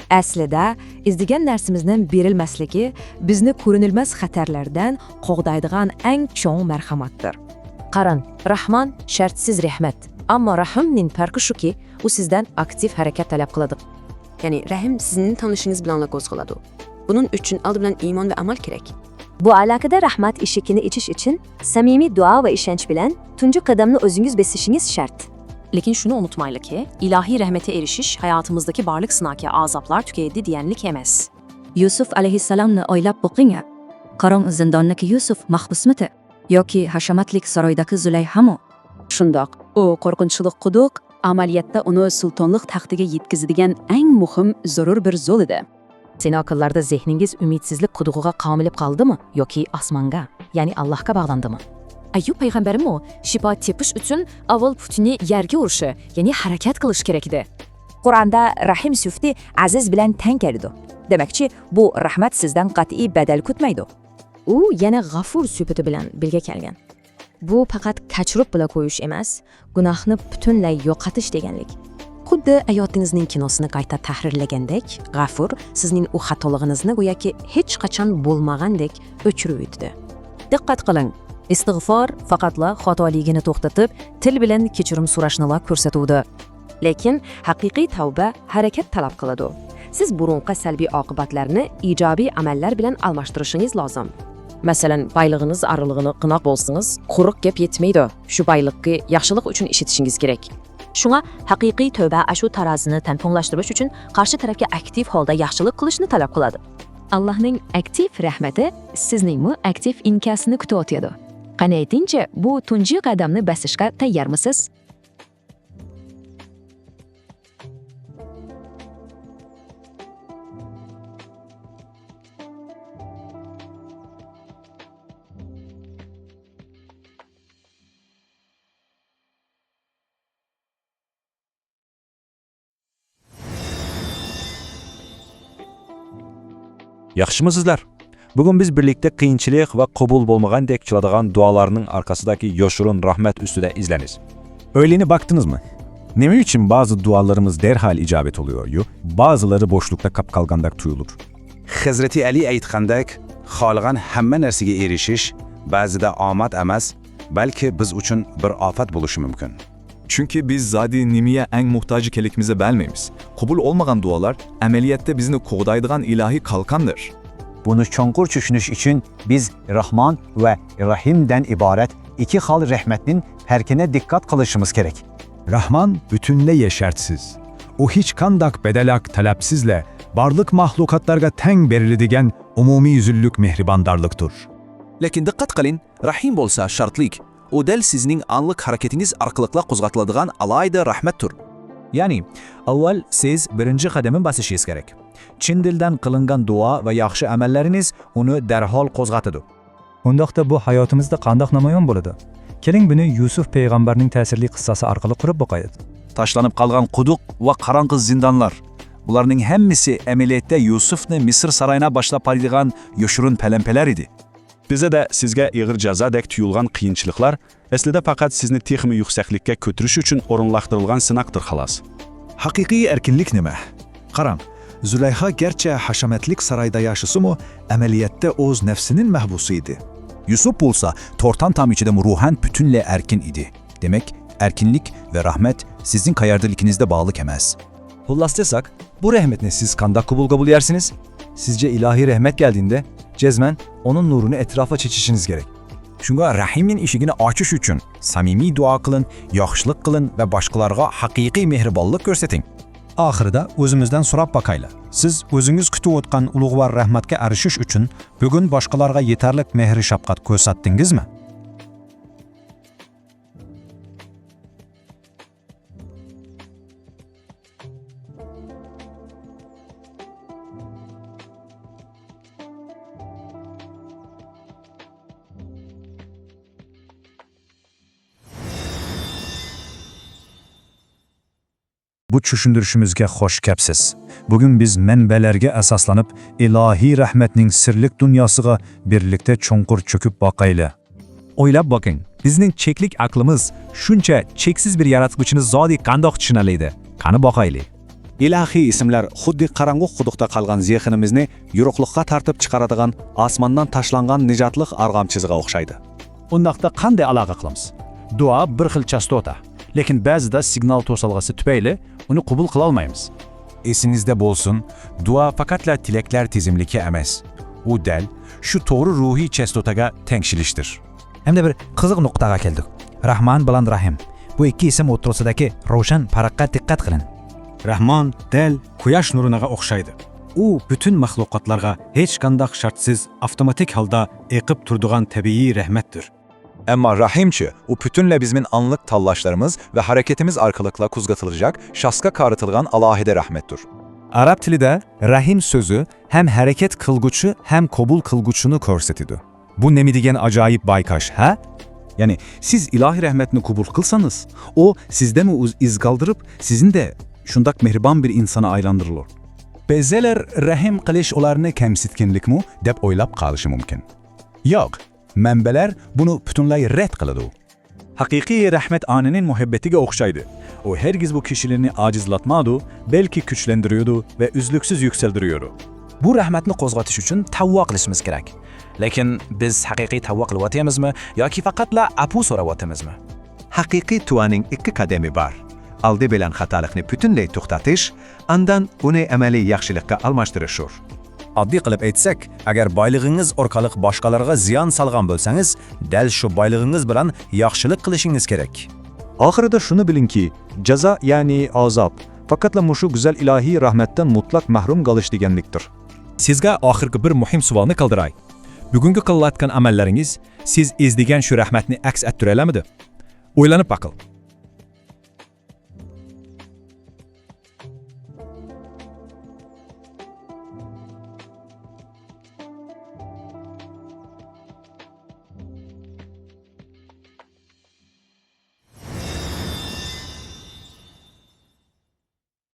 Əslida, izdigan dersimizden berilməsligi bizni ko'rinilmas xatarlardan qoğdaydigan eng cho'ng marhamatdir. Qaran, Rahman shartsiz rahmat. Ammo Rahimning farqi shuki, u sizdan aktiv harakat talab qiladi. Yani Rahim sizin tanışınız bilanla qo'zg'aladi. Bunun üçün aldı bilan iymon ve amal kerak. Bu alakada rahmat işikini içiş için samimi dua ve işenç bilen tuncu qadamni o'zingiz besishingiz şart. Lekin şunu unutmaylı ki, ilahi rahmete erişiş hayatımızdaki barlık sınaki azaplar tükeydi diyenlik emas. Yusuf aleyhisselamni oylab boqing. Qarang zindondagi Yusuf mahbusmidi yoki hashamatlik saroydagi Zuleyhami? Shundoq, u qo'rqinchli quduq amaliyotda uni sultonlik taxtiga yetkazadigan eng muhim zarur bir zo'l edi. Seni akıllarda zehningiz ümitsizlik quduğuga qamilib qaldimi yoki osmonga, ya'ni Allohga bog'landimi? Ayyub payg'ambarimi shifo tepish uchun avval putini yerga urishi, ya'ni harakat qilish kerak edi. Qur'onda Rahim sufti aziz bilan teng keldi. Demakchi, bu rahmat sizdan qat'iy badal kutmaydi. U yana g'afur sifati bilan bilga kelgan. Bu faqat kechirib bila qo'yish emas, gunohni butunlay yo'qotish deganlik. Xuddi hayotingizning kinosini qayta tahrirlagandek, g'afur sizning u xatolig'ingizni go'yoki hech qachon bo'lmagandek o'chirib o'tdi. Diqqat qiling. Istig'for faqatla xatoligini to'xtatib, til bilan kechirim so'rashni ko'rsatuvdi. Lekin haqiqiy tavba harakat talab qiladi. Siz burunqa salbiy oqibatlarni ijobiy amallar bilan almashtirishingiz lozim. Masalan, baylig'iniz arilig'ini qinoq bo'lsangiz, quruq gap yetmaydi. Shu bayliqni yaxshilik uchun ishlatishingiz kerak. Shunga haqiqiy tavba ashu tarazini tanfonlashtirish uchun qarshi tarafga aktiv holda yaxshilik qilishni talab qiladi. Allohning aktiv rahmati sizningmi aktiv inkasini kutayotdi. Qani aytingchi, bu tunji qadamni bosishga tayyormisiz? Yaxshimisiz? Bugün biz birlikte qiyinchilik ve qabul bo'lmagandek qiladigan dualarning orqasidagi yoshurun rahmet üstüde izleniz. Öyleni baktınız mı? Neme için bazı dualarımız derhal icabet oluyor yu, bazıları boşlukta kapkalgandak tuyulur. Hazreti Ali aytgandek, xohlagan hamma narsaga erishish ba'zida omad emas, balki biz uchun bir ofat bo'lishi mumkin. Çünkü biz zadi nimiye en muhtacı kelikimize belmeyimiz. Kabul olmagan dualar əməliyyatda bizni qoğdaydıgan ilahi kalkandır. Bunu çonqur düşünüş için biz Rahman ve Rahim'den ibaret iki hal rahmetinin herkene dikkat kılışımız gerek. Rahman bütünle yeşertsiz. O hiç kandak bedelak talepsizle barlık mahlukatlarga teng beriladigan umumi yüzüllük mehribandarlıktır. Lekin diqqat qiling, Rahim bo'lsa shartlik. O dal sizning anlık hareketiniz arqılıqla qo'zg'atiladigan alayda rahmatdir. Ya'ni, avval siz birinchi qadamni bosishingiz kerak. Chin dildan qilingan duo va yaxshi amallariniz uni darhol qo'zg'atadi. Undaqda bu hayotimizda qanday namoyon bo'ladi? Keling buni Yusuf payg'ambarning ta'sirli qissasi orqali qurib boqaylik. Tashlanib qolgan quduq va qarong'i zindonlar. Bularning hammasi amaliyotda Yusufni Misr saroyina boshlab boradigan yoshurun palampelar edi. Bizə də sizə ağır cəzadək tuyulğan qiyinçiliklər əslində faqat sizni texmi yüksəklikə götürüş üçün orunlaşdırılğan sınaqdır xalas. Haqiqiy erkinlik nima? Qarang, Züleyha gerçi haşametlik sarayda yaşısı mı, əməliyyatda o'z nəfsinin məhbusu idi. Yusuf bolsa tortan tam içinde ruhen bütünle erkin idi. Demek erkinlik ve rahmet sizin kayardılıkinizde bağlı kemez. Hullas desek, bu rahmetini siz kandak kabul yersiniz. Sizce ilahi rahmet geldiğinde cezmen onun nurunu etrafa çeçişiniz gerek. Şunga Rahim'in işigini açış üçün samimi dua kılın, yaxşılık kılın ve başkalarga haqiqiy mehribanlık görsetin. Ahırda özümüzden sorap bakayla. Siz özünüz kütüp otkan ulug'var rahmatga erishish üçün bugün başkalarga yeterlik mehri şapkat ko'rsatdingiz mi? Bu tushuntirishimizga xoş kelibsiz. Bugün biz manbalarga asoslanib ilohiy rahmatning sirlik dunyosiga birlikda cho'nqur cho'kib boqayli. O'ylab boqing, bizning cheklik aqlimiz shuncha cheksiz bir yaratuvchini zodi qandoq tushunaladi? Qani boqayli. İlahi isimler xuddi qarang'u quduqda qolgan zehnimizni yo'riqlikqa tartib chiqaradigan osmondan tashlangan nijotlik arg'amchisiga o'xshaydi. Undaqda qanday aloqa qilamiz? Duo bir xil chastota, lekin ba'zida signal to'salg'asi tufayli uni qabul qila olmaymiz. Esinizde bolsun, dua fakatla tilekler tizimliki emas. U del, şu to'g'ri ruhiy chastotaga tengshilishdir. Hamda bir qiziq nuqtaga keldik. Rahman bilan Rahim. Bu ikki ism o'rtasidagi ravshan farqqa diqqat qiling. Rahman del quyosh nurinaga o'xshaydi. U bütün mahluqotlarga hech qanday shartsiz avtomatik holda eqib turadigan tabiiy rahmatdir. Ama Rahimçi, o bütünle bizim anlık tallaşlarımız ve hareketimiz arkalıkla kuzgatılacak, şaska karıtılgan alahide rahmettir. Arap tilida Rahim sözü hem hareket kılguçu hem kabul kılguçunu korsetidi. Bu nemi degen acayip baykaş, ha? Yani siz ilahi rahmetini kabul kılsanız, o sizde mi iz kaldırıp sizin de şundak mehriban bir insana aylandırılır. Bezeler rahim qilish ularni kamsitkinlik mu deb o'ylab qolishi mumkin. Yo'q, manbalar bunu butunlay rad qiladi. Haqiqiy rahmat onining muhabbatiga o'xshaydi. O hergiz bu kişilerini acizlatmadi, belki güçlendiriyordu ve üzlüksüz yükseldiriyordu. Bu rahmatni qo'zg'atish uchun tavvo qilishimiz kerak. Lekin biz haqiqiy tavvo qilyapmizmi yoki faqatla apu so'rayapmizmi? Haqiqiy tuaning ikki qadami bor. Aldi bilan xatolikni butunlay to'xtatish, andan uni amaliy yaxshilikka almashtirishdir. Oddiy qilib aytsak, agar boylig'ingiz orqali boshqalarga ziyon solgan bo'lsangiz, dal shu boylig'ingiz bilan yaxshilik qilishingiz kerak. Oxirida shuni bilingki, jazo ya'ni azob faqatla mushu go'zal ilohiy rahmatdan mutlaq mahrum qolish deganlikdir. Sizga oxirgi bir muhim savolni qildiray. Bugungi qilayotgan amallaringiz siz izlagan shu rahmatni aks ettiralamidi? O'ylanib baqil.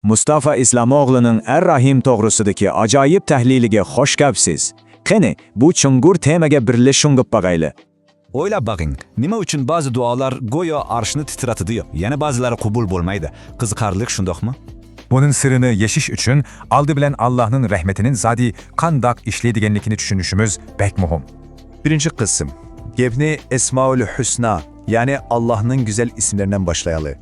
Mustafa İslamoğlu'nun Er-Rahim to'g'risidagi ajoyib tahliliga xo'sh kelibsiz. Qani, bu chungur temaga birlashib bag'ayli. O'ylab baqing, nima uchun ba'zi duolar go'yo arshni titratadi, yana ba'zilari qabul bo'lmaydi? Qiziqarlik shundoqmi? Bunun sirrini yashish uchun oldi bilan Allohning rahmatining zodi qandoq ishlaydiganligini tushunishimiz bek muhim. Birinchi qism. Gapni Esmaul Husna, ya'ni Allohning go'zal ismlaridan boshlayali.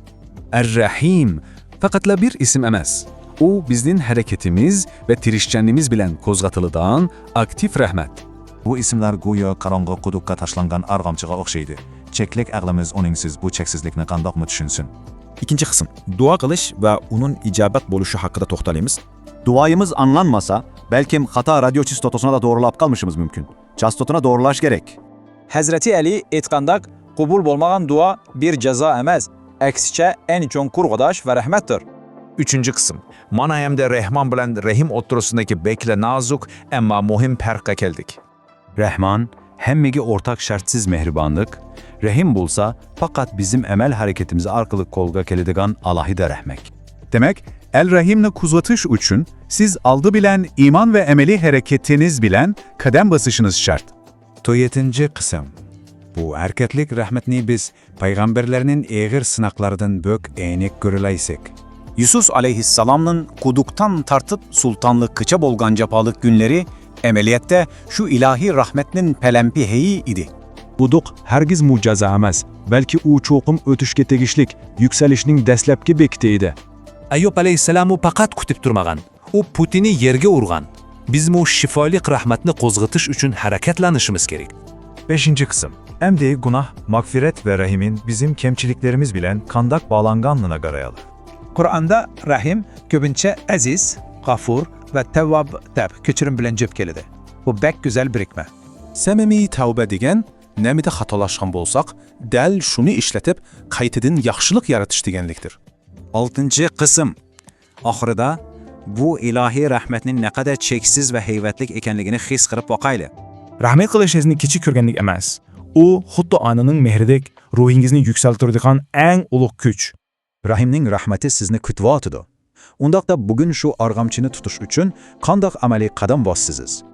Er-Rahim faqatla bir ism emas. U bizning harakatimiz ve tirishchanligimiz bilan qo'zg'atiladigan aktiv rahmat. Bu isimlar go'yo qarong'i quduqqa tashlangan arg'amchiga o'xshaydi. Cheklik aqlimiz uningsiz bu cheksizlikni qandoqmi tushunsin? İkinci qism. Dua qilish va uning ijobat bo'lishi haqida to'xtalaymiz. Duayımız anlanmasa, belki xato radio chastotosini da doğrulab qalmışımız mümkün. Chastotini doğrulash gerek. Hazreti Ali aytgandek, qabul bo'lmagan dua bir jazo emas, aksicha en cho'nqur g'adash va rahmatdir. Üçüncü qism. Mana hamda Rahman bilan Rahim o'rtasidagi bekla nazuk, ammo muhim farqqa keldik. Rahman, hemmege ortak şartsız mehribanlık, Rahim bulsa fakat bizim emel hareketimizi arkalık kolga keledigan alahide rahmek. Demek, El-Rahim'le kuzatış üçün, siz aldı bilen iman ve emeli hareketiniz bilen kadem basışınız şart. 7-ci qism. Bu erketlik rahmetini biz peygamberlerinin eğir sınaklardan bök eğnek görüleysek. Yusuf aleyhisselam'ın kuduktan tartıp sultanlık kıça bolgan capalık günleri emeliyette şu ilahi rahmetinin pelempiheyi idi. Buduk hergiz mucize emas, belki u çoğum ötüşke tegişlik, yükselişinin deslepki bekiteydi. Ayyub aleyhisselam u faqat kutib turmagan. U Putinni yerga urgan. Biz mu şifolik rahmatni qo'zg'atish uchun harakatlanishimiz kerak. 5. kısım. Emdi günah, mağfiret ve rahimin bizim kemçiliklerimiz bilen kandak bağlanganlığına garayalı. Qur'onda Rahim ko'pincha aziz, g'afur va tavvob deb kechirim bilan jop keladi. Bu bek güzel birikme. Samimiy tavba degan, nemida xatolashgan bo'lsak, dal shuni ishlatib, qaytadan yaxshilik yaratish deganlikdir. 6. kısım. Ahırda bu ilahi rahmetinin ne kadar çeksiz ve heyvetlik ekenligini his qilib boqayli. Rahmet qilish sizni kichik ko'rganlik emas. U xuddi onaning mehridek ruhingizni yuksaltiradigan eng ulug' kuch. Rahimning rahmeti sizni kütvatıdı. Undaqda bugün şu argamçını tutuş üçün kandak ameli qadam bossizsiz.